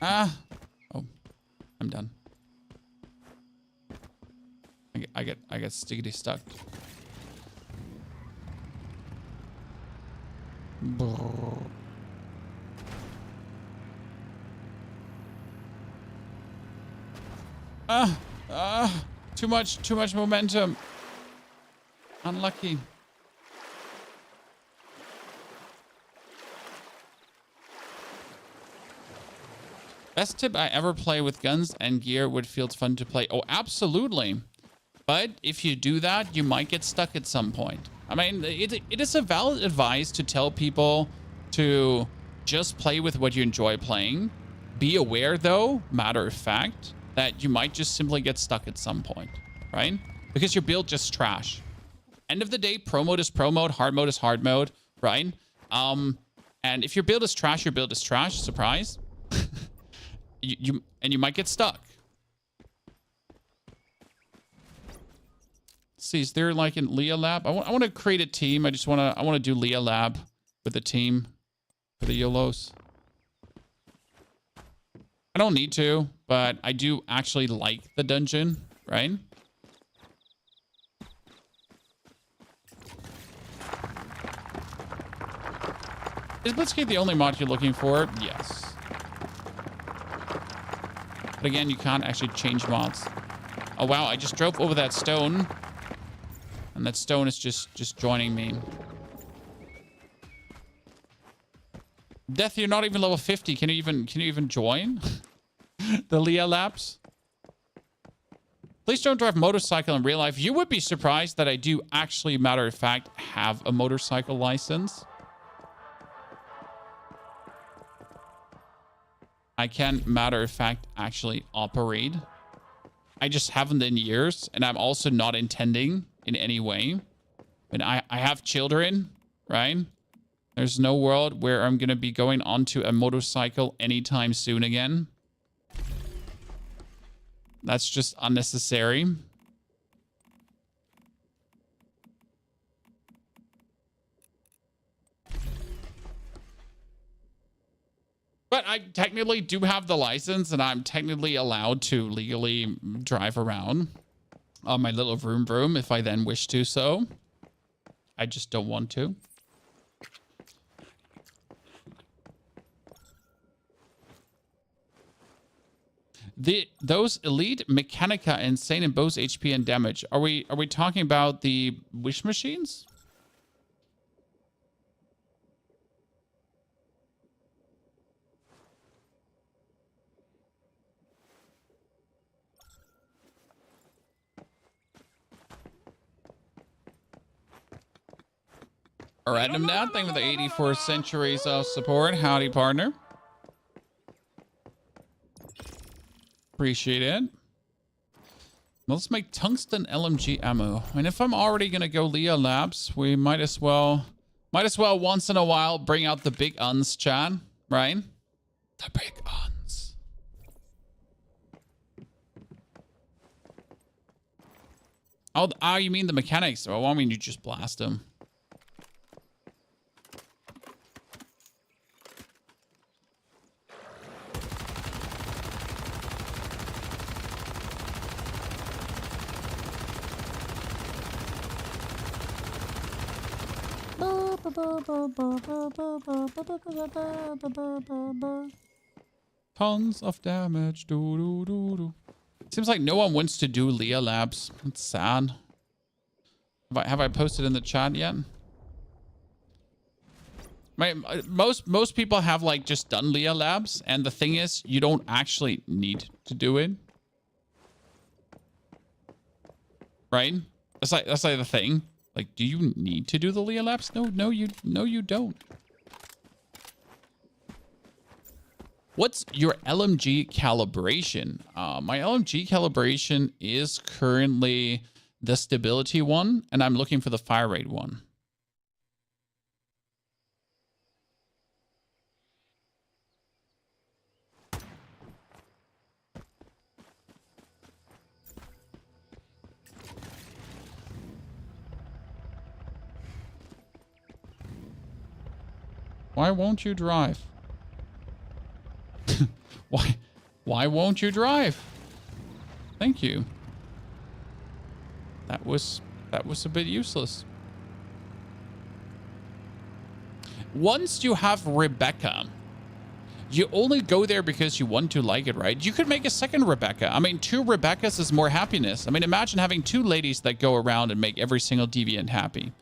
Oh, I'm done. I get stickity stuck. Too much momentum. Unlucky. Best tip I ever play with guns and gear would feel fun to play. Oh, absolutely. But if you do that, you might get stuck at some point. I mean, it is a valid advice to tell people to just play with what you enjoy playing. Be aware, though, matter of fact, that you might just simply get stuck at some point, right? Because your build just trash. End of the day, pro mode is pro mode, hard mode is hard mode, right? And if your build is trash, your build is trash. Surprise. You might get stuck. Let's see, is there like an Leah lab? I want to create a team. I want to do Leah lab with a team for the YOLOs. I don't need to, but I do actually like the dungeon, right? Is Blitzkrieg the only mod you're looking for? Yes. But again, you can't actually change mods. Oh, wow. I just drove over that stone. And that stone is just joining me. Death, you're not even level 50. Can you even join the Leah Labs? Please don't drive motorcycle in real life. You would be surprised that I do actually, matter of fact, have a motorcycle license. I can, matter of fact, actually operate. I just haven't in years, and I'm also not intending in any way. And I have children, right? There's no world where I'm going to be going onto a motorcycle anytime soon again. That's just unnecessary. But I technically do have the license, and I'm technically allowed to legally drive around on my little vroom vroom if I then wish to so. I just don't want to. Those elite Mechanica insane in both HP and damage. Are we talking about the wish machines? Random now, thank you for the 84 centuries of support. Howdy, partner. Appreciate it. Let's make tungsten LMG ammo. And if I'm already gonna go Leah Labs, we might as well once in a while bring out the big uns, Chan, right? The big uns. Oh, you mean the mechanics? Oh, I mean you just blast them. Tons of damage. Seems like no one wants to do Leah Labs. It's sad. Have I posted in the chat yet? Most people have like just done Leah Labs, and the thing is, you don't actually need to do it, right? That's like the thing. Like, do you need to do the Leah Labs? No, you don't. What's your LMG calibration? My LMG calibration is currently the stability one, and I'm looking for the fire rate one. Why won't you drive? Why won't you drive? Thank you. That was a bit useless. Once you have Rebecca, You only go there because you want to like it, right? You could make a second Rebecca. I mean, 2 Rebeccas is more happiness. I mean, imagine having 2 ladies that go around and make every single deviant happy.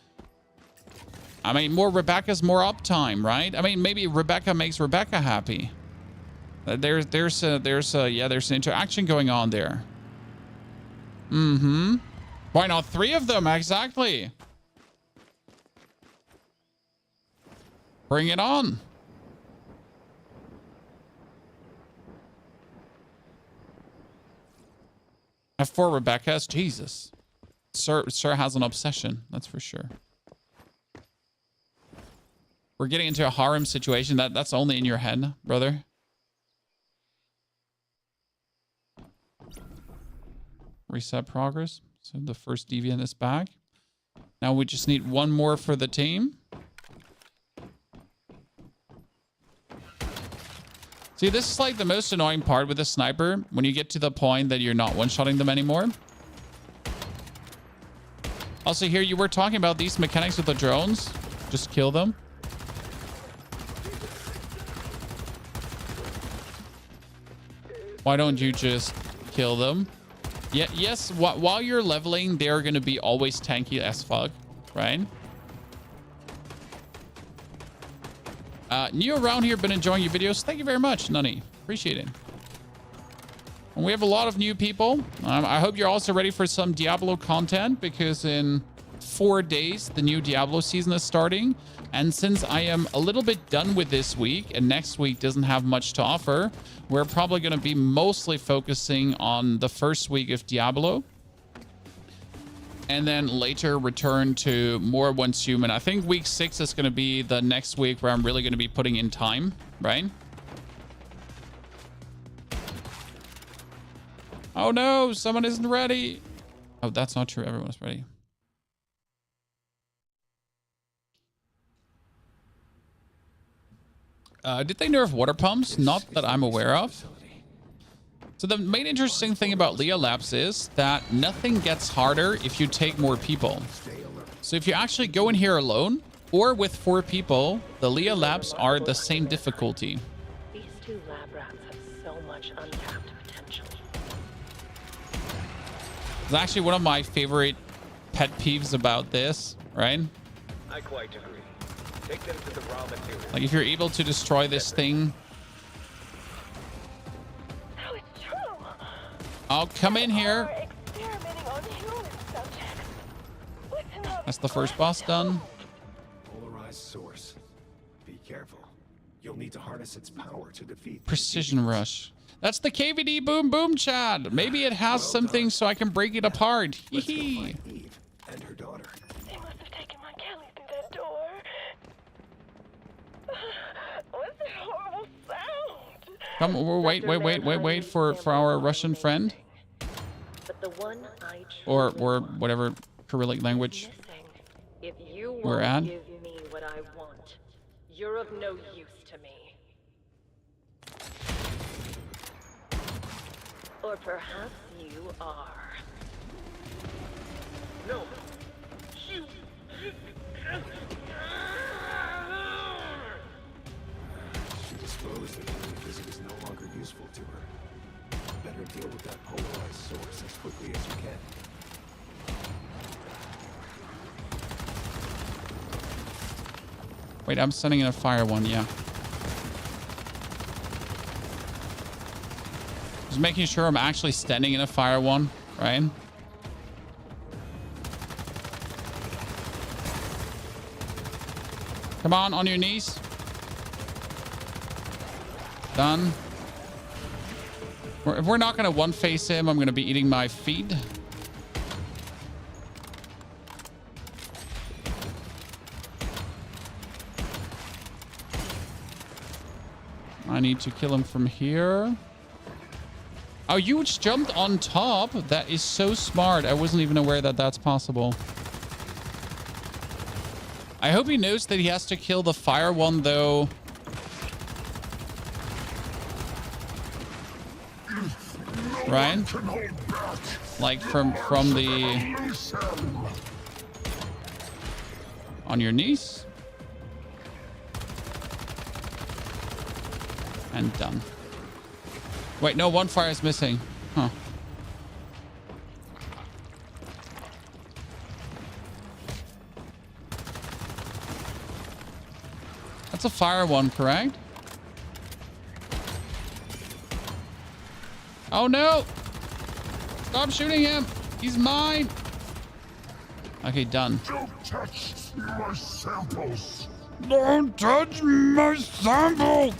I mean, more Rebeccas, more uptime, right? I mean, maybe Rebecca makes Rebecca happy. There's an interaction going on there. Mm-hmm. Why not 3 of them? Exactly. Bring it on. Have 4 Rebeccas? Jesus. Sir has an obsession. That's for sure. We're getting into a harem situation. That's only in your head, brother. Reset progress. So the first deviant is back. Now we just need 1 more for the team. See, this is like the most annoying part with the sniper. When you get to the point that you're not one-shotting them anymore. Also here, you were talking about these mechanics with the drones. Just kill them. Why don't you just kill them? Yeah, yes, while you're leveling, they're going to be always tanky as fuck, right? New around here, been enjoying your videos. Thank you very much, Nunny. Appreciate it. And we have a lot of new people. I hope you're also ready for some Diablo content, because in 4 days, the new Diablo season is starting. And since I am a little bit done with this week and next week doesn't have much to offer, we're probably going to be mostly focusing on the first week of Diablo. And then later return to more Once Human. I think week 6 is going to be the next week where I'm really going to be putting in time, right? Oh no, someone isn't ready. Oh, that's not true. Everyone's ready. Did they nerf water pumps? Not that I'm aware of. So the main interesting thing about Leah Labs is that nothing gets harder if you take more people. So if you actually go in here alone or with 4 people, the Leah Labs are the same difficulty. These 2 lab rats have so much untapped potential. It's actually one of my favorite pet peeves about this, right? I quite agree. Take them to the raw material. Like if you're able to destroy this thing. No, it's true. I'll come in here. Experimenting on human subjects. Listen up. That's the first boss done. Polarized source. Be careful. You'll need to harness its power to defeat Precision rush. That's the KVD boom boom Chad. Maybe it has something so I can break it apart. Let's go Hee. find Eve and her daughter. They must have taken my Kelly through that door. What's that horrible sound? Come, wait for our Russian friend. But the one I Or truly whatever Cyrillic language missing. If you we're won't at. give me what I want, you're of no use to me. Or perhaps you are. No. She disposed of it because it is no longer useful to her. Better deal with that polarized source as quickly as you can. Wait, I'm sending in a fire one, yeah. Just making sure I'm actually standing in a fire one, right? Come on your knees. Done. If we're not going to one-face him, I'm going to be eating my feed. I need to kill him from here. Oh, you just jumped on top. That is so smart. I wasn't even aware that that's possible. I hope he knows that he has to kill the fire one, though. Right? Like from the... On your knees? And done. Wait, no, one fire is missing. Huh. That's a fire one, correct? Oh no! Stop shooting him! He's mine! Okay, done. Don't touch my samples. Don't touch my sample!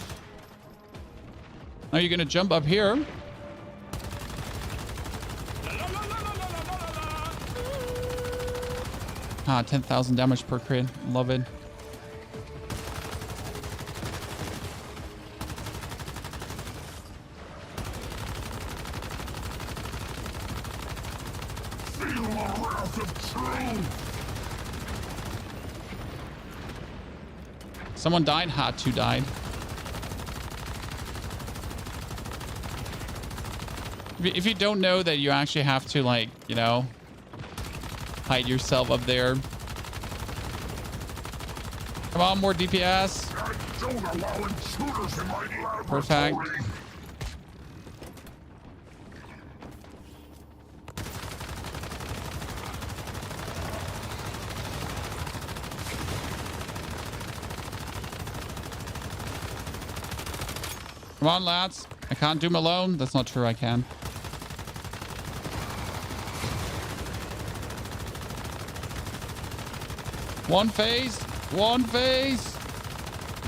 Now you're gonna jump up here. Ah, 10,000 damage per crit. Love it. Feel the wrath of truth. Someone died. Ha, two died. If you don't know that you actually have to, like, you know, hide yourself up there. Come on, more DPS. I don't allow intruders in my laboratory. Perfect. Come on, lads. I can't do them alone. That's not true. I can. One phase. One phase.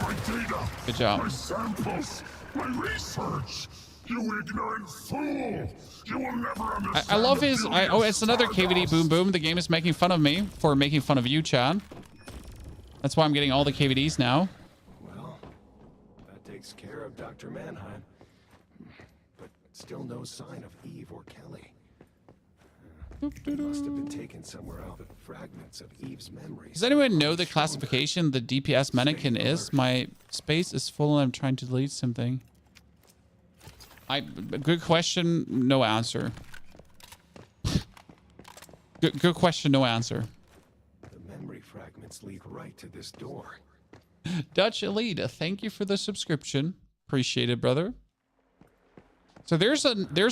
My data. Good job. My samples. My research. You ignorant fool. You will never understand. I love the his. beauty Oh, of it's another KVD. stardust. Boom, boom. The game is making fun of me for making fun of you, Chad. That's why I'm getting all the KVDs now. Well, that takes care of Dr. Mannheim. But still no sign of Eve or Kelly. They must have been taken somewhere else with fragments of Eve's memories. Does anyone know the classification the DPS mannequin is? My space is full and I'm trying to delete something. Good question, no answer. Good question, no answer. The memory fragments lead right to this door. Dutch Elite, thank you for the subscription. Appreciate it, brother. So there's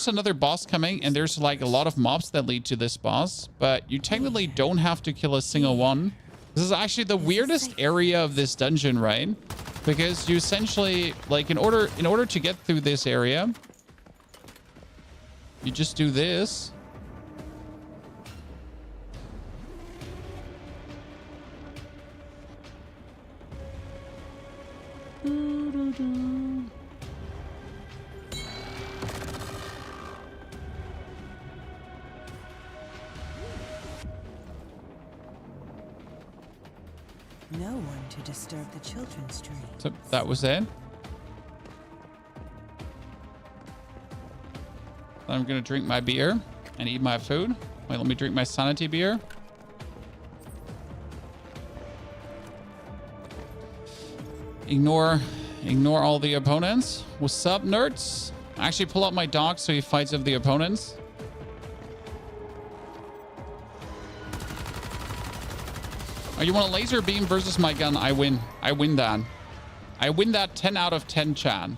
another boss coming, and there's like a lot of mobs that lead to this boss, but you technically don't have to kill a single one. This is actually the weirdest area of this dungeon, right? Because you essentially, like, in order to get through this area, you just do this. No one to disturb the children's dream. So that was it. I'm gonna drink my beer and eat my food. Wait, let me drink my sanity beer. Ignore all the opponents. What's up, nerds? I actually pull out my dog so he fights with the opponents. Oh, you want a laser beam versus my gun? I win. I win that. I win that 10 out of 10, Chad.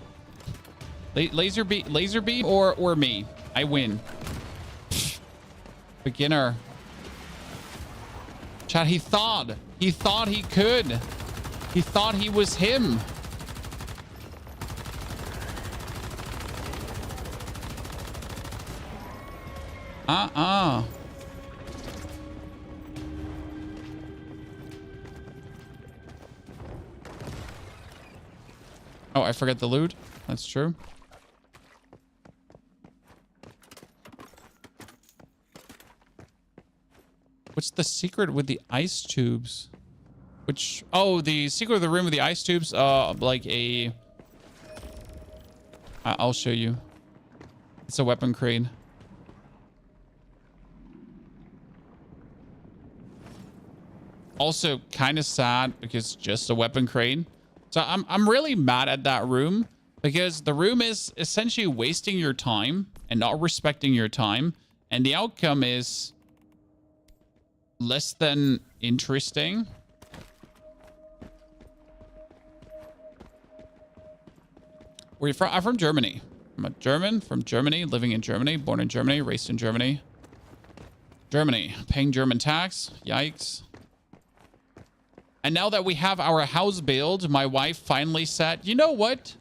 Laser beam or me. I win. Beginner. Chad, he thought he could. He thought he was him. Oh, I forgot the loot. That's true. What's the secret with the ice tubes? Which, oh, the secret of the room with the ice tubes, like a... I'll show you. It's a weapon crate. Also kind of sad because it's just a weapon crate. So I'm really mad at that room because the room is essentially wasting your time and not respecting your time. And the outcome is less than interesting. Where you from? I'm from Germany. I'm a German from Germany, living in Germany, born in Germany, raised in Germany. Germany, paying German tax. Yikes. And now that we have our house built, my wife finally said, you know what?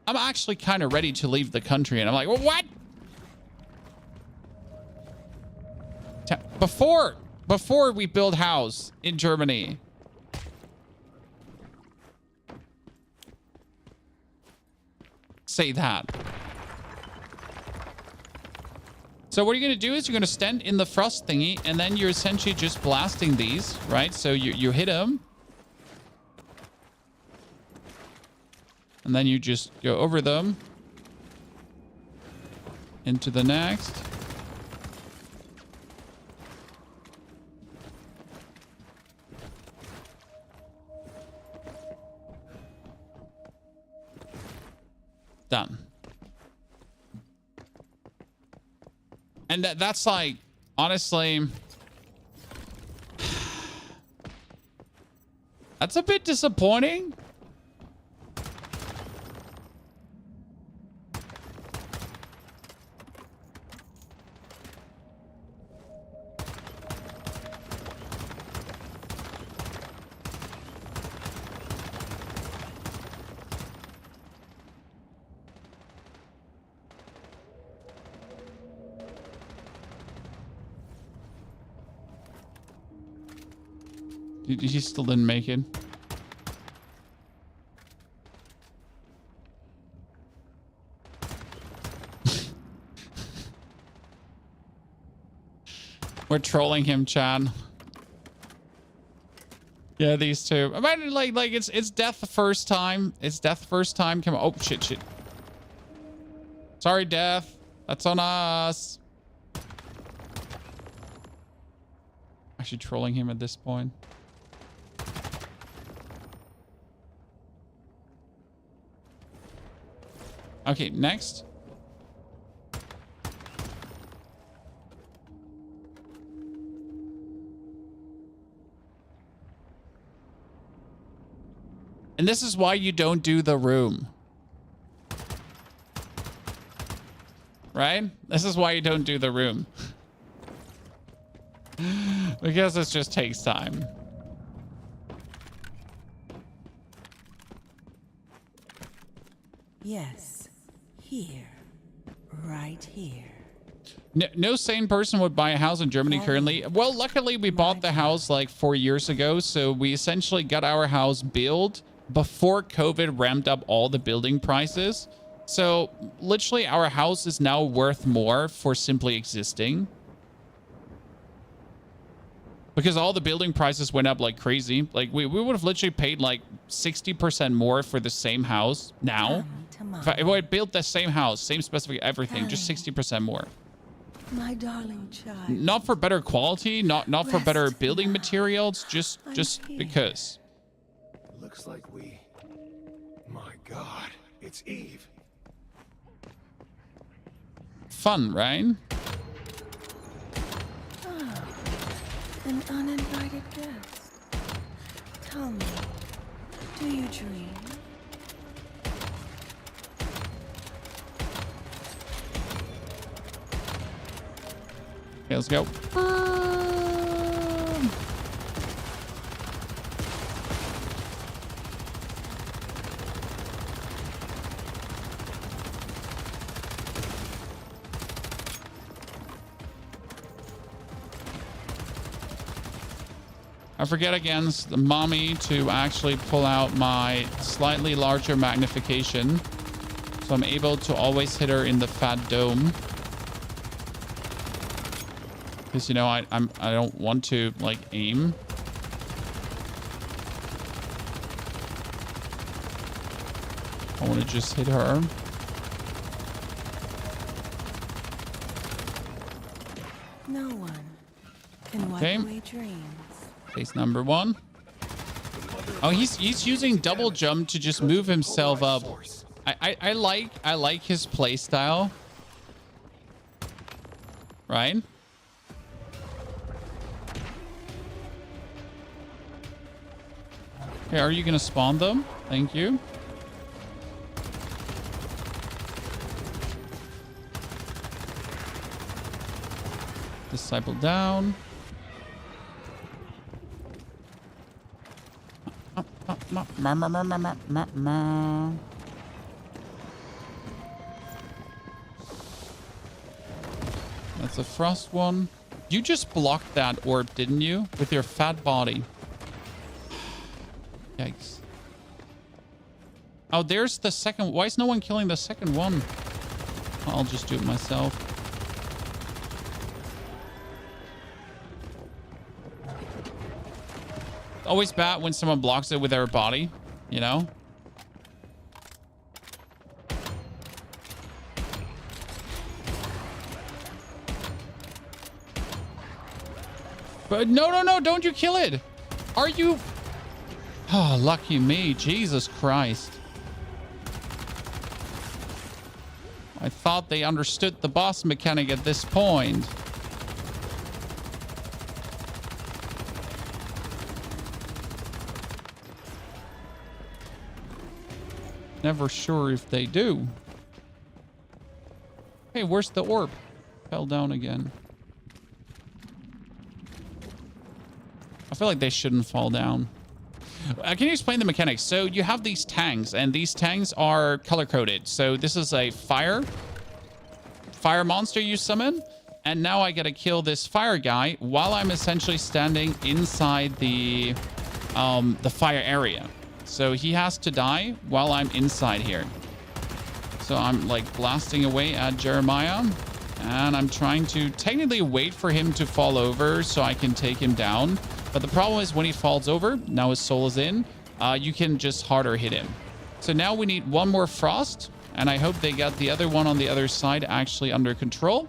I'm actually kind of ready to leave the country. And I'm like, well, what? Before we build house in Germany. Say that. So what you're going to do is you're going to stand in the frost thingy, and then you're essentially just blasting these, right? So you hit them. And then you just go over them. Into the next. Done. And that's like, honestly, that's a bit disappointing. He still didn't make it. We're trolling him, Chad. Yeah, these two. I mean, like it's death the first time. It's death first time. Come on. Oh shit. Sorry, Death. That's on us. Actually trolling him at this point. Okay, next. And this is why you don't do the room. Right? This is why you don't do the room. Because it just takes time. Yes. Here. Right here. No sane person would buy a house in Germany currently. Well, luckily we bought the house like 4 years ago. So we essentially got our house built before COVID ramped up all the building prices. So literally our house is now worth more for simply existing. Because all the building prices went up like crazy. Like we would have literally paid like 60% more for the same house now. If I built the same house, same specific everything, just 60% more. My darling child. Not for better quality, not for better building materials, just because. Looks like we... My God, it's Eve. Fun, right? Ah, an uninvited guest. Tell me, do you dream? Okay, let's go. I forget against the mommy to actually pull out my slightly larger magnification, so I'm able to always hit her in the fat dome. Because, you know, I don't want to like aim. I want to just hit her. No one can wipe away dreams. Case number 1. Oh, he's using double jump to just move himself up. I like his play style. Right? Okay, are you gonna spawn them? Thank you. Disciple down. That's a frost one. You just blocked that orb, didn't you? With your fat body. Yikes. Oh, there's the second. Why is no one killing the second one? I'll just do it myself. Always bad when someone blocks it with their body, you know? But no, don't you kill it. Are you? Oh, lucky me. Jesus Christ. I thought they understood the boss mechanic at this point. Never sure if they do. Hey, where's the orb? Fell down again. I feel like they shouldn't fall down. Can you explain the mechanics? So you have these tanks, and these tanks are color-coded. So this is a fire monster you summon, and now I gotta kill this fire guy while I'm essentially standing inside the fire area. So he has to die while I'm inside here. So I'm like blasting away at Jeremiah, and I'm trying to technically wait for him to fall over so I can take him down. But the problem is when he falls over, now his soul is in, you can just harder hit him. So now we need one more frost, and I hope they got the other one on the other side actually under control.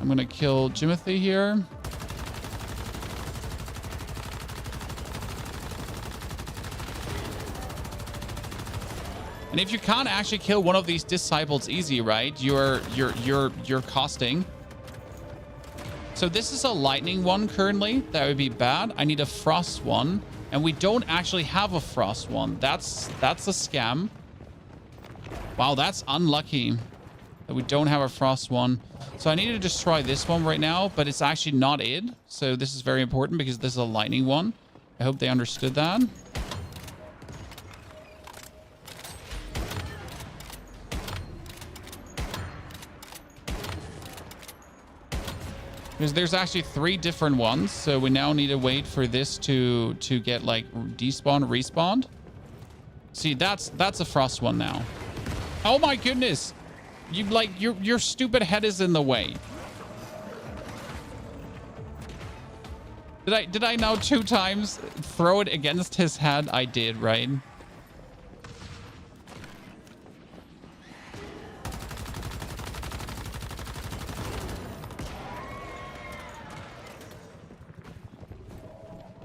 I'm going to kill Jimothy here. And if you can't actually kill one of these disciples easy, right? You're costing. So this is a lightning one currently. That would be bad. I need a frost one, and we don't actually have a frost one. That's a scam. Wow, that's unlucky that we don't have a frost one. So I need to destroy this one right now, but it's actually not it. So this is very important because this is a lightning one. I hope they understood that. Because there's actually 3 different ones, so we now need to wait for this to get like respawned. See, that's a frost one now. Oh my goodness, your stupid head is in the way. Did I now 2 times throw it against his head? I did, right?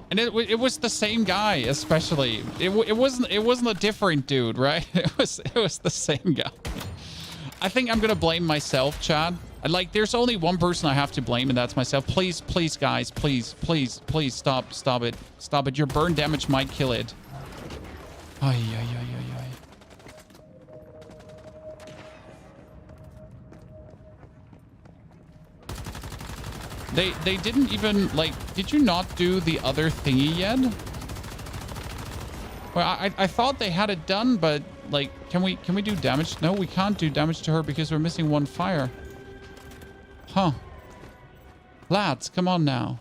And it was the same guy, especially. It wasn't a different dude, right? It was the same guy. I think I'm gonna blame myself, Chad. Like, there's only one person I have to blame, and that's myself. Please, guys, please, stop it. Your burn damage might kill it. Ay. They didn't even, like, did you not do the other thingy yet? Well, I thought they had it done, but, like, can we do damage? No, we can't do damage to her because we're missing 1 fire. Huh. Lads, come on now.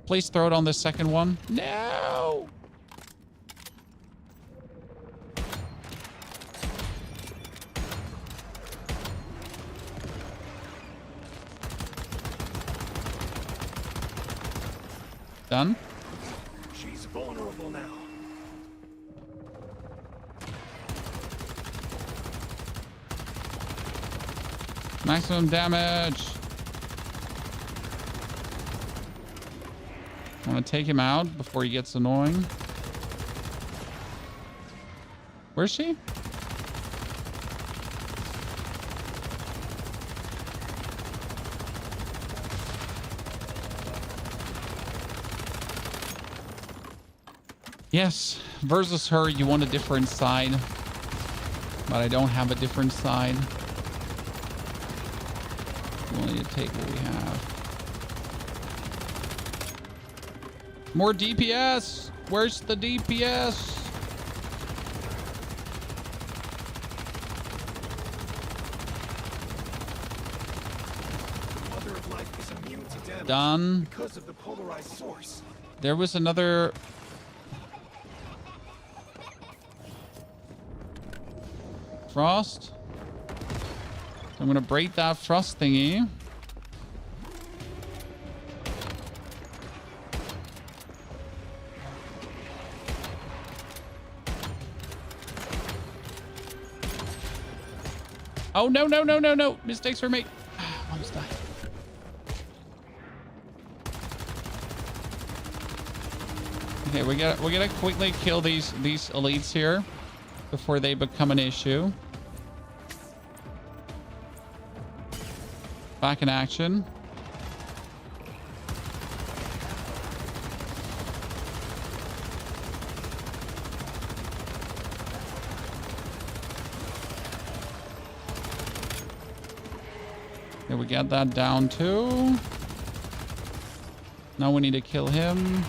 Please throw it on the second one. No! Done. She's vulnerable now. Maximum damage. I want to take him out before he gets annoying. Where's she? Yes, versus her, you want a different side. But I don't have a different side. We'll need to take what we have. More DPS. Where's the DPS? Mother of Life is immune to damage Done. because of the polarized source. There was another... Frost. I'm gonna break that frost thingy. Oh, no, no, no, no, no. Mistakes were made. Almost died. Okay, we gotta quickly kill these elites here before they become an issue. Back in action. Okay, we got that down too. Now we need to kill him.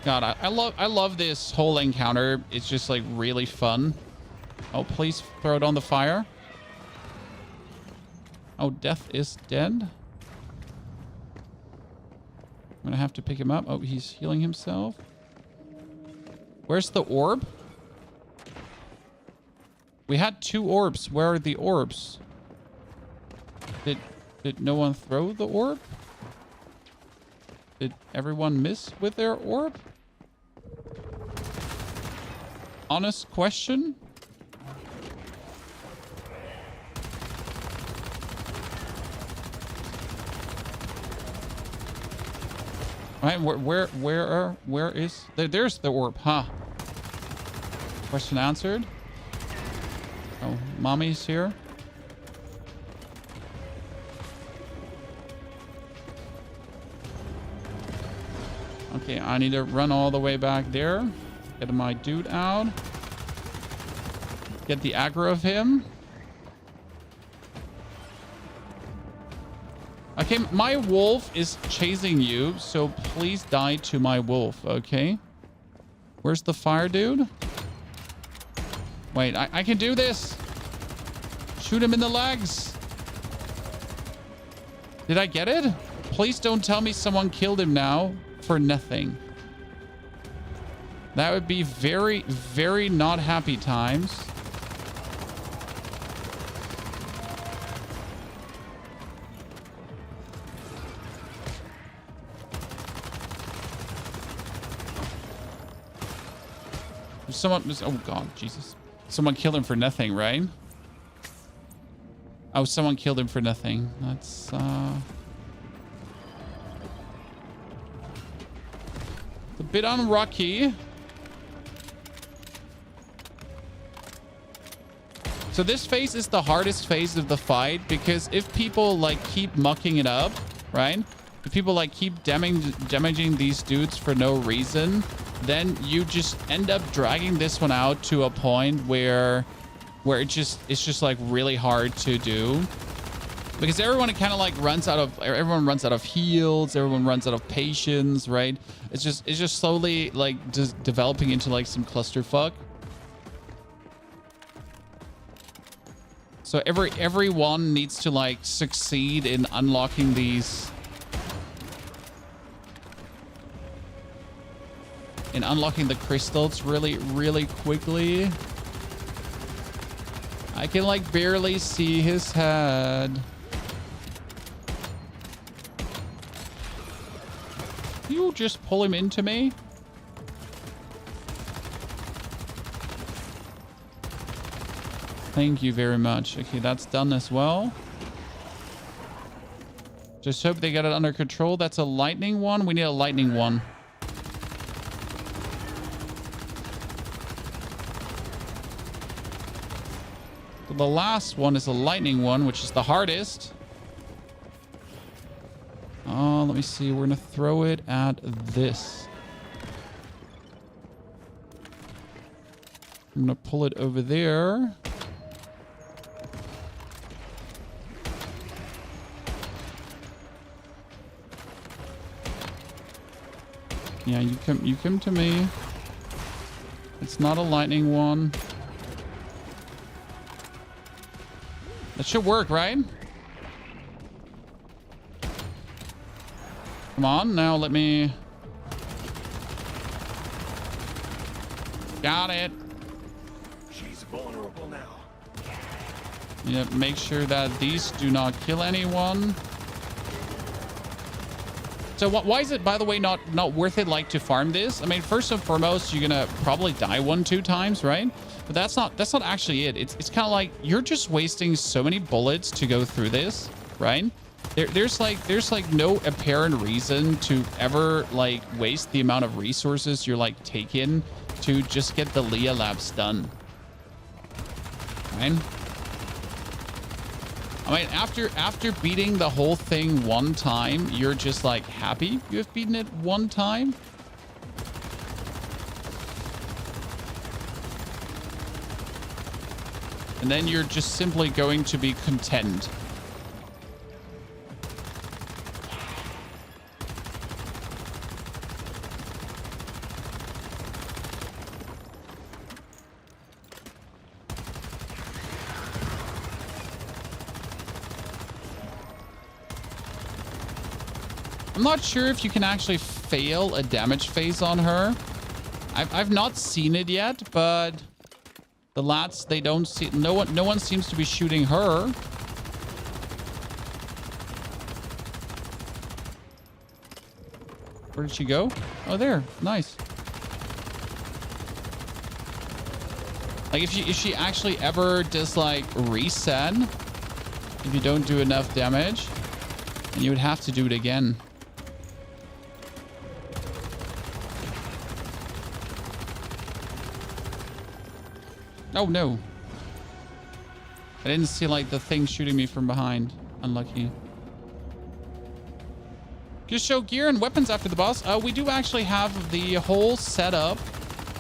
God, I love this whole encounter. It's just like really fun. Oh, please throw it on the fire. Oh, Death is dead. I'm gonna have to pick him up. Oh, he's healing himself. Where's the orb? We had 2 orbs. Where are the orbs? Did no one throw the orb? Did everyone miss with their orb? Honest question. Right, where is there's the orb, huh? Question answered. Oh, mommy's here. Okay, I need to run all the way back there. Get my dude out. Get the aggro of him. Okay, my wolf is chasing you, so please die to my wolf, okay? Where's the fire dude? Wait, I can do this. Shoot him in the legs. Did I get it? Please don't tell me someone killed him now for nothing. That would be very, very not happy times. Someone was, oh God, Jesus. Someone killed him for nothing, right? Oh, someone killed him for nothing. That's, a bit unlucky. So this phase is the hardest phase of the fight because if people like keep mucking it up, right? If people like keep damaging these dudes for no reason, then you just end up dragging this one out to a point where it's just like really hard to do because everyone kind of like everyone runs out of heals, everyone runs out of patience, right? It's just slowly like just developing into like some clusterfuck. So everyone needs to like succeed in unlocking these, in unlocking the crystals really, really quickly. I can like barely see his head. You just pull him into me. Thank you very much. Okay, that's done as well. Just hope they get it under control. That's a lightning one. We need a lightning one. So the last one is a lightning one, which is the hardest. Let me see. We're gonna throw it at this. I'm gonna pull it over there. Yeah, you come to me. It's not a lightning one. That should work, right? Come on, now let me... Got it. She's vulnerable now. Yeah, make sure that these do not kill anyone. So why is it, by the way, not worth it, like, to farm this? I mean, first and foremost, you're gonna probably die 1-2 times, right? But that's not actually it. It's kind of like you're just wasting so many bullets to go through this, right? There's like no apparent reason to ever like waste the amount of resources you're like taking to just get the Leah labs done, right? I mean, after beating the whole thing one time, you're just like happy you have beaten it one time. And then you're just simply going to be content. I'm not sure if you can actually fail a damage phase on her. I've not seen it yet, but the lats, they don't see, no one seems to be shooting her. Where did she go? Oh, there. Nice. Like if she actually ever does like reset, if you don't do enough damage, then you would have to do it again. Oh no. I didn't see like the thing shooting me from behind. Unlucky. Just show gear and weapons after the boss. We do actually have the whole setup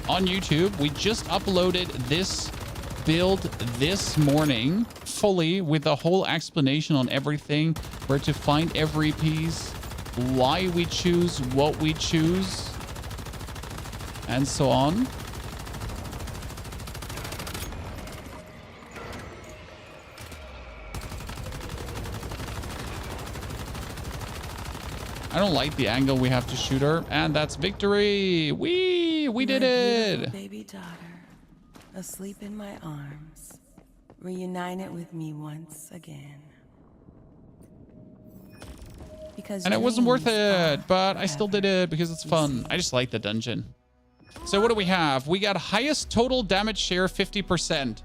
on YouTube. We just uploaded this build this morning fully with the whole explanation on everything, where to find every piece, why we choose what we choose, and so on. I don't like the angle we have to shoot her, and that's victory. We did it. Baby daughter, asleep in my arms, reunited with me once again. Because and it wasn't worth dreams it, but I still did it because it's fun. I just like the dungeon. So what do we have? We got highest total damage share, 50%.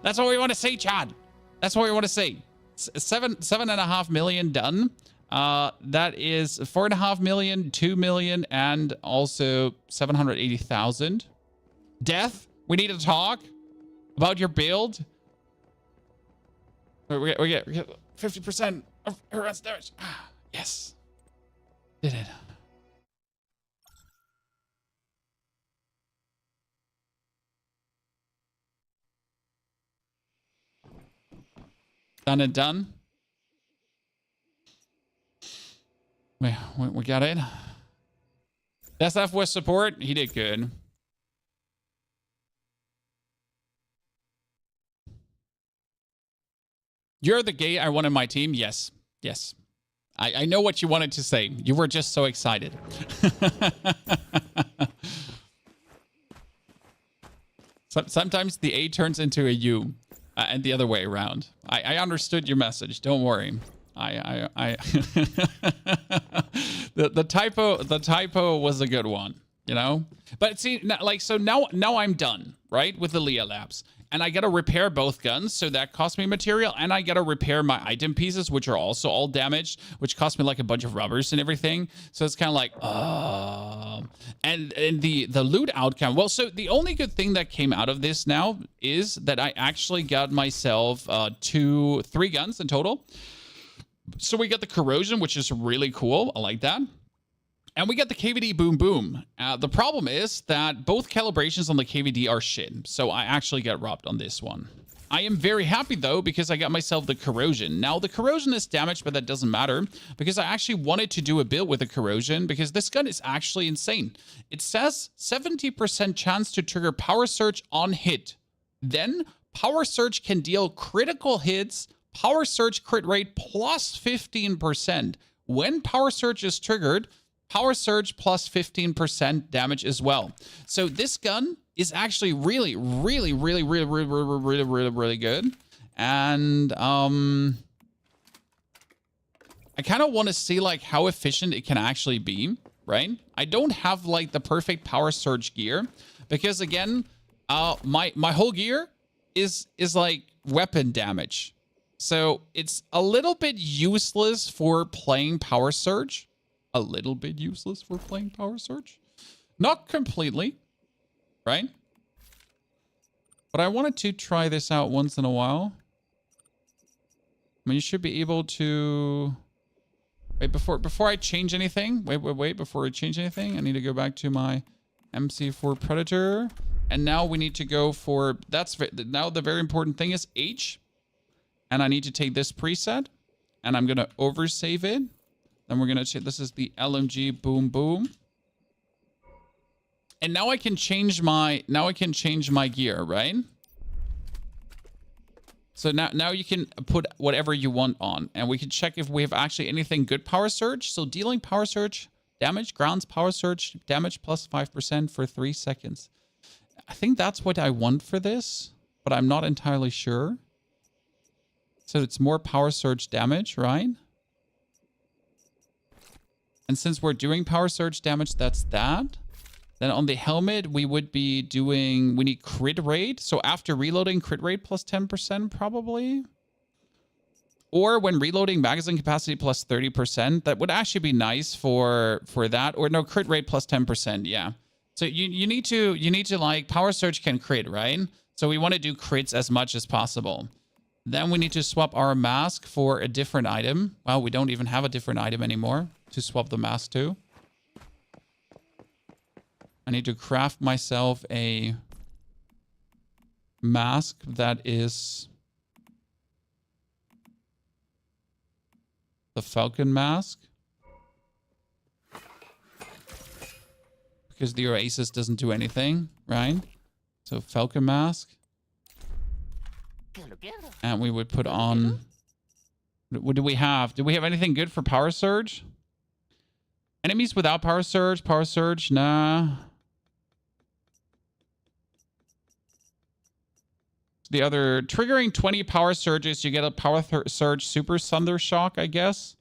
That's what we want to say, Chad. That's what we want to say. 7.5 million done. That is 4.5 million, 2 million, and also 780,000. Death, we need to talk about your build. We get 50% of her damage. Yes, did it. Done and done. We got it. SF with support. He did good. You're the gay I want in my team. Yes. Yes. I know what you wanted to say. You were just so excited. Sometimes the A turns into a U. And the other way around. I understood your message. Don't worry. The typo was a good one, you know. But see, like, so now I'm done, right, with the Leah labs, and I gotta repair both guns, so that cost me material, and I gotta repair my item pieces, which are also all damaged, which cost me like a bunch of rubbers and everything. So it's kind of like, and the loot outcome. Well, so the only good thing that came out of this now is that I actually got myself 3 guns in total. So we got the corrosion, which is really cool. I like that. And we got the KVD boom boom. The problem is that both calibrations on the KVD are shit. So I actually got robbed on this one. I am very happy though, because I got myself the corrosion. Now the corrosion is damaged, but that doesn't matter because I actually wanted to do a build with a corrosion because this gun is actually insane. It says 70% chance to trigger power surge on hit. Then power surge can deal critical hits, power surge crit rate plus 15%. When power surge is triggered, power surge plus 15% damage as well. So this gun is actually really good. And I kind of want to see like how efficient it can actually be, right? I don't have like the perfect power surge gear because again, my whole gear is like weapon damage. So it's a little bit useless for playing power surge. A little bit useless for playing power surge. Not completely, right? But I wanted to try this out once in a while. I mean, you should be able to... Wait, before I change anything. Wait, before I change anything, I need to go back to my MC4 Predator. And now we need to go for... Now the very important thing is H. And I need to take this preset. And I'm going to oversave it. Then we're going to say this is the LMG boom boom. And now I can change my gear, right? So now you can put whatever you want on, and we can check if we have actually anything good power surge. So dealing power surge damage, grounds power surge damage plus 5% for 3 seconds. I think that's what I want for this, but I'm not entirely sure. So it's more power surge damage, right? And since we're doing power surge damage, that's that. Then on the helmet, we would be doing... We need crit rate. So after reloading, crit rate plus 10% probably. Or when reloading, magazine capacity plus 30%. That would actually be nice for that. Or no, crit rate plus 10%, yeah. So you need to like... Power surge can crit, right? So we want to do crits as much as possible. Then we need to swap our mask for a different item. Well, we don't even have a different item anymore to swap the mask to. I need to craft myself a mask that is the Falcon mask. Because the Oasis doesn't do anything, right? So Falcon mask. And we would put on... What do we have? Do we have anything good for power surge? Enemies without power surge? Power surge? Nah. The other... Triggering 20 power surges, you get a power surge super thunder shock, I guess.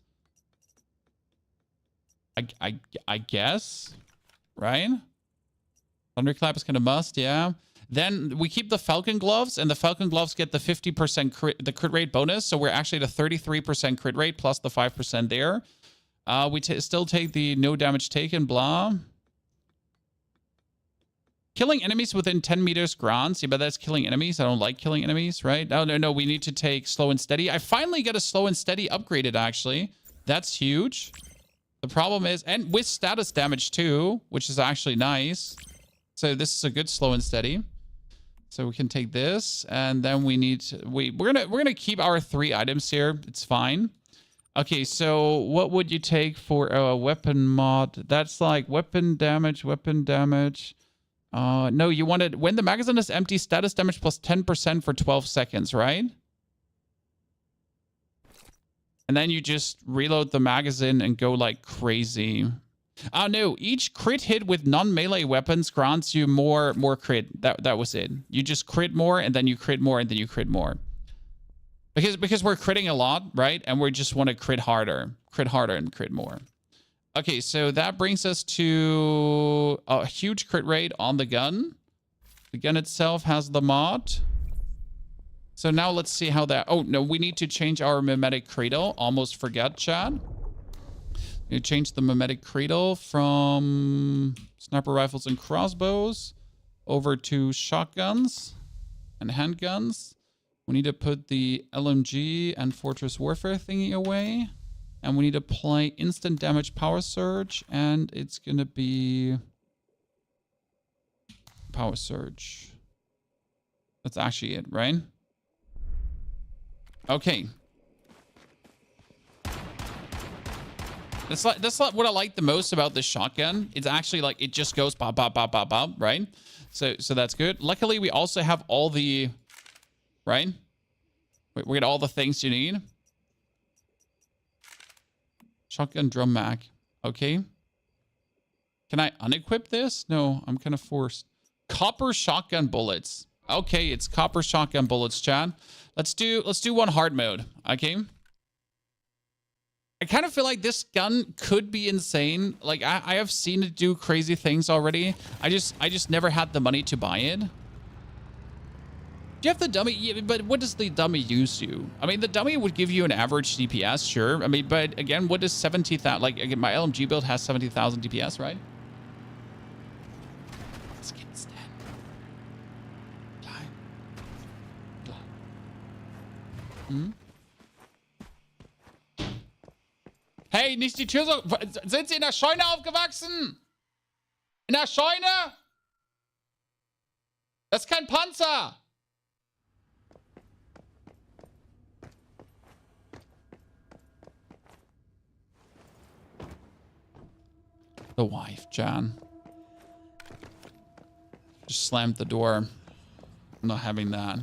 I guess. Right? Thunderclap is kind of must, yeah. Then we keep the Falcon gloves, and the Falcon gloves get the 50% crit rate bonus. So we're actually at a 33% crit rate plus the 5% there. We still take the no damage taken, blah. Killing enemies within 10 meters grants. Yeah, but that's killing enemies. I don't like killing enemies, right? No. We need to take slow and steady. I finally get a slow and steady upgraded, actually. That's huge. The problem is, and with status damage too, which is actually nice. So this is a good slow and steady. So we can take this, and then we need to, we're gonna keep our 3 items here. It's fine. Okay, so what would you take for a weapon mod? That's like weapon damage. No, you wanted when the magazine is empty, status damage plus 10% for 12 seconds, right? And then you just reload the magazine and go like crazy. No, each crit hit with non-melee weapons grants you more crit. That was it. You just crit more, and then you crit more, and then you crit more. Because we're critting a lot, right? And we just want to crit harder and crit more. Okay, so that brings us to a huge crit rate on the gun. The gun itself has the mod. So now let's see how that... Oh, no, we need to change our mimetic cradle. Almost forgot, Chad. You change the mimetic cradle from sniper rifles and crossbows over to shotguns and handguns. We need to put the LMG and Fortress Warfare thingy away. And we need to play instant damage power surge. And it's going to be power surge. That's actually it, right? Okay. That's like what I like the most about this shotgun. It's actually like it just goes pop, pop, pop, pop, pop, right? So that's good. Luckily, we also have all the right. We get all the things you need. Shotgun drum mag. Okay. Can I unequip this? No, I'm kind of forced. Copper shotgun bullets. Okay, it's copper shotgun bullets, Chad. Let's do one hard mode. Okay. I kind of feel like this gun could be insane. Like I have seen it do crazy things already. I just never had the money to buy it. Do you have the dummy? Yeah, but what does the dummy use you? I mean, the dummy would give you an average DPS, sure. I mean, but again, what does 70,000? Like again, my LMG build has 70,000 DPS, right? Let's get this dead. Hmm? Hey, nicht die Tür so... Sind Sie in der Scheune aufgewachsen? In der Scheune? Das ist kein Panzer. The wife, John. Just slammed the door. I'm not having that.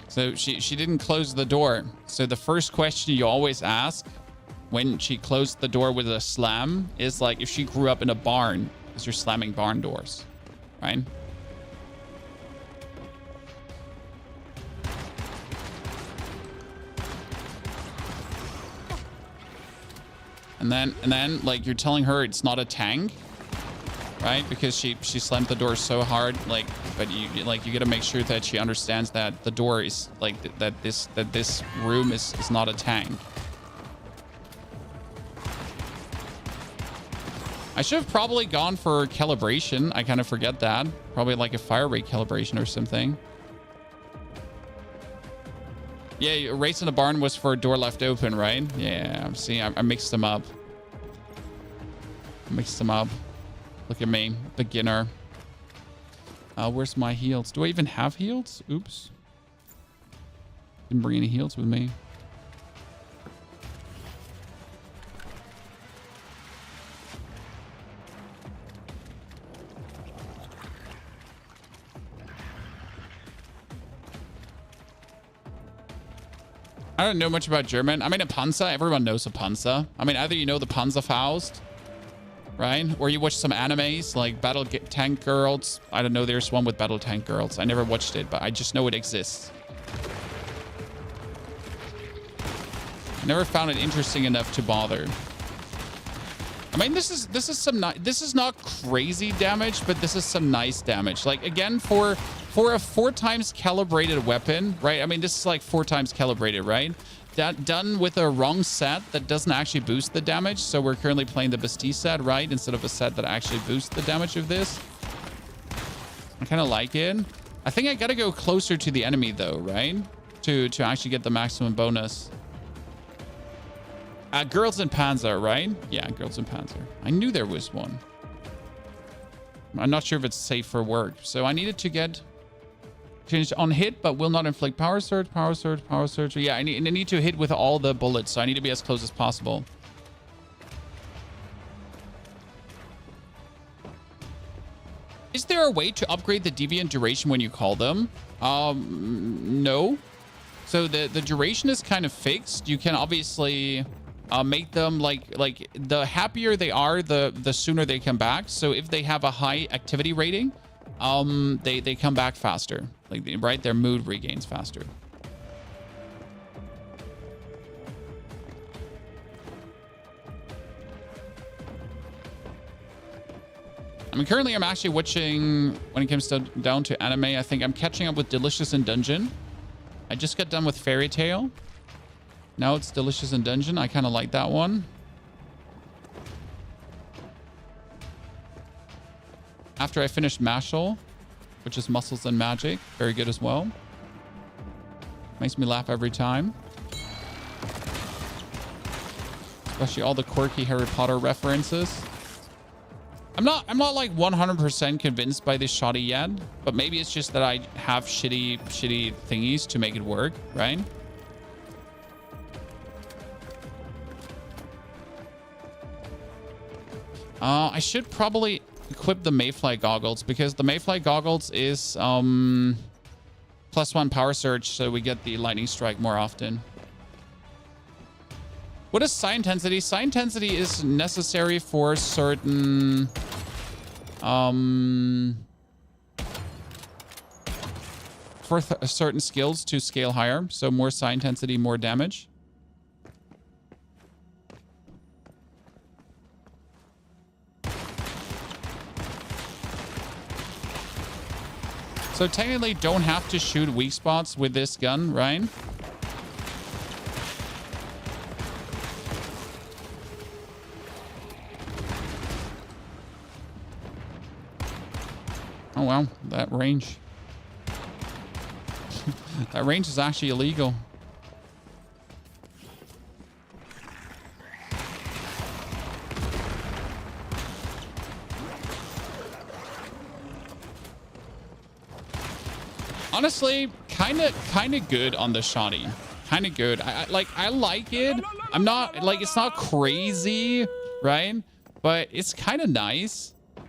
So she didn't close the door. So the first question you always ask when she closed the door with a slam is like if she grew up in a barn, because you're slamming barn doors, right? And then like you're telling her it's not a tank, right? Because she slammed the door so hard, like, but you gotta make sure that she understands that the door is like that this room is not a tank. I should have probably gone for calibration. I kind of forget that. Probably like a fire rate calibration or something. Yeah, race in the barn was for a door left open, right? Yeah, see, I mixed them up. Look at me, beginner. Where's my heals? Do I even have heals? Oops. Didn't bring any heals with me. I don't know much about German. I mean, a Panzer, everyone knows a Panzer. I mean, either you know the Panzerfaust, right? Or you watch some animes like Battle Tank Girls. I don't know, there's one with Battle Tank Girls. I never watched it, but I just know it exists. I never found it interesting enough to bother. I mean, this is not crazy damage, but this is some nice damage. Like again, for a 4 times calibrated weapon, right? I mean, this is like 4 times calibrated, right? That done with a wrong set that doesn't actually boost the damage. So we're currently playing the Bastille set, right? Instead of a set that actually boosts the damage of this. I kind of like it. I think I gotta go closer to the enemy though, right? To actually get the maximum bonus. Girls in Panzer, right? Yeah, Girls in Panzer. I knew there was one. I'm not sure if it's safe for work. So I needed to get changed on hit, but will not inflict power surge, power surge, power surge. Yeah, I need to hit with all the bullets. So I need to be as close as possible. Is there a way to upgrade the deviant duration when you call them? No. So the duration is kind of fixed. You can obviously make them like the happier they are, the sooner they come back. So if they have a high activity rating, they come back faster. Like, right, their mood regains faster. I mean, currently I'm actually watching, when it comes down to anime, I think I'm catching up with Delicious in Dungeon. I just got done with Fairy Tail. Now it's Delicious in Dungeon. I kind of like that one. After I finished Mashal, which is Muscles and Magic. Very good as well. Makes me laugh every time. Especially all the quirky Harry Potter references. I'm not like 100% convinced by this shoddy yet, but maybe it's just that I have shitty thingies to make it work, right? I should probably equip the Mayfly goggles because the Mayfly goggles is +1 power surge, so we get the lightning strike more often. What is psi intensity? Psi intensity is necessary for certain certain skills to scale higher. So more psi intensity, more damage. So technically don't have to shoot weak spots with this gun, right? Oh, wow. That range. That range is actually illegal. Honestly, kind of good on the shoddy. Kind of good. I like it. I'm not like, it's not crazy, right? But it's kind of nice. I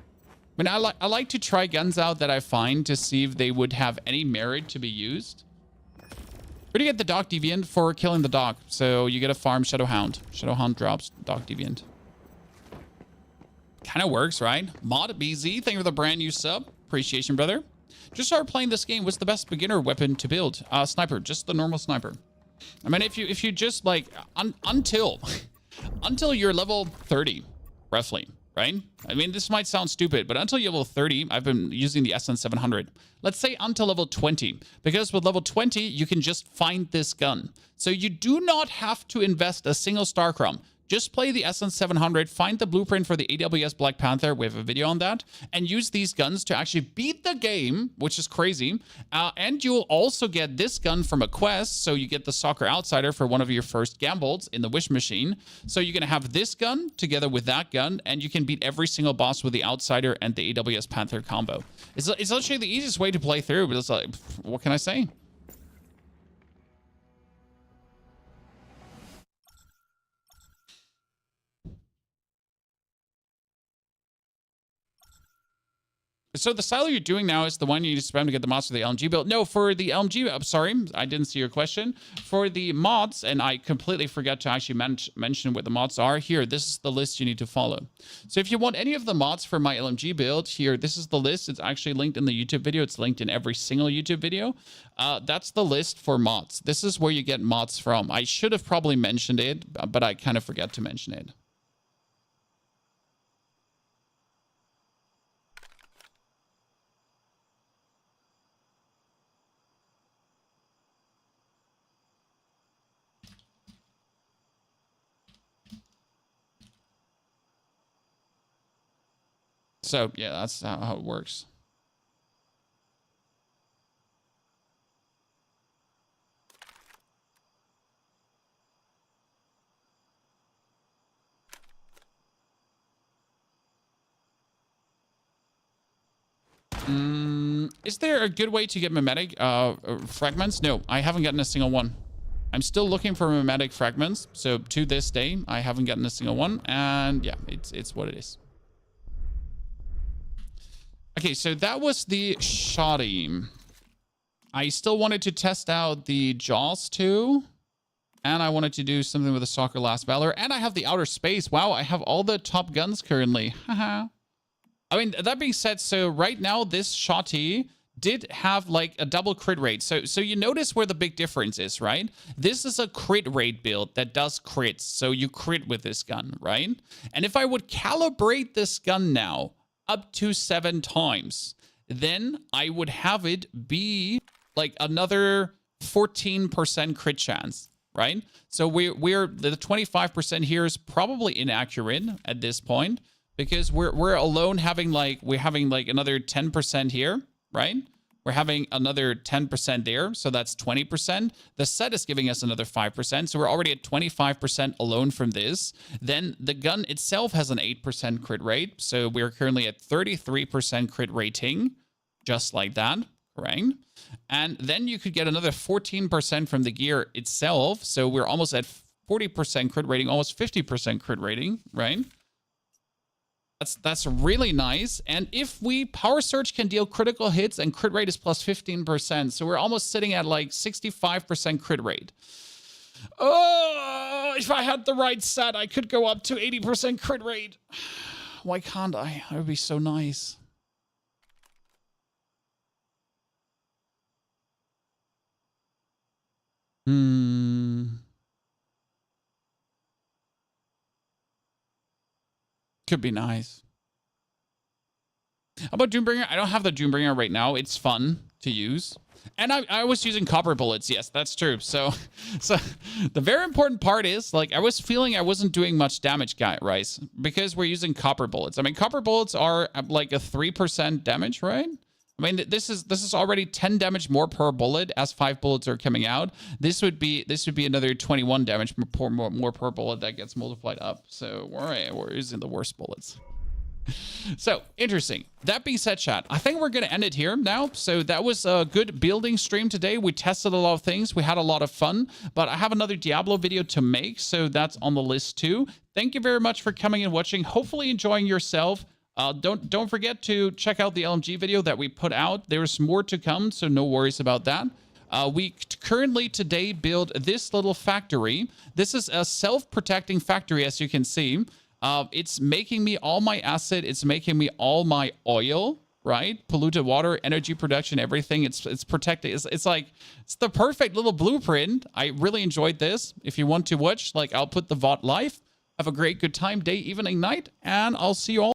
mean, I like to try guns out that I find to see if they would have any merit to be used. Where do you get the Doc Deviant? For killing the Doc. So you get a farm Shadowhound. Shadowhound drops Doc Deviant. Kind of works, right? Mod BZ, thank you for the brand new sub. Appreciation, brother. Just started playing this game. What's the best beginner weapon to build? Sniper, just the normal sniper. I mean, if you just like until you're level 30, roughly, right? I mean, this might sound stupid, but until you're level 30, I've been using the SN700. Let's say until level 20, because with level 20, you can just find this gun. So you do not have to invest a single star crumb. Just play the SN700, find the blueprint for the AWS Black Panther, we have a video on that, and use these guns to actually beat the game, which is crazy. And you'll also get this gun from a quest, so you get the Soccer Outsider for one of your first gambles in the Wish Machine. So you're going to have this gun together with that gun, and you can beat every single boss with the Outsider and the AWS Panther combo. It's literally the easiest way to play through, but it's like, what can I say? So the silo you're doing now is the one you need to spam to get the mods for the LMG build. No, for the LMG, I'm sorry, I didn't see your question. For the mods, and I completely forgot to actually mention what the mods are. Here, this is the list you need to follow. So if you want any of the mods for my LMG build, here, this is the list. It's actually linked in the YouTube video. It's linked in every single YouTube video. That's the list for mods. This is where you get mods from. I should have probably mentioned it, but I kind of forgot to mention it. So yeah, that's how it works. Is there a good way to get mimetic fragments? No, I haven't gotten a single one. I'm still looking for mimetic fragments. So to this day, I haven't gotten a single one. And yeah, it's what it is. Okay, so that was the shoddy. I still wanted to test out the Jaws too. And I wanted to do something with the Soccer Last Valor. And I have the Outer Space. Wow, I have all the top guns currently. Haha. I mean, that being said, so right now this shoddy did have like a double crit rate. So you notice where the big difference is, right? This is a crit rate build that does crits. So you crit with this gun, right? And if I would calibrate this gun now up to 7 times, then I would have it be like another 14% crit chance, right? So we're the 25% here is probably inaccurate at this point because we're alone having like, we're having like another 10% here, right? We're having another 10% there, so that's 20%. The set is giving us another 5%, so we're already at 25% alone from this. Then the gun itself has an 8% crit rate, so we're currently at 33% crit rating, just like that, right? And then you could get another 14% from the gear itself, so we're almost at 40% crit rating, almost 50% crit rating, right? That's really nice. And if we power surge can deal critical hits and crit rate is plus 15%. So we're almost sitting at like 65% crit rate. Oh, if I had the right set, I could go up to 80% crit rate. Why can't I? That would be so nice. Could be nice. How about Doombringer? I don't have the Doombringer right now. It's fun to use. And I was using copper bullets. Yes, that's true. So the very important part is, like, I was feeling I wasn't doing much damage, guys, because we're using copper bullets. I mean, copper bullets are like a 3% damage, right? I mean, this is already 10 damage more per bullet as 5 bullets are coming out. This would be another 21 damage more per bullet that gets multiplied up. So we're using the worst bullets. So interesting. That being said, chat, I think we're going to end it here now. So that was a good building stream today. We tested a lot of things. We had a lot of fun, but I have another Diablo video to make. So that's on the list too. Thank you very much for coming and watching. Hopefully enjoying yourself. Don't forget to check out the LMG video that we put out. There's more to come, so no worries about that. We currently today build this little factory. This is a self-protecting factory, as you can see. It's making me all my acid. It's making me all my oil, right? Polluted water, energy production, everything. It's protected. It's like, it's the perfect little blueprint. I really enjoyed this. If you want to watch, like, I'll put the VOD live. Have a great good time, day, evening, night, and I'll see you all.